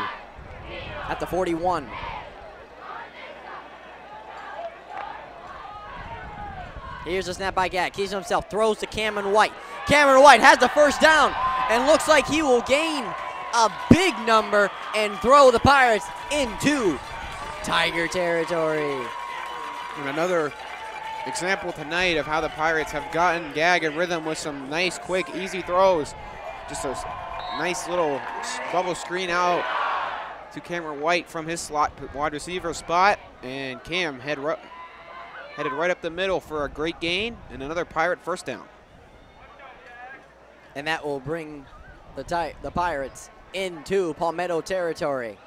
at the 41. Here's a snap by Gag, keeps himself, throws to Cameron White. Cameron White has the first down and looks like he will gain a big number and throw the Pirates into Tiger territory. And another example tonight of how the Pirates have gotten Gag in rhythm with some nice, quick, easy throws. Just a Nice little bubble screen out to Cameron White from his slot wide receiver spot. And Cam headed right up the middle for a great gain and another Pirate first down. And that will bring the Pirates into Palmetto territory.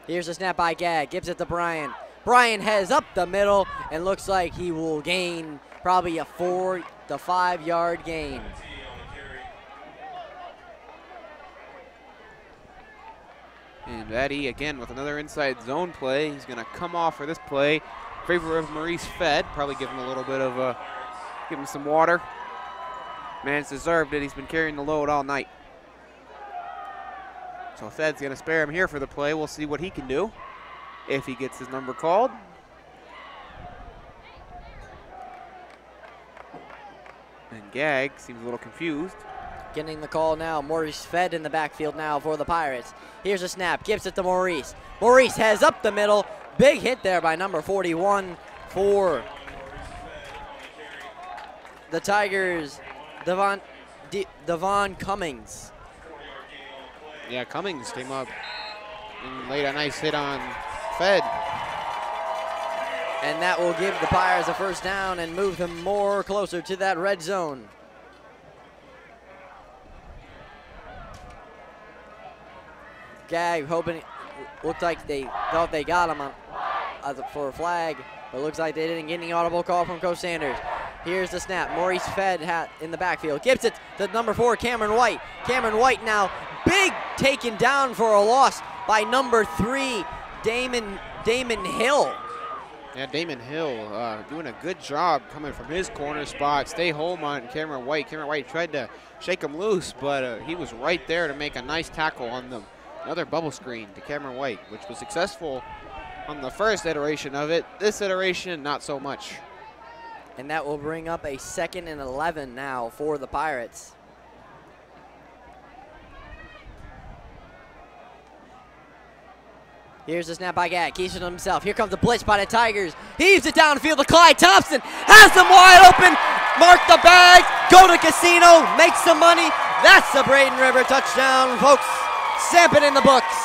Here's a snap by Gag, gives it to Brian. Brian heads up the middle and looks like he will gain probably a 4 to 5 yard gain. And Addy again with another inside zone play. He's gonna come off for this play. Favor of Maurice Fed, probably give him a little bit of give him some water. Man's deserved it, he's been carrying the load all night. So Fed's gonna spare him here for the play. We'll see what he can do if he gets his number called. And Gag seems a little confused. Getting the call now. Maurice Fed in the backfield now for the Pirates. Here's a snap. Gives it to Maurice. Maurice has up the middle. Big hit there by number 41 for the Tigers, Devon Cummings. Yeah, Cummings came up and laid a nice hit on Fed. And that will give the Pirates a first down and move them more closer to that red zone. Gag hoping, looked like they thought they got him on, for a flag, but looks like they didn't get any audible call from Coach Sanders. Here's the snap. Maurice Fed in the backfield. Gives it to number 4, Cameron White. Cameron White now big taken down for a loss by number 3, Damon Hill. Yeah, Damon Hill doing a good job coming from his corner spot. Stay home on Cameron White. Cameron White tried to shake him loose, but he was right there to make a nice tackle on them. Another bubble screen to Cameron White, which was successful on the first iteration of it. This iteration, not so much. And that will bring up a 2nd and 11 now for the Pirates. Here's the snap by Gag. Keeps it himself. Here comes the blitz by the Tigers. Heaves it downfield to Clyde Thompson. Has them wide open. Mark the bag. Go to casino. Make some money. That's the Braden River touchdown, folks. Stamp it in the books.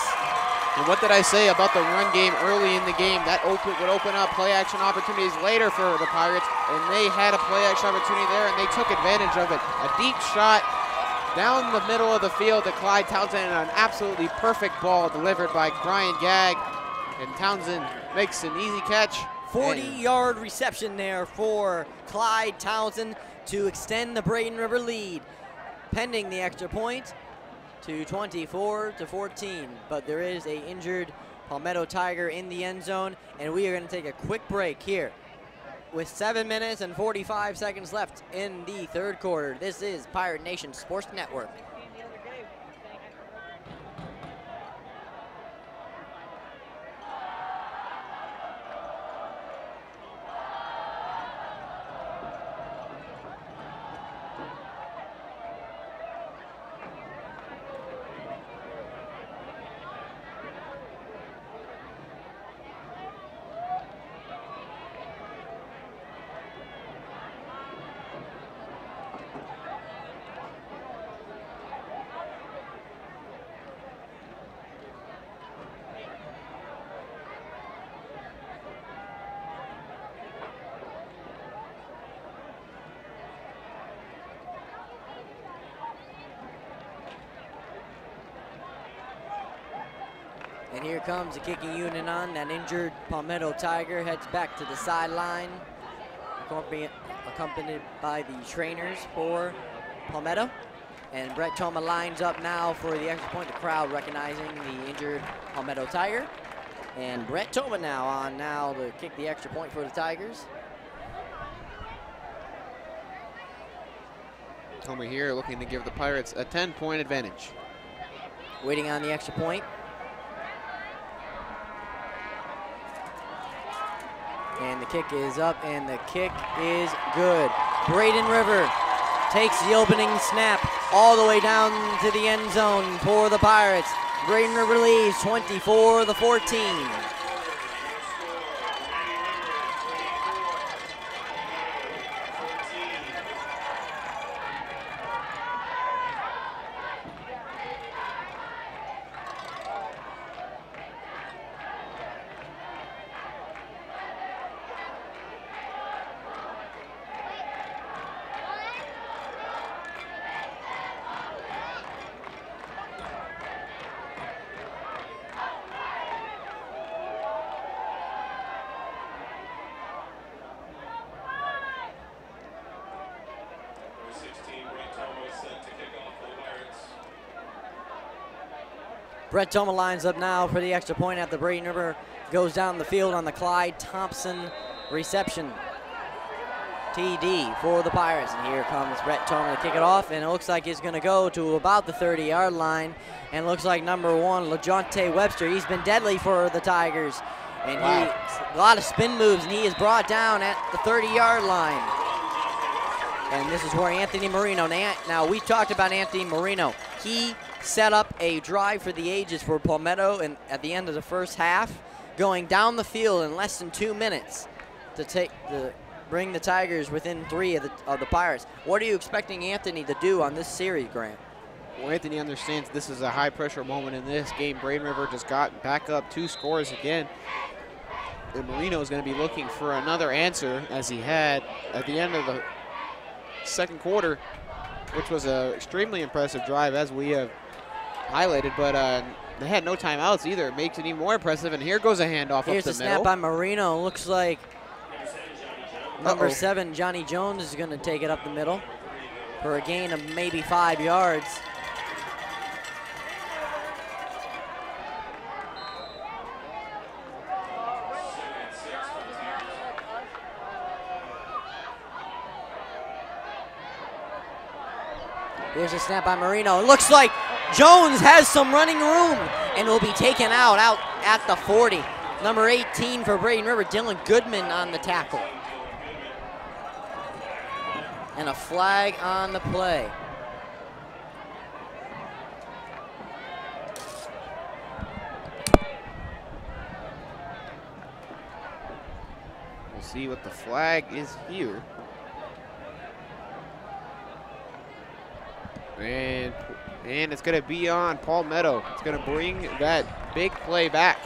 And what did I say about the run game early in the game? That would open up play action opportunities later for the Pirates, and they had a play action opportunity there, and they took advantage of it. A deep shot down the middle of the field to Clyde Townsend, and an absolutely perfect ball delivered by Brian Gag. And Townsend makes an easy catch. 40-yard reception there for Clyde Townsend to extend the Braden River lead, pending the extra point to 24-14. But there is a injured Palmetto Tiger in the end zone, and we are going to take a quick break here with 7 minutes and 45 seconds left in the third quarter. This is Pirate Nation Sports Network. And here comes the kicking unit on. That injured Palmetto Tiger heads back to the sideline, accompanied by the trainers for Palmetto. And Brett Thoma lines up now for the extra point. The crowd recognizing the injured Palmetto Tiger. And Brett Thoma now to kick the extra point for the Tigers. Thoma here looking to give the Pirates a 10-point advantage. Waiting on the extra point. And the kick is up, and the kick is good. Braden River takes the opening snap all the way down to the end zone for the Pirates. Braden River leads 24-14. Brett Toma lines up now for the extra point at the Braden River. Goes down the field on the Clyde Thompson reception. TD for the Pirates. And here comes Brett Toma to kick it off. And it looks like he's going to go to about the 30-yard line. And it looks like number 1, LaJonte Webster. He's been deadly for the Tigers. And a lot of spin moves, and he is brought down at the 30-yard line. And this is where Anthony Marino, now we talked about Anthony Marino. He set up a drive for the ages for Palmetto and at the end of the first half, going down the field in less than 2 minutes to bring the Tigers within 3 of the Pirates. What are you expecting Anthony to do on this series, Grant? Well, Anthony understands this is a high-pressure moment in this game. Braden River just got back up 2 scores again. And Marino is going to be looking for another answer, as he had at the end of the second quarter, which was an extremely impressive drive, as we have highlighted. But they had no timeouts either. It makes it even more impressive. And here goes a handoff up the middle. Here's a snap by Marino. Looks like number 7, Johnny Jones, is going to take it up the middle for a gain of maybe 5 yards. Here's a snap by Marino. It looks like Jones has some running room and will be taken out at the 40. Number 18 for Braden River, Dylan Goodman on the tackle. And a flag on the play. We'll see what the flag is here. And it's going to be on Palmetto. It's going to bring that big play back.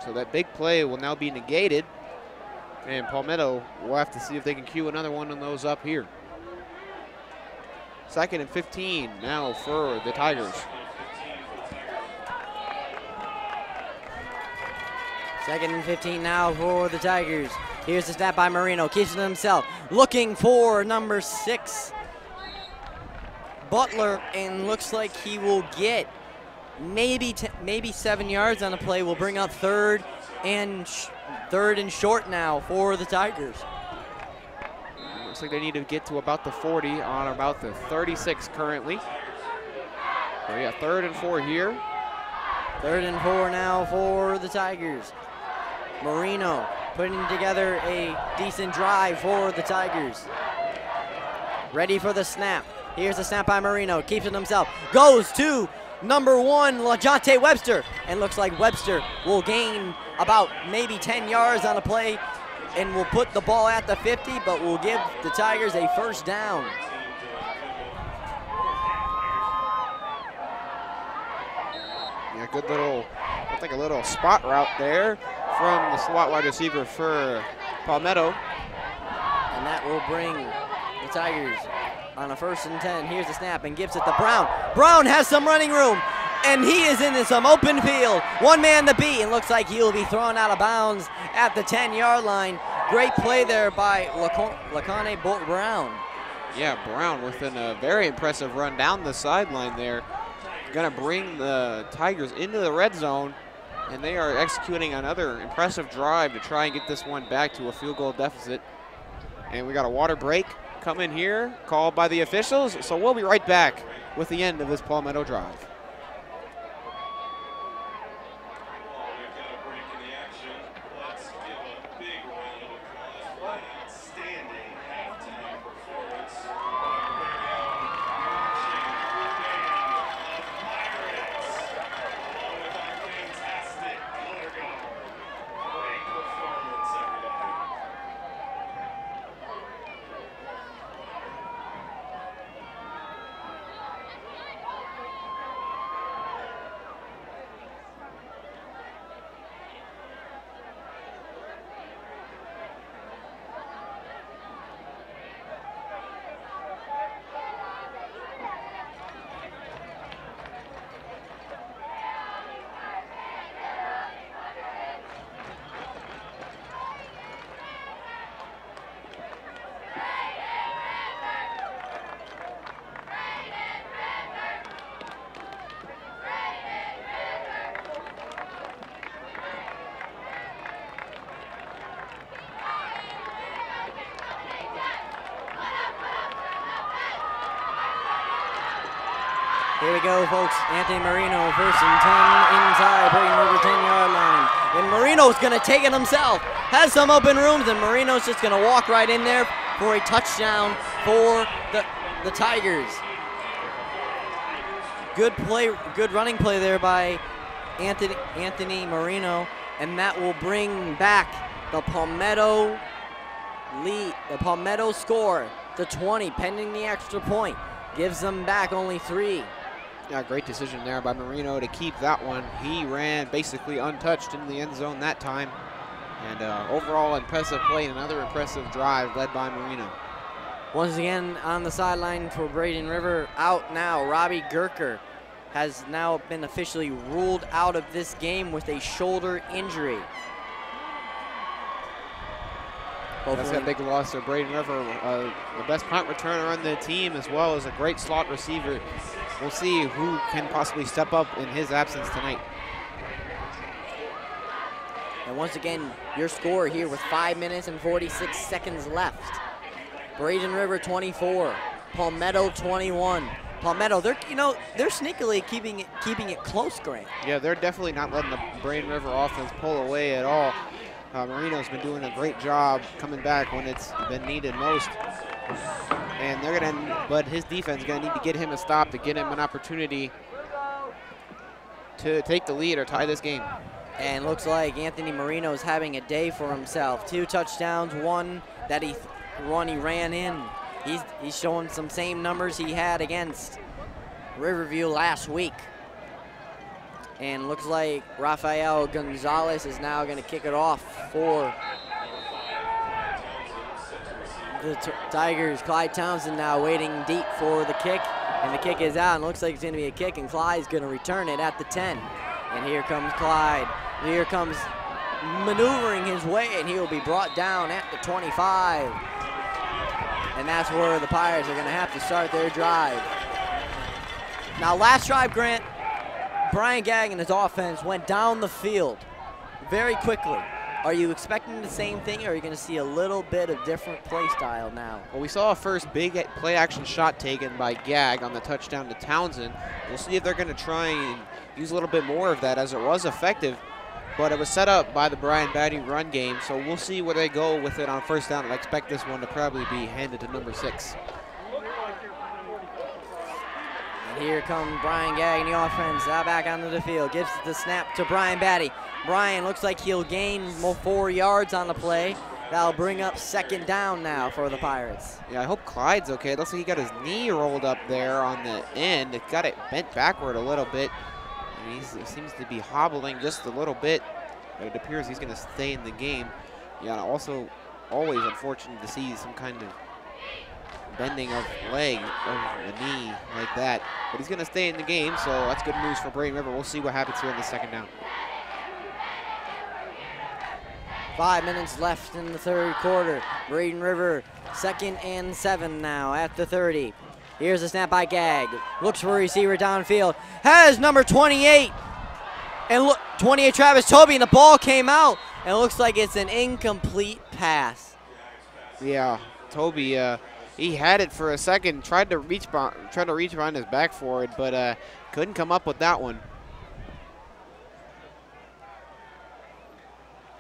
So that big play will now be negated. And Palmetto will have to see if they can cue another one of those up here. 2nd and 15 now for the Tigers. 2nd and 15 now for the Tigers. Here's the snap by Marino. Keeps it himself. Looking for number 6, Butler, and looks like he will get maybe 7 yards on the play. Will bring up third and short now for the Tigers. Looks like they need to get to about the 40 on about the 36 currently. So yeah, 3rd and 4 here. 3rd and 4 now for the Tigers. Marino putting together a decent drive for the Tigers. Ready for the snap. Here's the snap by Marino. Keeps it himself. Goes to number 1, LaJonte Webster. And looks like Webster will gain about maybe 10 yards on a play and will put the ball at the 50, but will give the Tigers a first down. Yeah, good little, looks like a little spot route there from the slot wide receiver for Palmetto. And that will bring the Tigers on a 1st and 10. Here's the snap and gives it to Brown. Brown has some running room, and he is in some open field. 1 man to beat, and looks like he will be thrown out of bounds at the 10-yard line. Great play there by Lacone Brown. Yeah, Brown with a very impressive run down the sideline there. Going to bring the Tigers into the red zone, and they are executing another impressive drive to try and get this one back to a field goal deficit. And we got a water break coming here, called by the officials. So we'll be right back with the end of this Palmetto drive. Here we go, folks. Anthony Marino, 1st and 10 inside, Braden River 10-yard line. And Marino's going to take it himself. Has some open rooms, and Marino's just going to walk right in there for a touchdown for the Tigers. Good play, good running play there by Anthony Marino, and that will bring back the Palmetto lead, the Palmetto score to 20, pending the extra point. Gives them back only 3. Yeah, great decision there by Marino to keep that one. He ran basically untouched in the end zone that time. And overall impressive play and another impressive drive led by Marino. Once again on the sideline for Braden River, out now. Robbie Gerker has now been officially ruled out of this game with a shoulder injury. That's a big loss to Braden River, the best punt returner on the team, as well as a great slot receiver. We'll see who can possibly step up in his absence tonight. And once again, your score here with 5 minutes and 46 seconds left. Braden River 24, Palmetto 21. Palmetto, they're sneakily keeping it close, Grant. Yeah, they're definitely not letting the Braden River offense pull away at all. Marino's been doing a great job coming back when it's been needed most. And but his defense is gonna need to get him a stop to get him an opportunity to take the lead or tie this game. And looks like Anthony Marino is having a day for himself. 2 touchdowns, one he ran in. He's showing some same numbers he had against Riverview last week. And looks like Rafael Gonzalez is now going to kick it off for the Tigers. Clyde Townsend now waiting deep for the kick, and the kick is out, and looks like it's going to be a kick, and Clyde's going to return it at the 10. And here comes Clyde. Here comes maneuvering his way, and he will be brought down at the 25. And that's where the Pirates are going to have to start their drive. Now, last drive, Grant, Brian Gagg and his offense went down the field very quickly. Are you expecting the same thing, or are you going to see a little bit of different play style now? Well, we saw a first big play-action shot taken by Gagg on the touchdown to Townsend. We'll see if they're going to try and use a little bit more of that, as it was effective, but it was set up by the Brian Batty run game, so we'll see where they go with it on first down, and I expect this one to probably be handed to number 6. Here comes Brian Gagg in the offense, out back onto the field, gives the snap to Brian Batty. Brian looks like he'll gain 4 yards on the play. That'll bring up 2nd down now for the Pirates. Yeah, I hope Clyde's okay. It looks like he got his knee rolled up there on the end. It got it bent backward a little bit. And he seems to be hobbling just a little bit, but it appears he's going to stay in the game. Yeah, also always unfortunate to see some kind of bending of leg, of the knee like that. But he's going to stay in the game, so that's good news for Braden River. We'll see what happens here in the 2nd down. 5 minutes left in the 3rd quarter. Braden River 2nd and 7 now at the 30. Here's a snap by Gagg. Looks for a receiver downfield. Has number 28. And look, 28 Travis Toby, and the ball came out. And it looks like it's an incomplete pass. Yeah, Toby, he had it for a second, tried to reach behind his back for it, but couldn't come up with that one.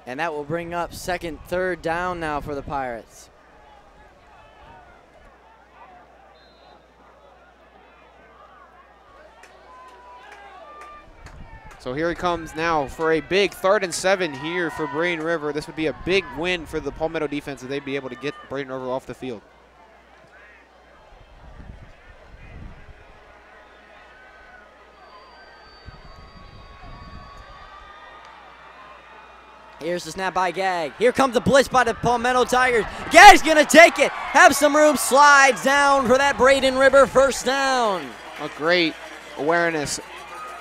And that will bring up 3rd down now for the Pirates. So here he comes now for a big 3rd and 7 here for Braden River. This would be a big win for the Palmetto defense if they'd be able to get Braden River off the field. Here's the snap by Gagg. Here comes the blitz by the Palmetto Tigers. Gagg's gonna take it, have some room, slides down for that Braden River 1st down. A great awareness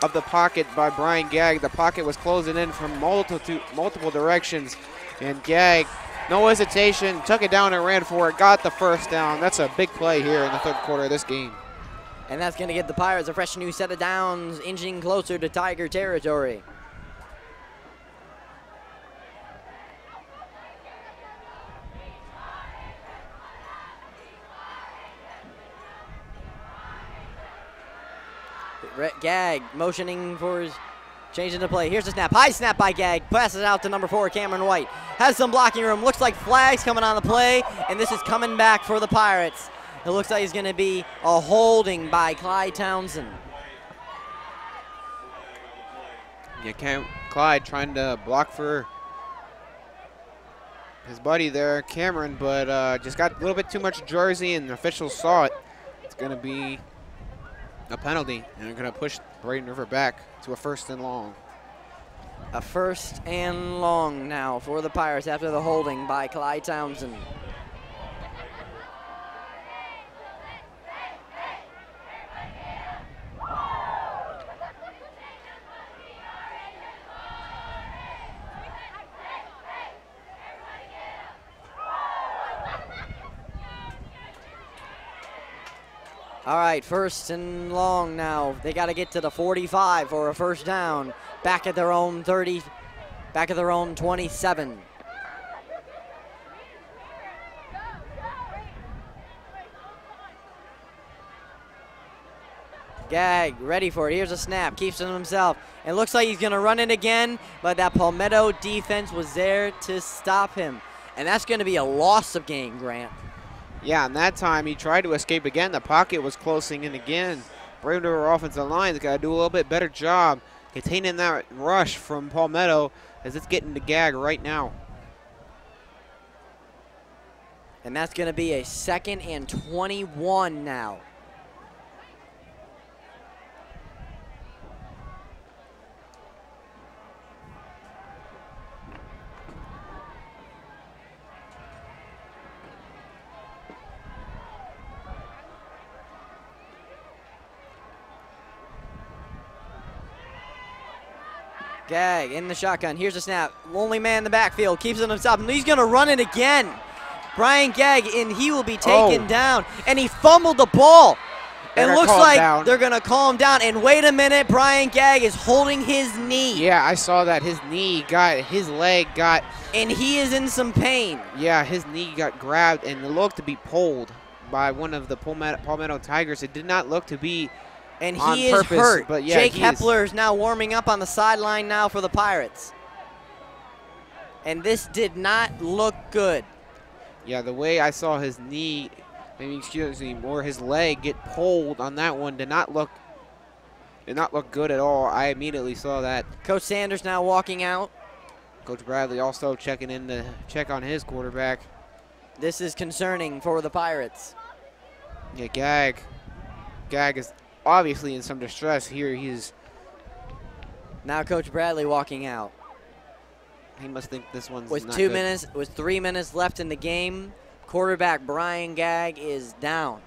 of the pocket by Brian Gagg. The pocket was closing in from multiple directions, and Gagg, no hesitation, took it down and ran for it, got the 1st down. That's a big play here in the 3rd quarter of this game. And that's gonna give the Pirates a fresh new set of downs, inching closer to Tiger territory. Gag motioning for his changing the play. Here's the snap. High snap by Gag. Passes out to number 4, Cameron White. Has some blocking room. Looks like flags coming on the play, and this is coming back for the Pirates. It looks like he's going to be a holding by Clyde Townsend. Yeah, Clyde trying to block for his buddy there, Cameron, but just got a little bit too much jersey, and the officials saw it. It's going to be a penalty, and they're going to push Braden River back to a 1st and long. A 1st and long now for the Pirates after the holding by Clyde Townsend. All right, 1st and long now. They got to get to the 45 for a 1st down. Back at their own 30, back at their own 27. Gag, ready for it. Here's a snap, keeps it himself. It looks like he's gonna run it again, but that Palmetto defense was there to stop him. And that's gonna be a loss of game, Grant. Yeah, and that time he tried to escape again. The pocket was closing in again. Braden River offensive line's got to do a little bit better job containing that rush from Palmetto as it's getting to Gag right now. And that's going to be a 2nd and 21 now. Gag in the shotgun. Here's a snap. Lonely man in the backfield. Keeps it himself. And he's going to run it again. Brian Gag, and he will be taken down. And he fumbled the ball. It looks like they're going to call him down. And wait a minute. Brian Gag is holding his knee. Yeah, I saw that. His leg got. And he is in some pain. Yeah, his knee got grabbed and it looked to be pulled by one of the Palmetto Tigers. It did not look to be. And he is hurt. But yeah, Jake Hepler is now warming up on the sideline now for the Pirates. And this did not look good. Yeah, the way I saw his knee, or his leg get pulled on that one did not look good at all. I immediately saw that. Coach Sanders now walking out. Coach Bradley also checking in to check on his quarterback. This is concerning for the Pirates. Yeah, Gag is obviously in some distress here. He's now Coach Bradley walking out. He must think this one's with not 2 good. minutes, with 3 minutes left in the game. Quarterback Brian Gag is down.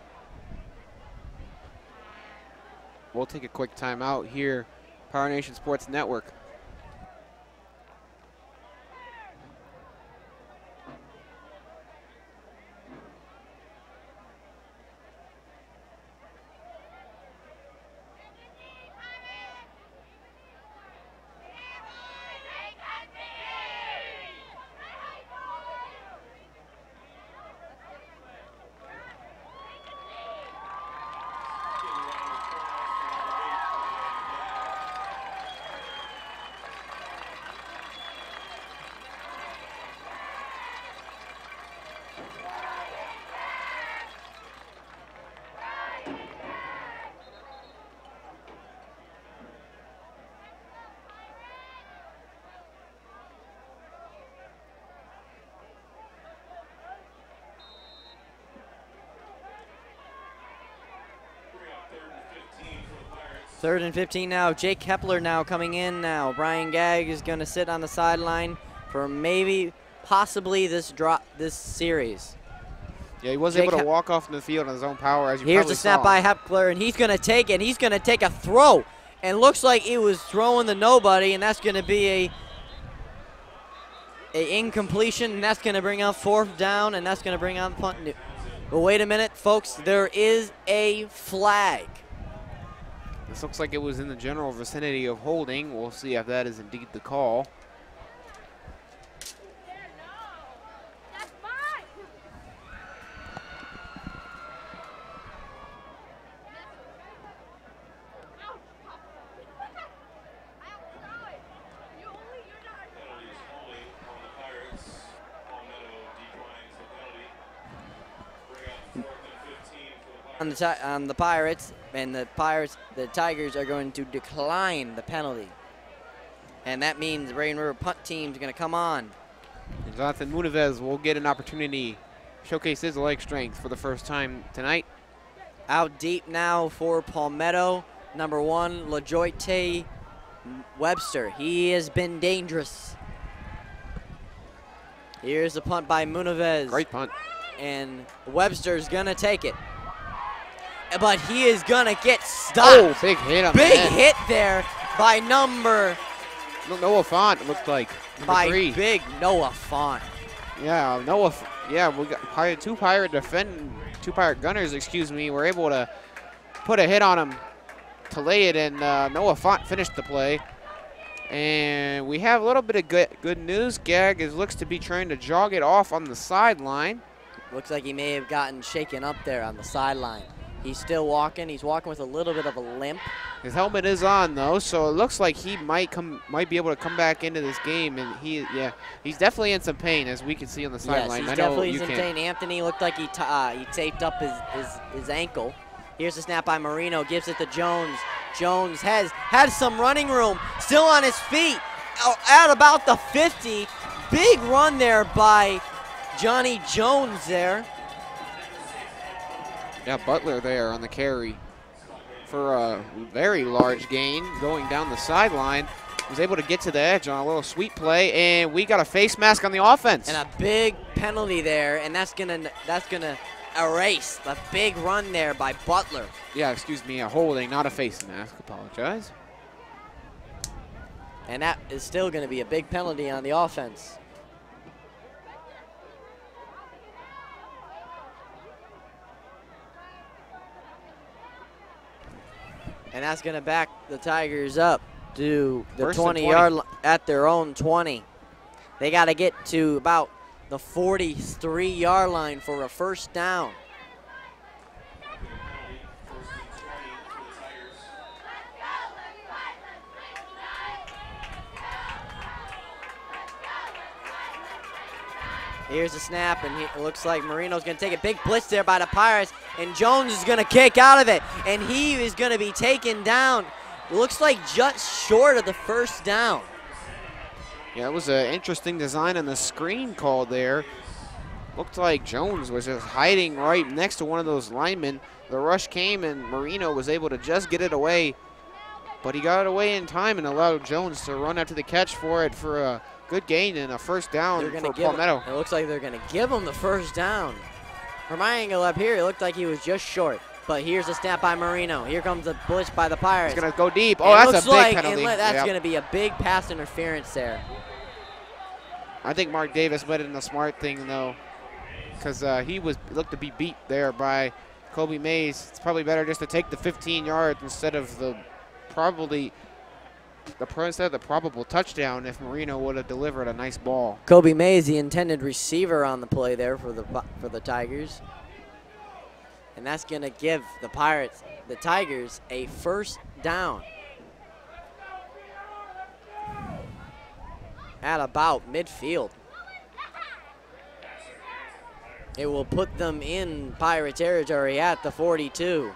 We'll take a quick timeout here. Power Nation Sports Network. Third and 15 now. Jake Hepler now coming in now. Brian Gag is going to sit on the sideline for possibly this series. Yeah, he was able to walk off the field on his own power, as you Here's probably the snap saw. by Hepler, and he's going to take it. And he's going to take a throw. And looks like it was throwing to nobody, and that's going to be a incompletion, and that's going to bring up 4th down, and that's going to bring on the punt. But wait a minute, folks. There is a flag. This looks like it was in the general vicinity of holding. We'll see if that is indeed the call. on the Pirates, and the Tigers are going to decline the penalty. And that means the Braden River punt team is going to come on. And Jonathan Munivez will get an opportunity to showcase his leg strength for the first time tonight. Out deep now for Palmetto, number 1, LaJoyte Webster. He has been dangerous. Here's the punt by Munivez. Great punt. And Webster's going to take it. But he is going to get stopped. Oh, big hit on the Big head. hit there by Noah Font, it looked like. Number 3. big Noah Font. Yeah, Noah. Yeah, we got two Pirate gunners, excuse me, were able to put a hit on him to lay it, and Noah Font finished the play. And we have a little bit of good news. Gag looks to be trying to jog it off on the sideline. Looks like he may have gotten shaken up there on the sideline. He's still walking. He's walking with a little bit of a limp. His helmet is on though, so it looks like he might be able to come back into this game. And he's definitely in some pain, as we can see on the sideline. Yes, he's definitely in pain. Anthony looked like he taped up his ankle. Here's the snap by Marino, gives it to Jones. Jones has had some running room, still on his feet, at about the 50. Big run there by Johnny Jones there. Yeah, Butler there on the carry for a very large gain going down the sideline. Was able to get to the edge on a little sweep play, and we got a face mask on the offense. And a big penalty there, and that's gonna erase the big run there by Butler. Yeah, excuse me, a holding, not a face mask. Apologize. And that is still gonna be a big penalty on the offense. And that's going to back the Tigers up to the 20-yard line at their own 20. They got to get to about the 43-yard line for a first down. Here's the snap, and it looks like Marino's going to take a big blitz there by the Pirates, and Jones is going to kick out of it, and he is going to be taken down. It looks like just short of the first down. Yeah, it was an interesting design on the screen call there. Looked like Jones was just hiding right next to one of those linemen. The rush came, and Marino was able to just get it away, but he got it away in time and allowed Jones to run after the catch for it for a good gain and a first down for Palmetto. It looks like they're going to give him the first down. From my angle up here, it looked like he was just short. But here's a snap by Marino. Here comes the blitz by the Pirates. He's going to go deep. Oh, that's a big penalty. That's going to be a big pass interference there. I think Mark Davis might have done the smart thing, though, because he looked to be beat there by Kobe Mays. It's probably better just to take the 15 yards instead of the probable touchdown if Marino would have delivered a nice ball. Kobe Mays, the intended receiver on the play there for the Tigers. And that's going to give the Tigers a first down at about midfield. It will put them in Pirate territory at the 42.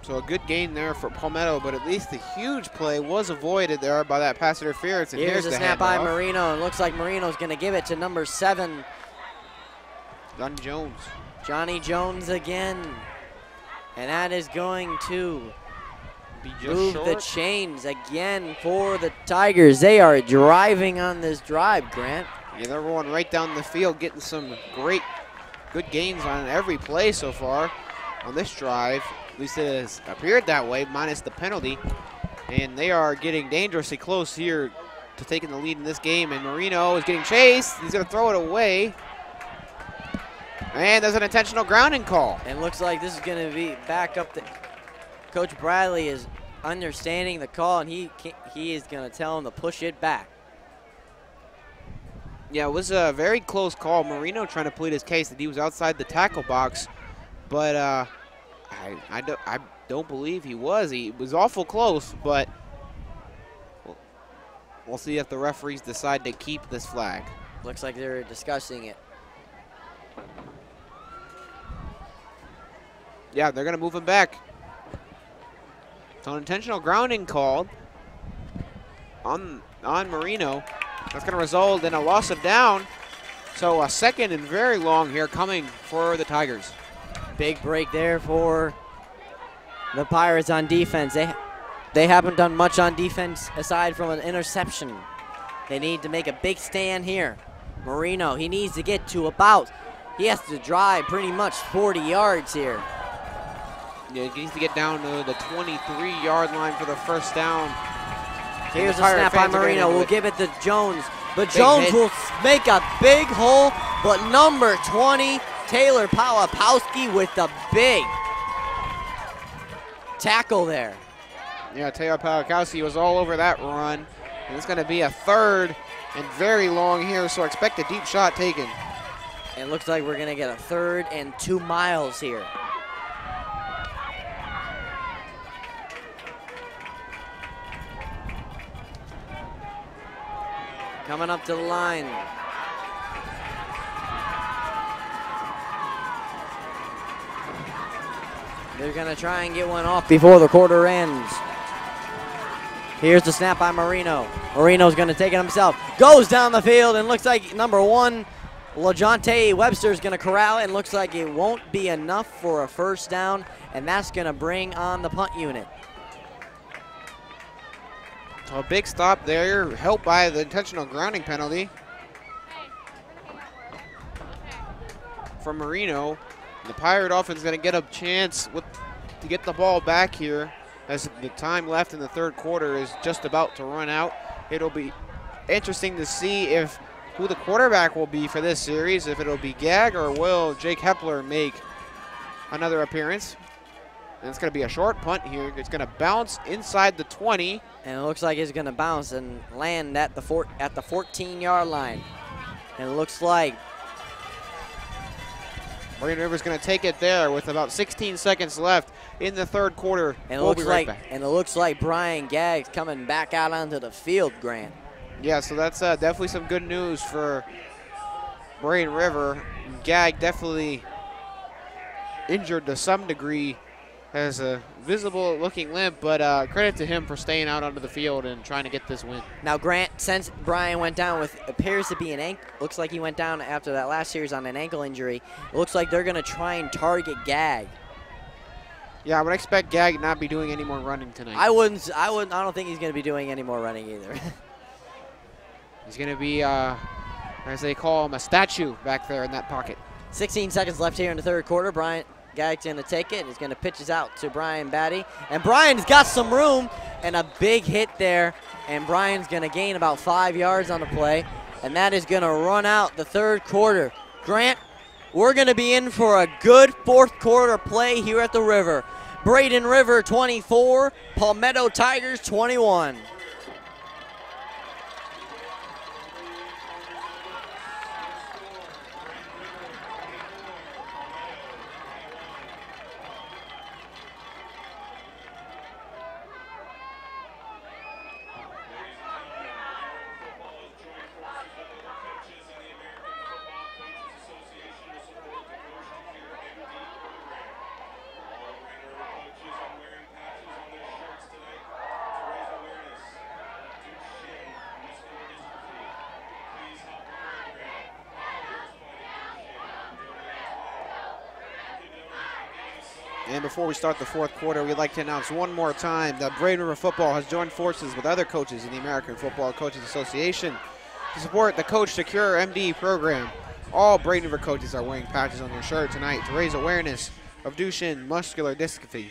So a good gain there for Palmetto, but at least the huge play was avoided there by that pass interference. And here's a snap by Marino. It looks like Marino's going to give it to number 7. Johnny Jones. Johnny Jones again. And that is going to move the chains again for the Tigers. They are driving on this drive, Grant. Yeah, they're rolling right down the field, getting some good gains on every play so far on this drive. At least it has appeared that way, minus the penalty. And they are getting dangerously close here to taking the lead in this game. And Marino is getting chased. He's going to throw it away. And there's an intentional grounding call. And looks like this is going to be back up. Coach Bradley is understanding the call, and he is going to tell him to push it back. Yeah, it was a very close call. Marino trying to plead his case that he was outside the tackle box, but I don't believe he was. He was awful close, but We'll see if the referees decide to keep this flag. Looks like they're discussing it. Yeah, they're going to move him back. So an intentional grounding called on Marino. That's going to result in a loss of down. So a second and very long here coming for the Tigers. Big break there for the Pirates on defense. They haven't done much on defense aside from an interception. They need to make a big stand here. Marino, he needs to get to he has to drive pretty much 40 yards here. Yeah, he needs to get down to the 23-yard line for the first down. Here's a snap by Marino. We'll give it to Jones. But Jones will make a big hole. But number 20, Taylor Pawłowski with the big tackle there. Yeah, Taylor Pawłowski was all over that run. And it's going to be a third and very long here, so expect a deep shot taken. And it looks like we're going to get a 3rd and 2 miles here. Coming up to the line. They're going to try and get one off before the quarter ends. Here's the snap by Marino. Marino's going to take it himself. Goes down the field and looks like number 1, LaJonte Webster's going to corral it, and looks like it won't be enough for a first down, and that's going to bring on the punt unit. A big stop there, helped by the intentional grounding penalty from Marino. The Pirate offense is going to get a chance to get the ball back here as the time left in the third quarter is just about to run out. It'll be interesting to see who the quarterback will be for this series, if it'll be Gag or will Jake Hepler make another appearance. And it's going to be a short punt here. It's going to bounce inside the 20. And it looks like it's going to bounce and land at the 14-yard line. And it looks like Braden River's going to take it there with about 16 seconds left in the third quarter. And it looks like Brian Gagg's coming back out onto the field, Grant. Yeah, so that's definitely some good news for Braden River. Gag definitely injured to some degree, has a visible looking limp, but credit to him for staying out onto the field and trying to get this win. Now, Grant, since Brian went down with appears to be an ankle, looks like he went down after that last series on an ankle injury. It looks like they're going to try and target Gag. Yeah, I would expect Gag not be doing any more running tonight. I don't think he's going to be doing any more running either. He's going to be, as they call him, a statue back there in that pocket. 16 seconds left here in the third quarter. Brian Gagg's going to take it. He's going to pitch it out to Brian Batty. And Brian's got some room and a big hit there. And Brian's going to gain about 5 yards on the play. And that is going to run out the third quarter. Grant, we're going to be in for a good fourth quarter play here at the River. Braden River 24, Palmetto Tigers 21. And before we start the fourth quarter, we'd like to announce one more time that Braden River Football has joined forces with other coaches in the American Football Coaches Association to support the Coach to Cure MD program. All Braden River coaches are wearing patches on their shirt tonight to raise awareness of Duchenne muscular dystrophy.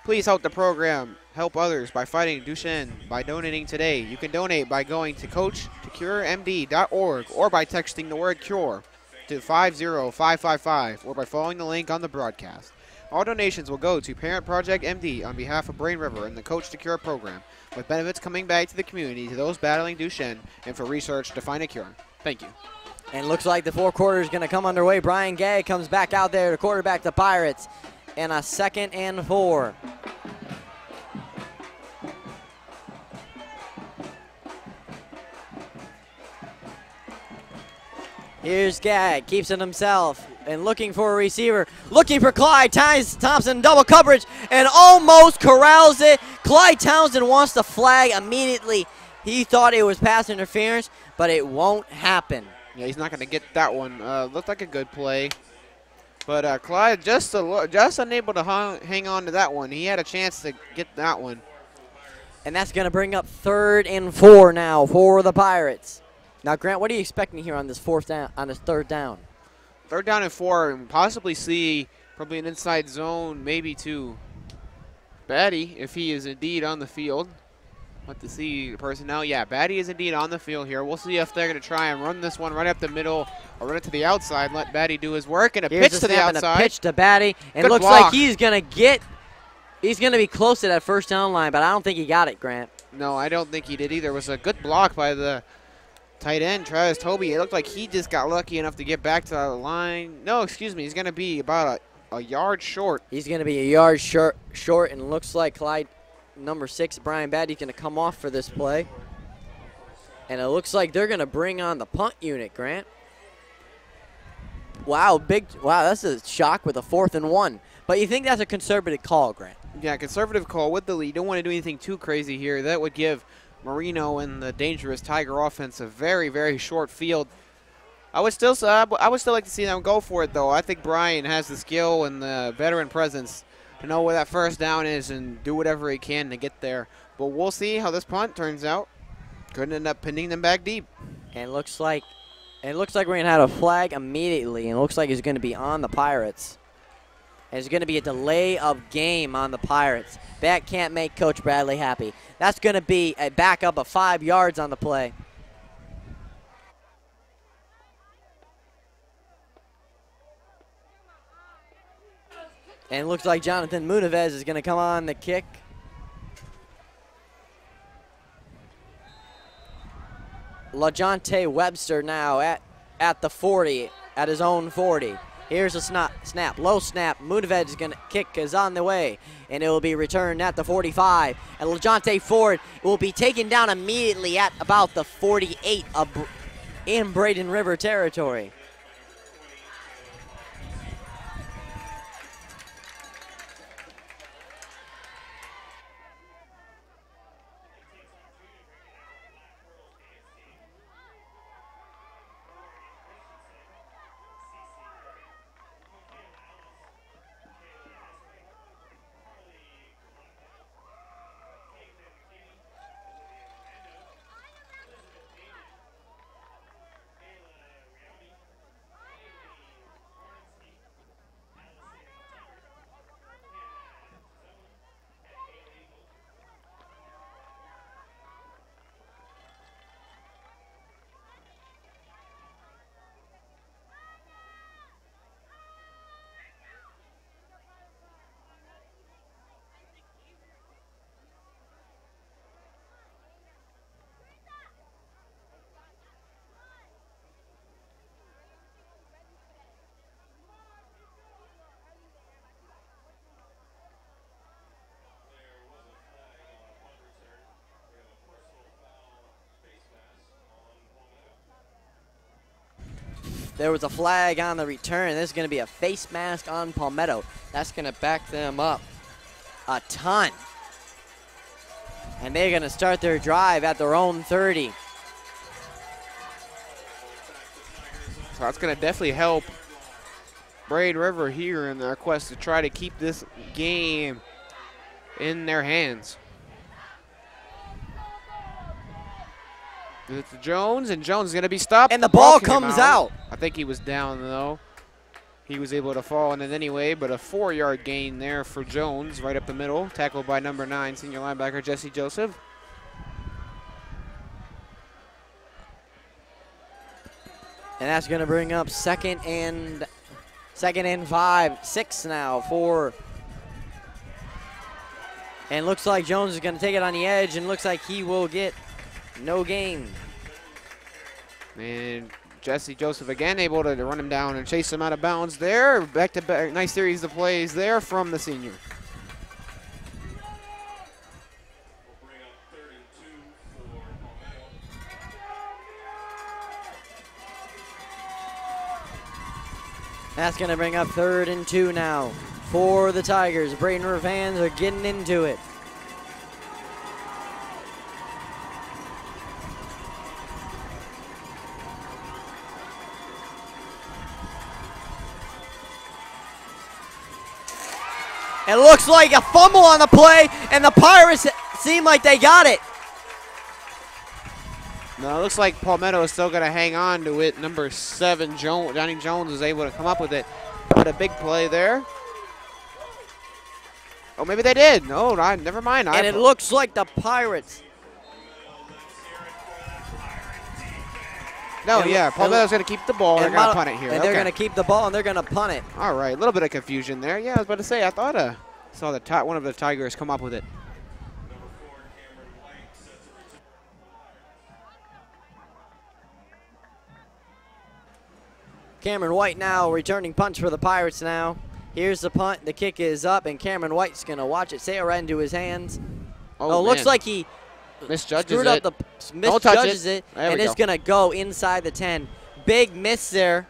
Please help the program help others by fighting Duchenne by donating today. You can donate by going to coachtocuremd.org or by texting the word CURE to 50555 or by following the link on the broadcast. All donations will go to Parent Project MD on behalf of Braden River and the Coach to Cure program, with benefits coming back to the community, to those battling Duchenne, and for research to find a cure. Thank you. And looks like the fourth quarter is going to come underway. Brian Gay comes back out there to quarterback the Pirates in a 2nd and 4. Here's Gag, keeps it himself and looking for a receiver. Looking for Clyde Thompson, double coverage, and almost corrals it. Clyde Townsend wants to flag immediately. He thought it was pass interference, but it won't happen. Yeah, he's not going to get that one. Looked like a good play. But Clyde just unable to hang on to that one. He had a chance to get that one. And that's going to bring up 3rd and 4 now for the Pirates. Now, Grant, what are you expecting here on this 3rd down? 3rd down and 4, and possibly see probably an inside zone, maybe to Batty, if he is indeed on the field. Let to see the personnel. Yeah, Batty is indeed on the field here. We'll see if they're going to try and run this one right up the middle or run it to the outside. Let Batty do his work, and a pitch to the outside. And a pitch to Batty, and Good looks block. like he's going to be close to that 1st down line, but I don't think he got it, Grant. No, I don't think he did either. It was a good block by the tight end, Travis Toby. It looked like he just got lucky enough to get back to the line. No, excuse me. He's going to be about a yard short. He's going to be a yard short, and looks like Clyde, number 6, Brian Batty's going to come off for this play. And it looks like they're going to bring on the punt unit, Grant. Wow, that's a shock with a 4th and 1. But you think that's a conservative call, Grant? Yeah, conservative call with the lead. Don't want to do anything too crazy here. That would give Marino and the dangerous Tiger offense a very, very short field. I would still like to see them go for it, though. I think Brian has the skill and the veteran presence to know where that 1st down is and do whatever he can to get there. But we'll see how this punt turns out. Could end up pinning them back deep. And it looks like we're going to have a flag immediately, and it looks like it's going to be on the Pirates. And it's going to be a delay of game on the Pirates. That can't make Coach Bradley happy. That's going to be a backup of 5 yards on the play. And it looks like Jonathan Munivez is going to come on the kick. LaJonte Webster now at the 40, at his own 40. Here's a snap, low snap. Munivez is going to kick, is on the way, and it will be returned at the 45. And LaJonte Ford will be taken down immediately at about the 48 in Braden River territory. There was a flag on the return. There's going to be a face mask on Palmetto. That's going to back them up a ton. And they're going to start their drive at their own 30. So that's going to definitely help Braid River here in their quest to try to keep this game in their hands. It's Jones, and Jones is going to be stopped. And the ball comes out. I think he was down, though. He was able to fall on it anyway, but a 4-yard gain there for Jones right up the middle, tackled by number 9, senior linebacker Jesse Joseph. And that's going to bring up second and 5, 6 now for. And looks like Jones is going to take it on the edge, and looks like he will get no gain. And Jesse Joseph again able to run him down and chase him out of bounds there. Back to back, nice series of plays there from the senior. That's going to bring up 3rd and 2 now for the Tigers. Braden River fans are getting into it. It looks like a fumble on the play, and the Pirates seem like they got it. No, it looks like Palmetto is still going to hang on to it. Number 7, Johnny Jones, was able to come up with it. But a big play there. Oh, maybe they did. No, never mind. And it looks like the Pirates. No, yeah, Palmetto's going to keep the ball. They're going to punt it here. And they're going to keep the ball, and they're going to punt it. All right, a little bit of confusion there. Yeah, I was about to say, I thought I saw one of the Tigers come up with it. Cameron White now returning punch for the Pirates now. Here's the punt. The kick is up, and Cameron White's going to watch it sail right into his hands. Oh, looks like he misjudges it, and it's going to go inside the 10. Big miss there.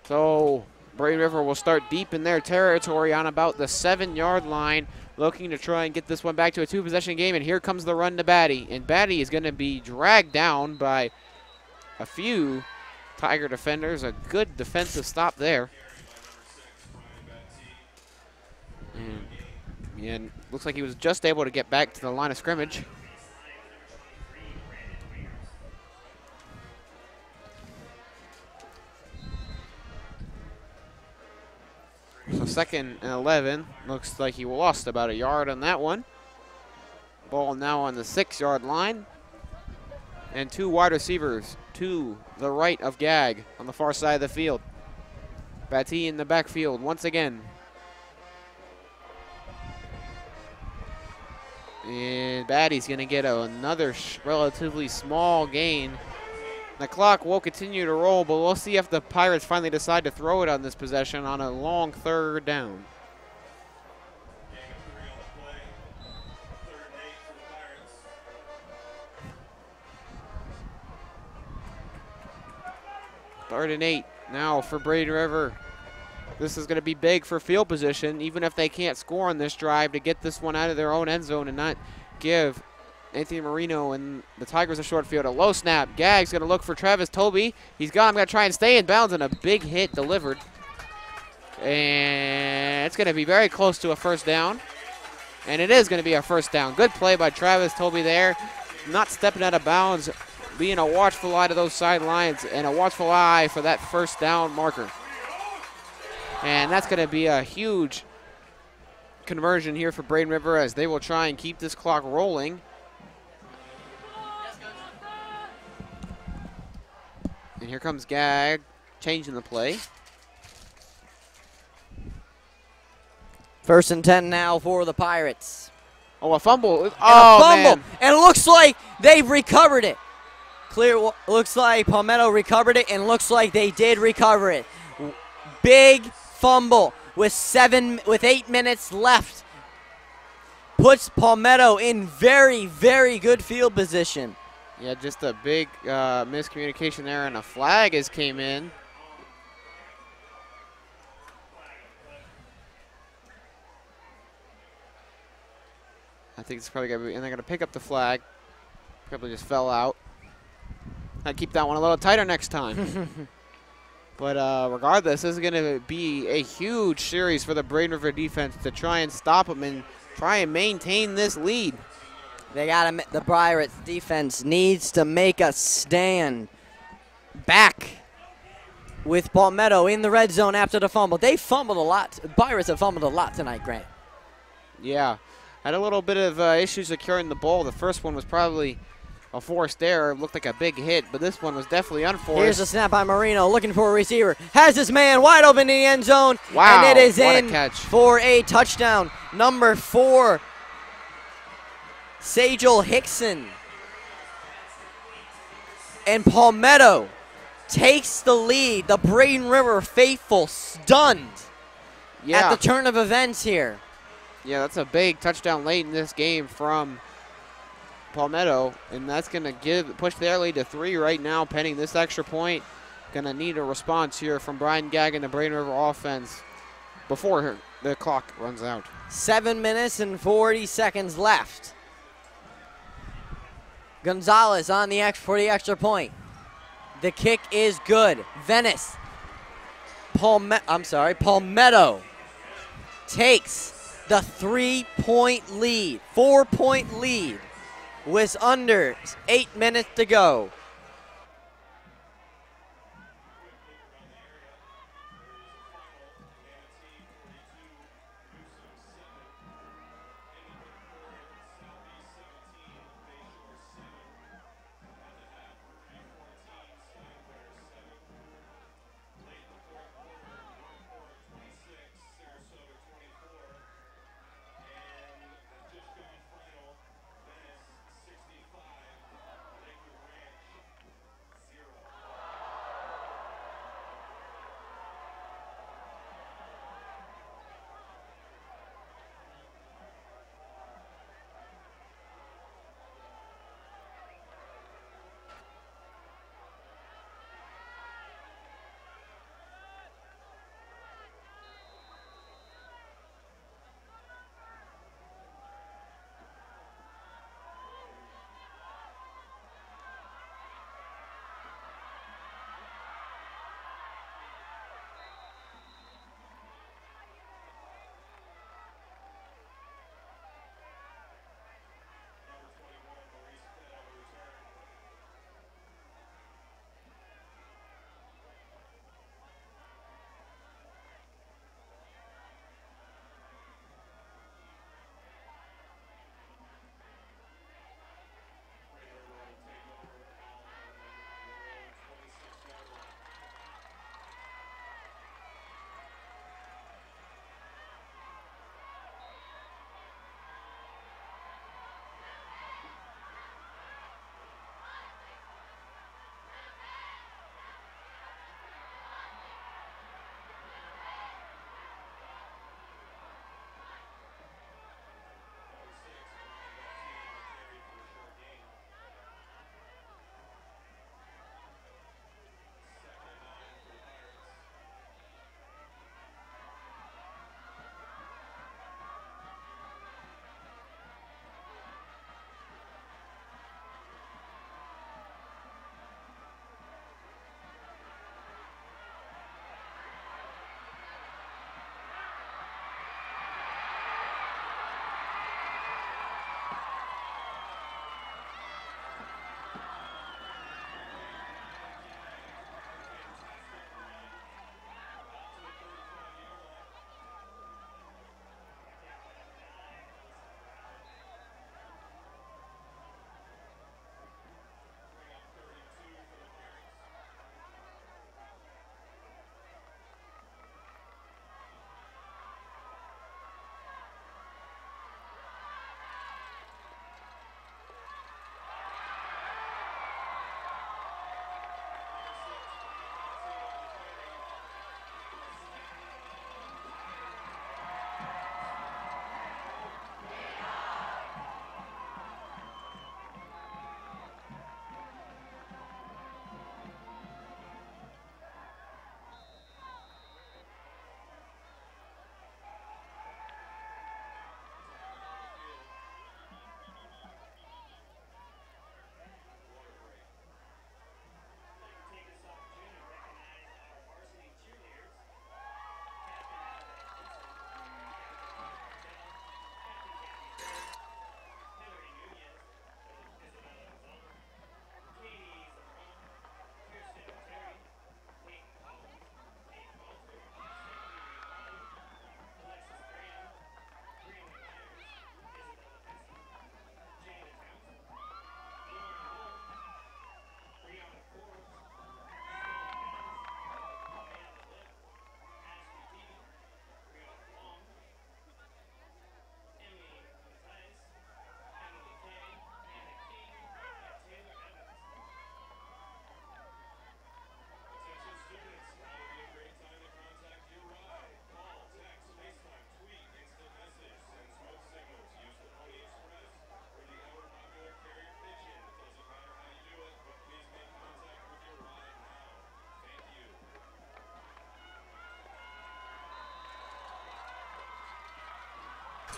So Braden River will start deep in their territory on about the 7-yard line, looking to try and get this one back to a 2-possession game. And here comes the run to Batty. And Batty is going to be dragged down by a few Tiger defenders. A good defensive stop there. And looks like he was just able to get back to the line of scrimmage. So 2nd and 11. Looks like he lost about a yard on that one. Ball now on the 6-yard line. And 2 wide receivers to the right of Gag on the far side of the field. Batty in the backfield once again. And Batty's going to get another relatively small gain. The clock will continue to roll, but we'll see if the Pirates finally decide to throw it on this possession on a long 3rd down. Third and 8 now for Braden River. This is going to be big for field position, even if they can't score on this drive, to get this one out of their own end zone and not give Anthony Marino and the Tigers a short field. A low snap. Gag's going to look for Travis Toby. He's got him. Going to try and stay in bounds, and a big hit delivered. And it's going to be very close to a 1st down. And it is going to be a 1st down. Good play by Travis Toby there. Not stepping out of bounds, being a watchful eye to those sidelines, and a watchful eye for that 1st down marker. And that's going to be a huge conversion here for Braden River, as they will try and keep this clock rolling. And here comes Gag, changing the play. 1st and 10 now for the Pirates. Oh, a fumble. And a fumble. Man. And it looks like they've recovered it. Looks like Palmetto recovered it, and looks like they did recover it. Big fumble with 8 minutes left. Puts Palmetto in very, very good field position. Yeah, just a big miscommunication there, and a flag has came in. I think it's probably going to be, and they're going to pick up the flag. Probably just fell out. I'll keep that one a little tighter next time. But regardless, this is going to be a huge series for the Braden River defense to try and stop them and try and maintain this lead. The Pirates defense needs to make a stand back with Palmetto in the red zone after the fumble. They fumbled a lot. Pirates have fumbled a lot tonight, Grant. Yeah. Had a little bit of issues securing the ball. The first one was probably a forced error. Looked like a big hit, but this one was definitely unforced. Here's a snap by Marino, looking for a receiver. Has his man wide open in the end zone. Wow, And it is what a in catch. for a touchdown. Number 4, Sajel Hickson. And Palmetto takes the lead. The Braden River faithful stunned at the turn of events here. Yeah, that's a big touchdown late in this game from Palmetto, and that's going to push their lead to 3 right now, pending this extra point. Going to need a response here from Brian Gagg and the Braden River offense before the clock runs out. 7 minutes and 40 seconds left. Gonzalez on the for the extra point. The kick is good. Venice. Palmetto takes the 3-point lead, 4-point lead with under 8 minutes to go.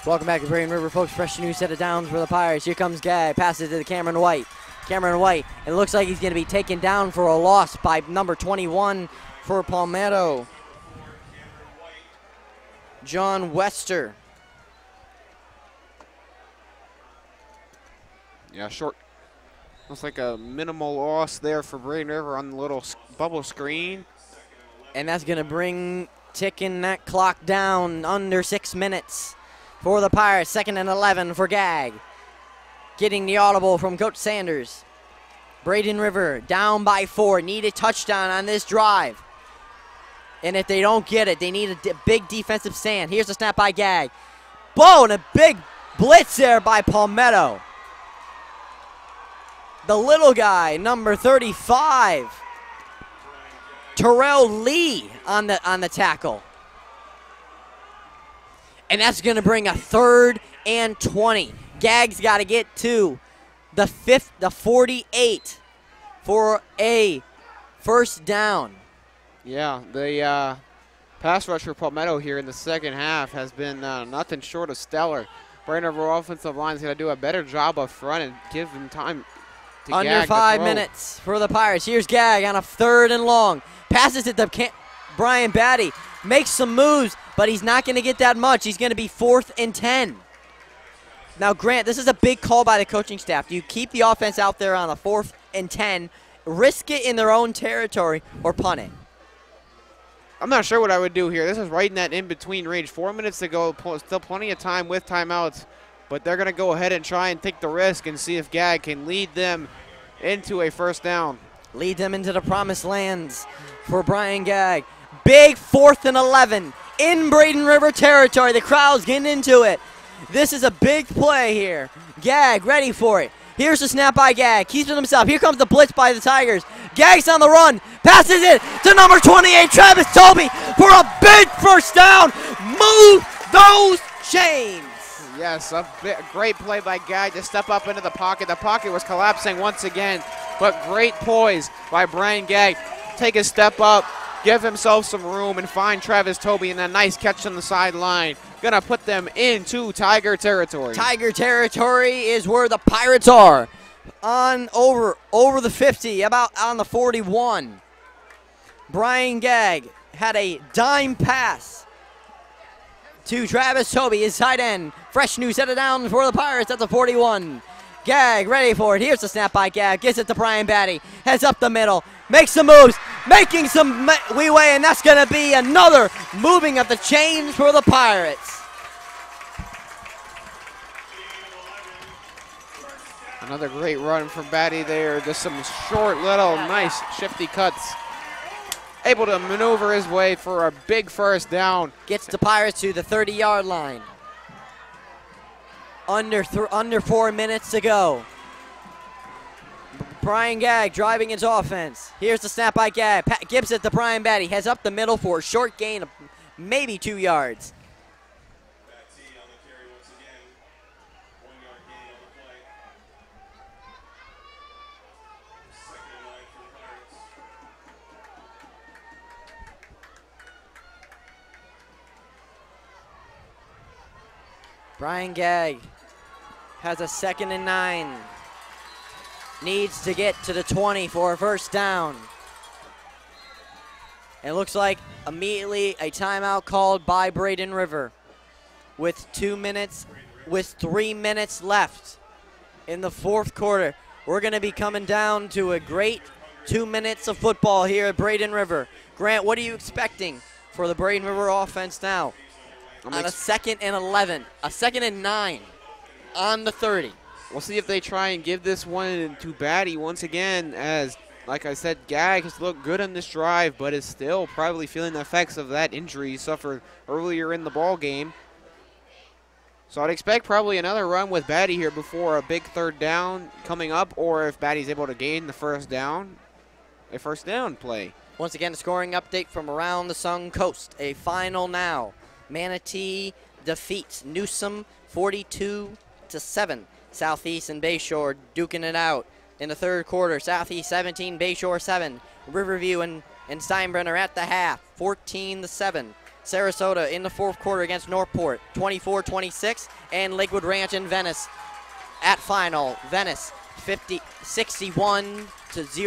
Welcome back to Braden River, folks. Fresh new set of downs for the Pirates. Here comes Gag. Passes to the Cameron White. Cameron White. It looks like he's going to be taken down for a loss by number 21 for Palmetto. John Wester. Yeah, short. Looks like a minimal loss there for Braden River on the little bubble screen. And that's going to bring ticking that clock down under 6 minutes for the Pirates. 2nd and 11 for Gag. Getting the audible from Coach Sanders. Braden River down by 4. Need a touchdown on this drive. And if they don't get it, they need a big defensive stand. Here's the snap by Gag. Boom, and a big blitz there by Palmetto. The little guy, number 35, Terrell Lee on the tackle. And that's going to bring a 3rd and 20. Gag's got to get to the 48 for a first down. Yeah, the pass rush for Palmetto here in the second half has been nothing short of stellar. Braden River offensive line is going to do a better job up front and give them time to Under Gag 5 to throw. minutes for the Pirates. Here's Gag on a 3rd and long. Passes it to Brian Batty. Makes some moves, but he's not going to get that much. He's going to be 4th and 10. Now, Grant, this is a big call by the coaching staff. Do you keep the offense out there on a 4th and 10, risk it in their own territory, or punt it? I'm not sure what I would do here. This is right in that in-between range. 4 minutes to go, still plenty of time with timeouts, but they're going to go ahead and try and take the risk and see if Gag can lead them into a first down. Lead them into the promised lands for Brian Gag. Big 4th and 11 in Braden River territory. The crowd's getting into it. This is a big play here. Gag ready for it. Here's the snap by Gag. Keeps it himself. Here comes the blitz by the Tigers. Gag's on the run. Passes it to number 28, Travis Toby, for a big first down. Move those chains. Yes, a great play by Gag to step up into the pocket. The pocket was collapsing once again, but great poise by Brian Gag. Take a step up, give himself some room, and find Travis Toby, and a nice catch on the sideline. Gonna put them into Tiger territory. Tiger territory is where the Pirates are. On over the 50, about on the 41. Brian Gag had a dime pass to Travis Toby, his tight end. Fresh new set of downs for the Pirates at the 41. Gag ready for it. Here's the snap by Gag. Gets it to Brian Batty. Heads up the middle. Makes some moves. Making some leeway, and that's going to be another moving of the chains for the Pirates. Another great run from Batty there. Just some short, little, nice, shifty cuts. Able to maneuver his way for a big first down. Gets the Pirates to the 30-yard line. Under 4 minutes to go. Brian Gag driving his offense. Here's the snap by Gag. Gives it to Brian Batty. Heads up the middle for a short gain of maybe 2 yards. Brian Gag has a 2nd and 9. Needs to get to the 20 for a first down. It looks like immediately a timeout called by Braden River with 3 minutes left in the 4th quarter. We're going to be coming down to a great 2 minutes of football here at Braden River. Grant, what are you expecting for the Braden River offense now? On a 2nd and 11, a 2nd and 9 on the 30. We'll see if they try and give this one to Batty once again, as, like I said, Gag has looked good on this drive, but is still probably feeling the effects of that injury he suffered earlier in the ball game. So I'd expect probably another run with Batty here before a big 3rd down coming up, or if Batty's able to gain the first down, a first down play. Once again, a scoring update from around the Sun Coast. A final now. Manatee defeats Newsom 42-7. Southeast and Bayshore duking it out in the 3rd quarter. Southeast 17, Bayshore 7. Riverview and Steinbrenner at the half, 14-7. Sarasota in the fourth quarter against Northport, 24-26. And Lakewood Ranch and Venice at final. Venice 61-0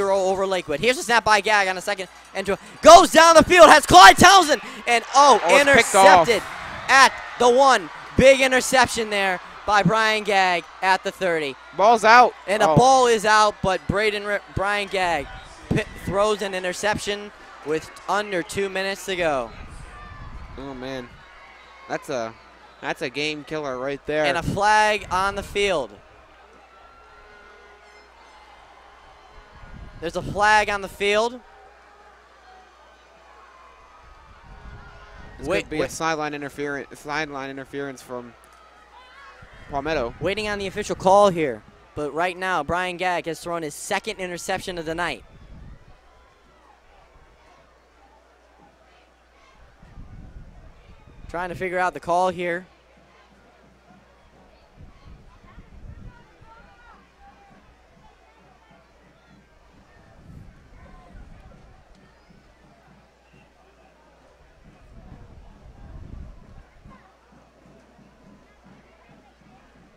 over Lakewood. Here's a snap by Gag on the second. And goes down the field, has Clyde Townsend. And intercepted at the 1. Big interception there by Brian Gag at the 30. Ball's out. And the ball is out, but Brian Gag throws an interception with under 2 minutes to go. Oh man, that's a game killer right there. And a flag on the field. There's a flag on the field. This could be a sideline interference from Palmetto. Waiting on the official call here, but right now Brian Gag has thrown his second interception of the night. Trying to figure out the call here.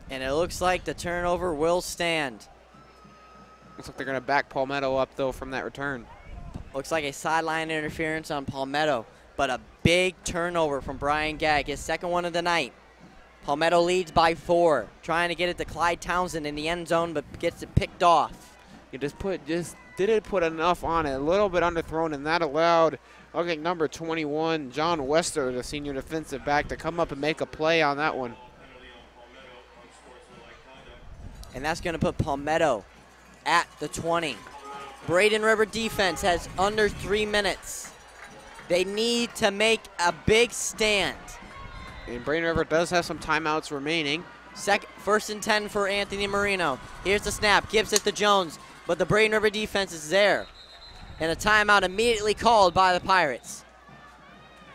And it looks like the turnover will stand. Looks like they're going to back Palmetto up, though, from that return. Looks like a sideline interference on Palmetto, but a big turnover from Brian Gag, his second one of the night. Palmetto leads by 4, trying to get it to Clyde Townsend in the end zone, but gets it picked off. You just didn't put enough on it, a little bit underthrown, and that allowed, I think, number 21, John Wester, the senior defensive back, to come up and make a play on that one. And that's going to put Palmetto at the 20. Braden River defense has under 3 minutes. They need to make a big stand. And Braden River does have some timeouts remaining. First and 10 for Anthony Marino. Here's the snap, gives it to Jones, but the Braden River defense is there. And a timeout immediately called by the Pirates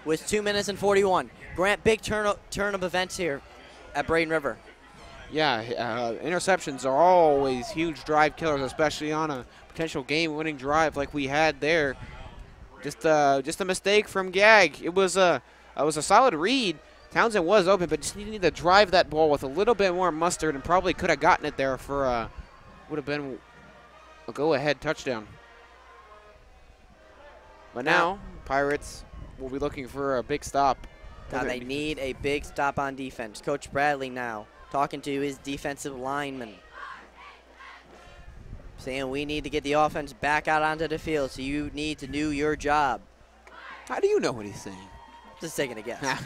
with 2 minutes and 41. Grant, big turn of events here at Braden River. Yeah, interceptions are always huge drive killers, especially on a potential game-winning drive like we had there. Just a mistake from Gag. It was a solid read. Townsend was open, but just needed to drive that ball with a little bit more mustard, and probably could have gotten it there for would have been a go-ahead touchdown. But now Pirates will be looking for a big stop. Now they need a big stop on defense. Coach Bradley now talking to his defensive lineman, saying we need to get the offense back out onto the field, so you need to do your job. How do you know what he's saying? Just taking a guess.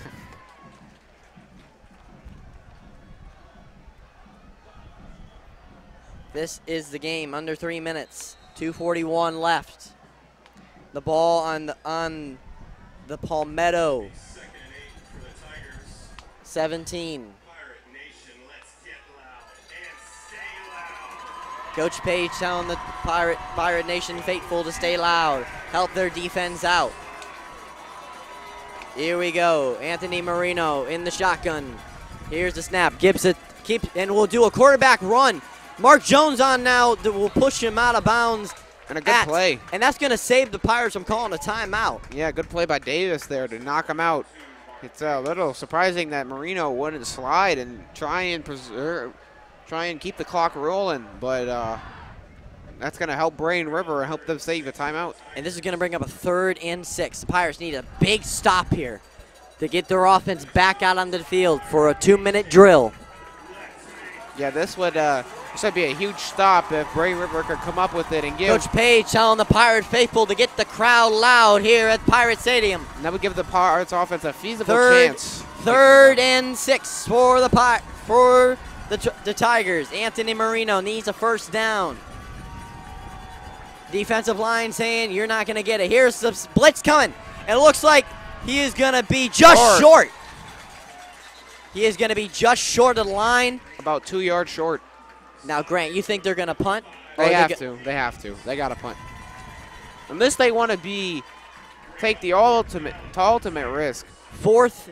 This is the game, under 3 minutes, 2:41 left. The ball on the Palmetto 17. Coach Page telling the Pirate Nation faithful to stay loud, help their defense out. Here we go, Anthony Marino in the shotgun. Here's the snap, gives it, and we'll do a quarterback run. Mark Jones on now, that will push him out of bounds. And a good play. And that's going to save the Pirates from calling a timeout. Yeah, good play by Davis there to knock him out. It's a little surprising that Marino wouldn't slide and try and keep the clock rolling, but that's going to help Braden River and help them save the timeout. And this is going to bring up a 3rd and 6. The Pirates need a big stop here to get their offense back out onto the field for a 2-minute drill. Yeah, this would be a huge stop if Braden River could come up with it and give. Coach Page telling the Pirate faithful to get the crowd loud here at Pirate Stadium. And that would give the Pirates offense a feasible chance. 3rd and 6 for the Tigers. Anthony Marino needs a first down. Defensive line saying you're not going to get it. Here's the blitz coming. And it looks like he is going to be just short. He is going to be just short of the line. About 2 yards short. Now, Grant, you think they're going to punt? They have to. They have to. They got to punt. Unless they want to take the ultimate risk. 4th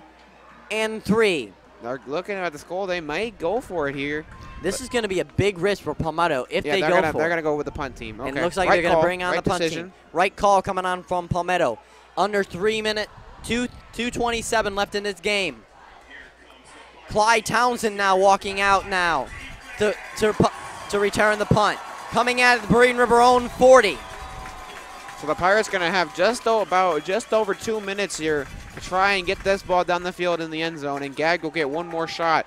and 3. They're looking at the score. They might go for it here. This is going to be a big risk for Palmetto if they go for it. They're going to go with the punt team. Okay. And it looks like they're going to bring on the punt team. Right call coming on from Palmetto. Under 3 minutes, 2:27 left in this game. Clyde Townsend now walking out now to return the punt. Coming at the Braden River own 40. So the Pirates going to have just over 2 minutes here to try and get this ball down the field in the end zone, and Gag will get one more shot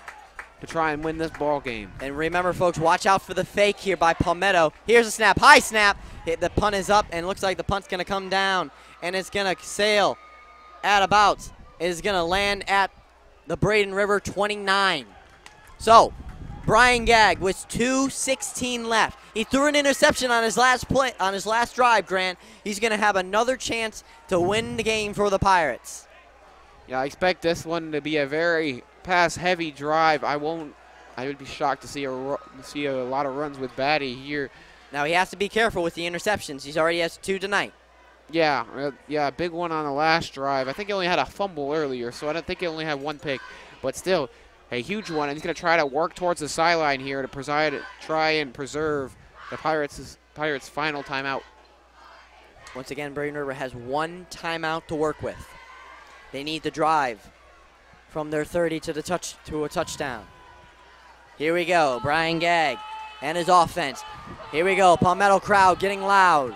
to try and win this ball game. And remember, folks, watch out for the fake here by Palmetto. Here's a snap, high snap. The punt is up, and it looks like the punt's going to come down, and it's going to sail at about. It is going to land at the Braden River 29. So, Brian Gag with 2:16 left. He threw an interception on his last play, on his last drive, Grant. He's going to have another chance to win the game for the Pirates. Yeah, I expect this one to be a very pass-heavy drive. I would be shocked to see a lot of runs with Batty here. Now he has to be careful with the interceptions. He's already has 2 tonight. Yeah, a big one on the last drive. I think he only had a fumble earlier, so I don't think he only had 1 pick. But still, a huge one, and he's going to try to work towards the sideline here to try and preserve the Pirates' final timeout. Once again, Braden River has 1 timeout to work with. They need to drive from their 30 to a touchdown. Here we go, Brian Gag and his offense. Here we go, Palmetto crowd getting loud.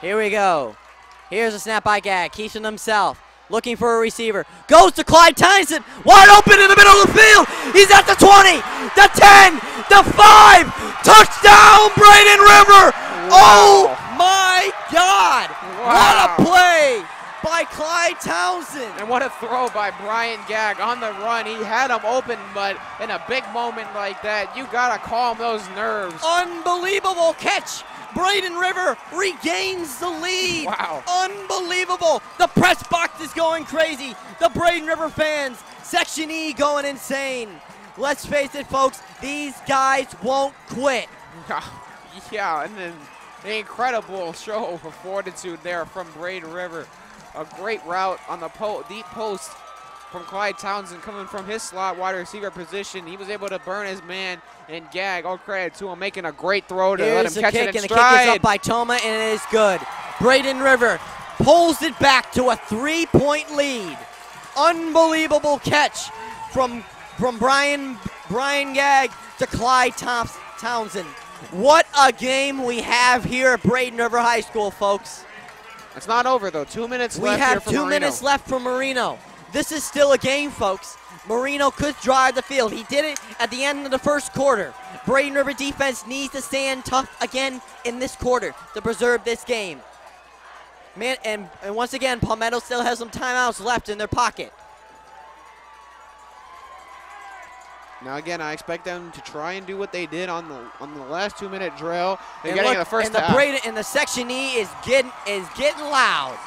Here we go. Here's a snap by Gag, keeps it himself. Looking for a receiver. Goes to Clyde Tyson. Wide open in the middle of the field. He's at the 20, the 10, the 5. Touchdown, Braden River. Wow. Oh, my God. Wow. What a play by Clyde Townsend. And what a throw by Brian Gag on the run. He had him open, but in a big moment like that, you got to calm those nerves. Unbelievable catch. Braden River regains the lead. Wow. Unbelievable. The press box is going crazy. The Braden River fans, Section E going insane. Let's face it, folks, these guys won't quit. Yeah, and then the incredible show of fortitude there from Braden River. A great route on the deep post from Clyde Townsend coming from his slot wide receiver position. He was able to burn his man, and Gag, all credit to him, making a great throw to let him catch it in stride. And the kick is up by Toma, and it is good. Braden River pulls it back to a 3-point lead. Unbelievable catch from Brian Gag to Clyde Townsend. What a game we have here at Braden River High School, folks. It's not over, though. 2 minutes left. We have 2 minutes left for Marino. This is still a game, folks. Marino could drive the field. He did it at the end of the first quarter. Braden River defense needs to stand tough again in this quarter to preserve this game. Man, and once again, Palmetto still has some timeouts left in their pocket. Now again, I expect them to try and do what they did on the last 2-minute drill. They're And getting look, the first and the half. Braden and the Section E is getting loud.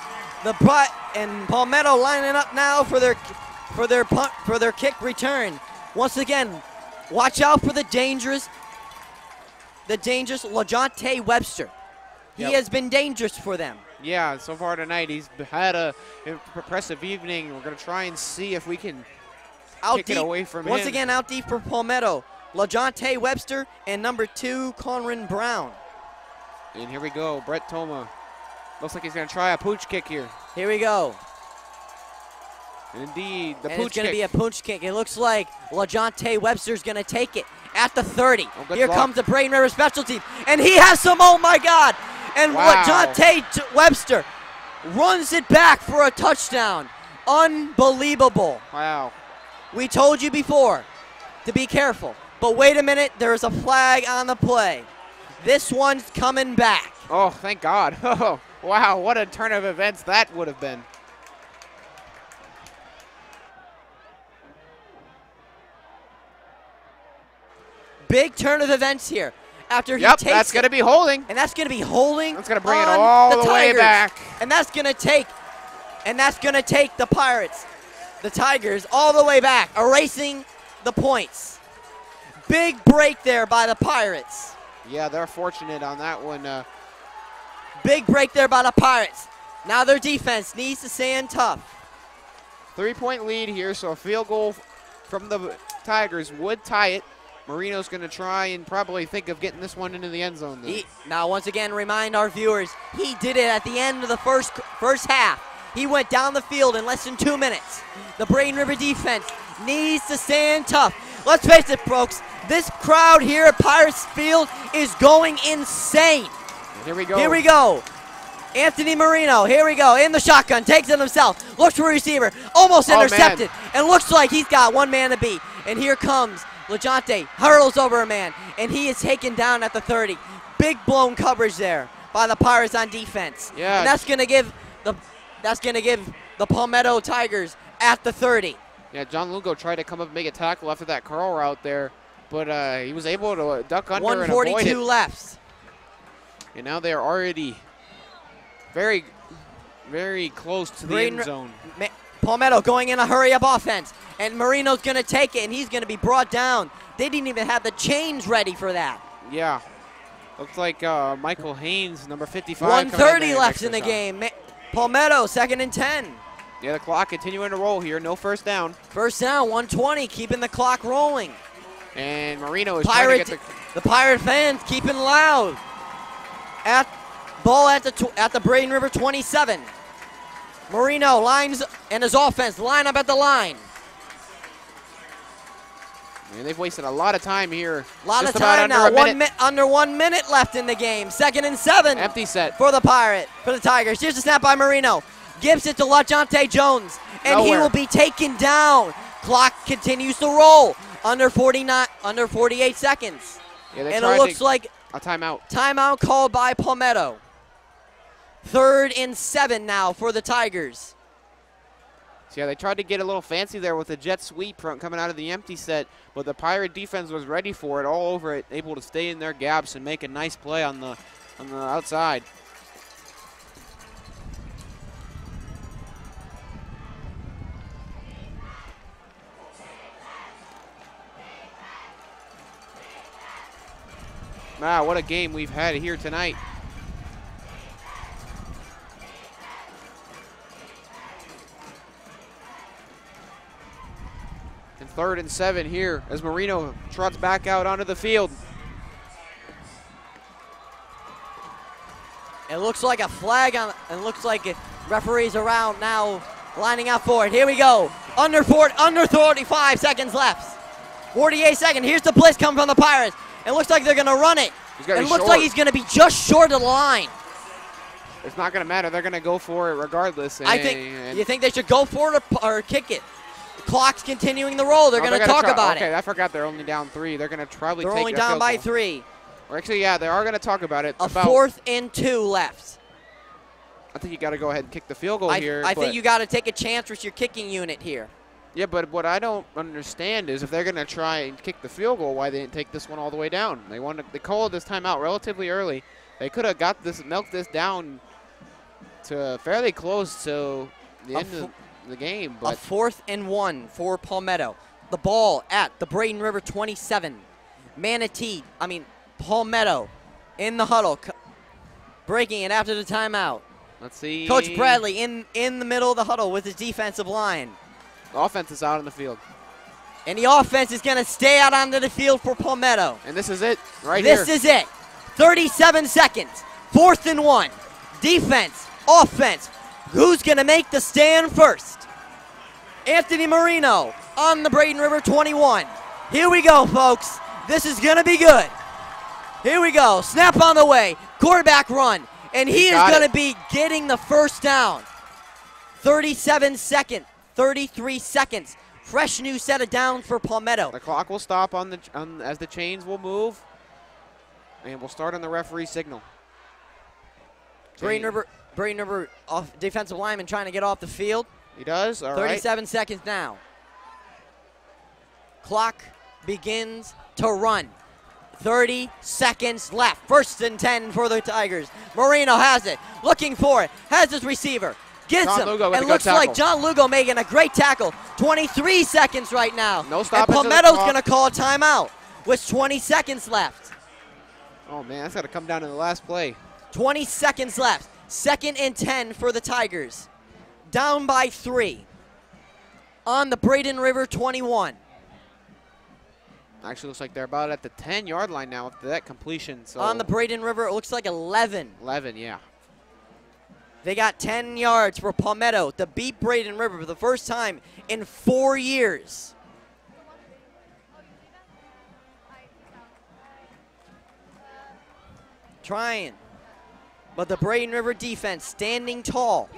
And Palmetto lining up now for their kick return. Once again, watch out for the dangerous LaJonte Webster. He has been dangerous for them. Yeah, so far tonight he's had a impressive evening. We're going to try and see if we can kick it away from him. Once again, out deep for Palmetto. LaJonte Webster and number 2, Conran Brown. And here we go, Brett Toma. Looks like he's going to try a pooch kick here. Here we go. Indeed, the And pooch it's going to kick. be a pooch kick. It looks like LaJonte Webster's going to take it at the 30. good Here luck. comes the Braden River special team. And he has some, oh my God. And Wow. LaJonte Webster runs it back for a touchdown. Unbelievable. Wow. We told you before to be careful. But wait a minute, there's a flag on the play. This one's coming back. Oh, thank God. Oh, wow, what a turn of events that would have been. Big turn of events here. After he Yep, takes that's it. going to be holding. And that's going to be holding. That's going to bring it on all the way Tigers. back. And that's going to take the Pirates, the Tigers, all the way back, erasing the points. Big break there by the Pirates. Yeah, they're fortunate on that one. Big break there by the Pirates. Now their defense needs to stand tough. 3-point lead here, so a field goal from the Tigers would tie it. Marino's going to try and probably think of getting this one into the end zone. Now, once again, remind our viewers, he did it at the end of the first half. He went down the field in less than 2 minutes. The Braden River defense needs to stand tough. Let's face it, folks. This crowd here at Pirates Field is going insane. Here we go. Here we go. Anthony Marino, here we go, in the shotgun, takes it himself, looks for a receiver, almost intercepted, and looks like he's got one man to beat. And here comes LeJonte, hurdles over a man, and he is taken down at the 30. Big blown coverage there by the Pirates on defense. Yeah. And that's gonna give the Palmetto Tigers at the 30. Yeah, John Lugo tried to come up and make a tackle after that curl route there, but he was able to duck under and avoid it. 142 left. And now they are already very, very close to the end zone. Palmetto going in a hurry-up offense, and Marino's going to take it, and he's going to be brought down. They didn't even have the chains ready for that. Yeah. Looks like Michael Haynes, number 55. 1:30 left in the game. Palmetto, 2nd and 10. Yeah, the clock continuing to roll here. No first down. First down, 120, keeping the clock rolling. And Marino is trying to get the Pirate fans keeping loud. Ball at the Braden River 27. Marino lines and his offense line up at the line. Man, they've wasted a lot of time here. A lot of time now. Under 1 minute left in the game. 2nd and 7. Empty set for the Tigers. Here's the snap by Marino. Gives it to LeJonte Jones, and he will be taken down. Clock continues to roll. Under 48 seconds. Yeah, and it looks like a timeout. Timeout called by Palmetto. 3rd and 7 now for the Tigers. So yeah, they tried to get a little fancy there with a jet sweep coming out of the empty set, but the Pirate defense was ready for it, all over it, able to stay in their gaps and make a nice play on the outside. Wow, what a game we've had here tonight. And 3rd and 7 here as Marino trots back out onto the field. It looks like a flag on, and looks like referees around now lining up for it. Here we go. Under 35 seconds left. 48 seconds. Here's the blitz coming from the Pirates. It looks like they're going to run it. It looks like he's going to be just short of the line. It's not going to matter. They're going to go for it regardless. You think they should go for it or kick it? The clock's continuing the roll. They're going to talk about it. Okay, I forgot they're only down 3. They're going to probably take They're only down by 3. Or actually, yeah, they are going to talk about it. 4th and 2 left. I think you got to go ahead and kick the field goal here. I think you got to take a chance with your kicking unit here. Yeah, but what I don't understand is if they're going to try and kick the field goal, why they didn't take this one all the way down. They called this timeout relatively early. They could have milked this down to fairly close to the end of the game. But a 4th and 1 for Palmetto. The ball at the Braden River 27. Palmetto in the huddle, breaking it after the timeout. Let's see. Coach Bradley in the middle of the huddle with his defensive line. The offense is out on the field. And the offense is going to stay out onto the field for Palmetto. And this is it right here. This is it. 37 seconds. 4th and 1. Defense, offense. Who's going to make the stand first? Anthony Marino on the Braden River 21. Here we go, folks. This is going to be good. Here we go. Snap on the way. Quarterback run. And he is going to be getting the first down. 37 seconds. 33 seconds. Fresh new set of downs for Palmetto. The clock will stop as the chains will move. And we'll start on the referee signal. Braden River defensive lineman trying to get off the field. He does. All 37 seconds now. Clock begins to run. 30 seconds left. 1st and 10 for the Tigers. Marino has it. Looking for it. Has his receiver. Gets him. And looks like John Lugo making a great tackle. 23 seconds right now. No stop. And Palmetto's going to call a timeout with 20 seconds left. Oh, man, that's got to come down to the last play. 20 seconds left. 2nd and 10 for the Tigers. Down by 3 on the Braden River 21. Actually looks like they're about at the 10-yard line now after that completion. So on the Braden River, it looks like 11. 11, yeah. They got 10 yards for Palmetto to beat Braden River for the first time in 4 years. Trying. But the Braden River defense standing tall.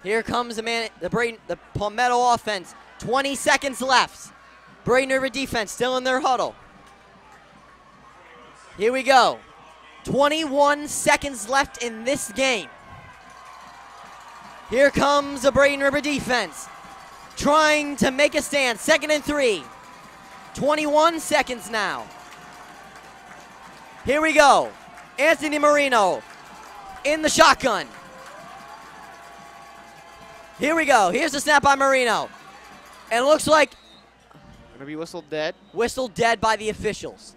Here comes the Palmetto offense. 20 seconds left. Braden River defense still in their huddle. Here we go. 21 seconds left in this game. Here comes the Braden River defense. Trying to make a stand. 2nd and 3. 21 seconds now. Here we go. Anthony Marino in the shotgun. Here we go. Here's the snap by Marino. And it looks like Gonna be whistled dead. Whistled dead by the officials.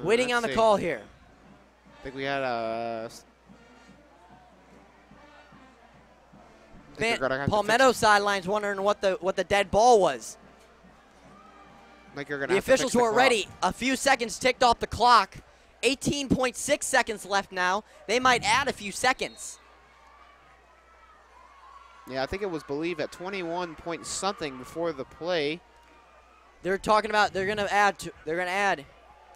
Waiting on the call here. I think we had a Palmetto sidelines wondering what the dead ball was. The officials weren't ready. A few seconds ticked off the clock. 18.6 seconds left now. They might add a few seconds. Yeah, I think it was believed at 21 point something before the play. They're talking about they're gonna add.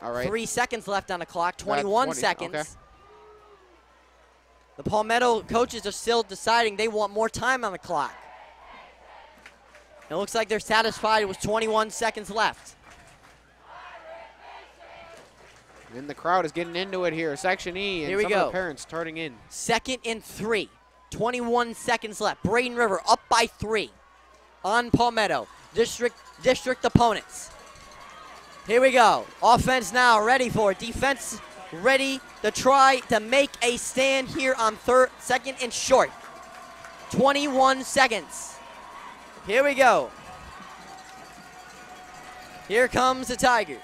All right. 3 seconds left on the clock. 21 20, seconds. okay. The Palmetto coaches are still deciding they want more time on the clock. It looks like they're satisfied with 21 seconds left. And the crowd is getting into it here. Section E, and here we some go. of the parents turning in. 2nd and 3. 21 seconds left. Braden River up by 3 on Palmetto. District opponents. Here we go. Offense now ready for it. Defense ready to try to make a stand here on 2nd and short. 21 seconds. Here we go. Here comes the Tigers.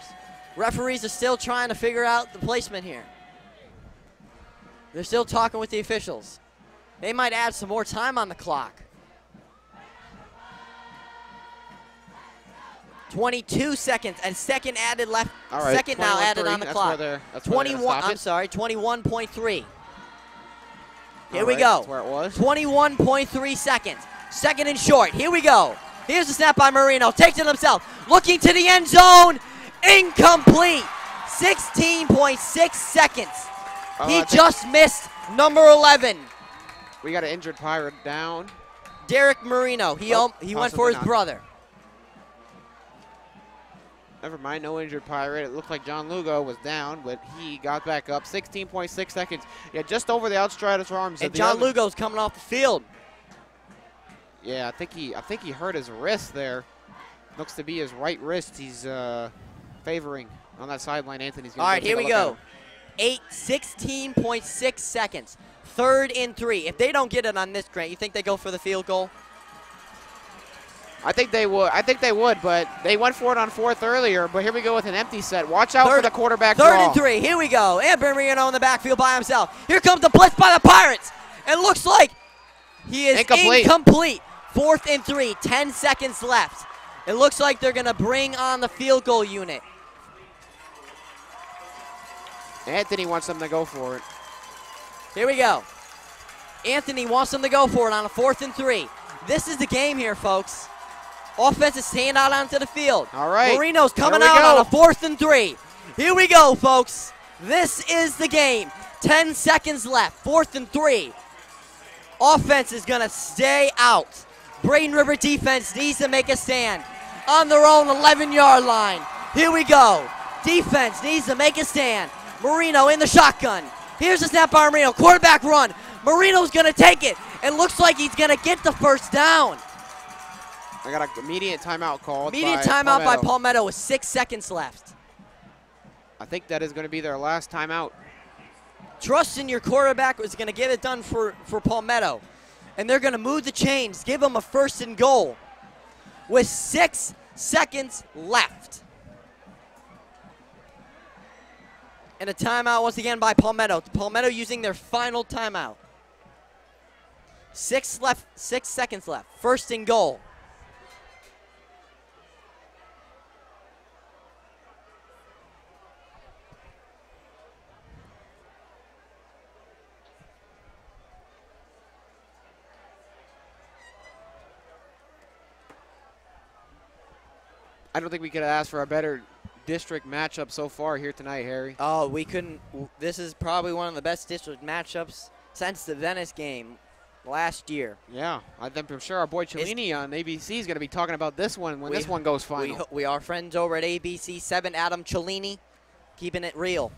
Referees are still trying to figure out the placement here. They're still talking with the officials. They might add some more time on the clock. 22 seconds and second added left. All right, second now added on the clock. 21. I'm sorry, 21.3. Here we go. That's where it was. 21.3 seconds. 2nd and short. Here we go. Here's the snap by Marino. Takes it himself. Looking to the end zone. Incomplete. 16.6 seconds. He just missed number 11. We got an injured Pirate down. Derek Marino. He went for his brother. Never mind, no injured Pirate. It looked like John Lugo was down, but he got back up. 16.6 seconds. Yeah, just over the outstretched arms. And John Lugo's coming off the field. Yeah, I think he hurt his wrist there. Looks to be his right wrist. He's favoring on that sideline. Anthony's going to All right, here we go. 16.6 seconds. 3rd and 3. If they don't get it on this, Grant, you think they go for the field goal? I think they would, but they went for it on 4th earlier. But here we go with an empty set. Watch out for the quarterback draw. 3rd and 3. Here we go. And Marino in the backfield by himself. Here comes the blitz by the Pirates. It looks like he is incomplete. 4th and 3. 10 seconds left. It looks like they're going to bring on the field goal unit. Anthony wants them to go for it. Here we go. Anthony wants them to go for it on a 4th and 3. This is the game here, folks. Offense is staying out onto the field. All right. Marino's coming out on a 4th and 3. Here we go, folks. This is the game. 10 seconds left. 4th and 3. Offense is going to stay out. Braden River defense needs to make a stand on their own 11-yard line. Here we go. Defense needs to make a stand. Marino in the shotgun. Here's the snap by Marino. Quarterback run. Marino's going to take it. It looks like he's going to get the first down. I got an immediate timeout called. Immediate timeout by Palmetto with 6 seconds left. I think that is going to be their last timeout. Trust in your quarterback is going to get it done for Palmetto. And they're going to move the chains, give them a 1st and goal with 6 seconds left. And a timeout once again by Palmetto. Palmetto using their final timeout. 6 seconds left. 1st and goal. I don't think we could have asked for a better district matchup so far here tonight, Harry. Oh, we couldn't. This is probably one of the best district matchups since the Venice game last year. Yeah, I think I'm sure our boy Cellini on ABC is going to be talking about this one when this one goes final. We are friends over at ABC 7, Adam Cellini, keeping it real.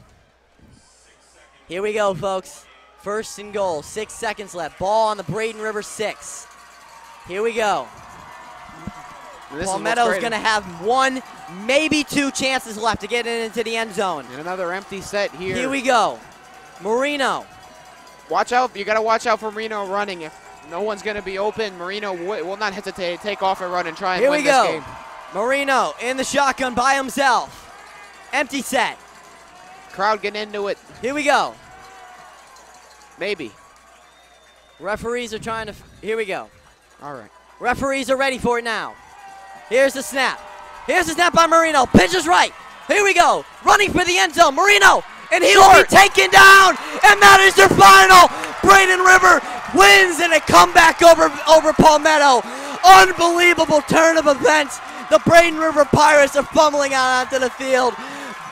Here we go, folks. First and goal, 6 seconds left. Ball on the Braden River 6. Here we go. Palmetto's going to have 1, maybe 2 chances left to get it into the end zone. And another empty set here. Here we go. Marino. Watch out. You got to watch out for Marino running. If no one's going to be open, Marino will not hesitate. Take off and run and try and win this game. Marino in the shotgun by himself. Empty set. Crowd getting into it. Here we go. Maybe. Referees are trying to. Here we go. All right. Referees are ready for it now. Here's the snap. Here's the snap by Marino. Pitches right. Here we go. Running for the end zone. Marino. And he will be taken down. And that is their final. Braden River wins in a comeback over Palmetto. Unbelievable turn of events. The Braden River Pirates are fumbling out onto the field.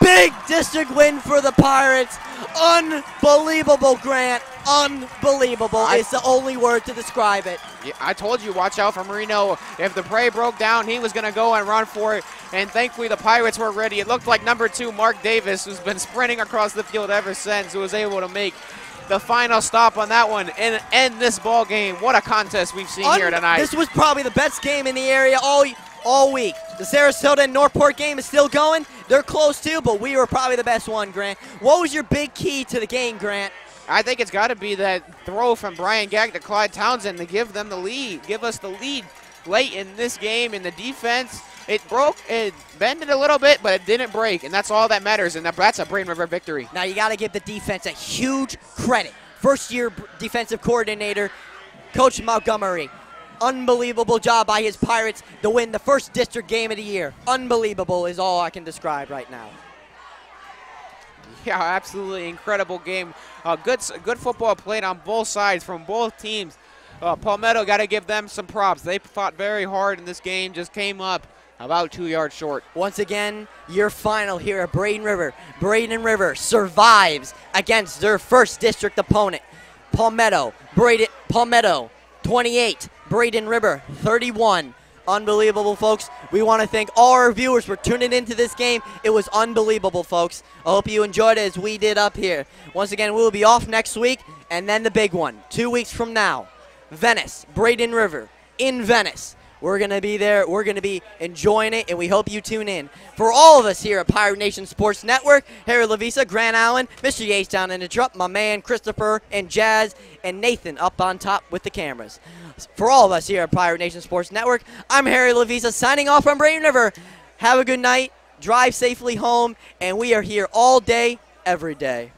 Big district win for the Pirates. Unbelievable, Grant. Unbelievable is the only word to describe it. Yeah, I told you, watch out for Marino. If the prey broke down, he was going to go and run for it. And thankfully, the Pirates were ready. It looked like number 2, Mark Davis, who's been sprinting across the field ever since, who was able to make the final stop on that one and end this ball game. What a contest we've seen here tonight. This was probably the best game in the area all week. The Sarasota and Northport game is still going. They're close too, but we were probably the best one, Grant. What was your big key to the game, Grant? I think it's got to be that throw from Brian Gagg to Clyde Townsend to give them the lead, give us the lead late in this game. In the defense, it bended a little bit, but it didn't break, and that's all that matters, and that's a Braden River victory. Now you got to give the defense a huge credit. First-year defensive coordinator, Coach Montgomery. Unbelievable job by his Pirates to win the first district game of the year. Unbelievable is all I can describe right now. Yeah, absolutely incredible game. Good football played on both sides from both teams. Palmetto, got to give them some props. They fought very hard in this game, just came up about 2 yards short. Once again, your final here at Braden River. Braden River survives against their first district opponent. Palmetto 28, Braden River 31. Unbelievable, folks. We want to thank all our viewers for tuning into this game. It was unbelievable, folks. I hope you enjoyed it as we did up here. Once again, we will be off next week, and then the big one, 2 weeks from now. Venice, Braden River, in Venice. We're going to be there. We're going to be enjoying it, and we hope you tune in. For all of us here at Pirate Nation Sports Network, Harry Lavisa, Grant Allen, Mr. Yates down in the truck, my man Christopher and Jazz, and Nathan up on top with the cameras. For all of us here at Pirate Nation Sports Network, I'm Harry Lavisa signing off from Braden River. Have a good night, drive safely home, and we are here all day, every day.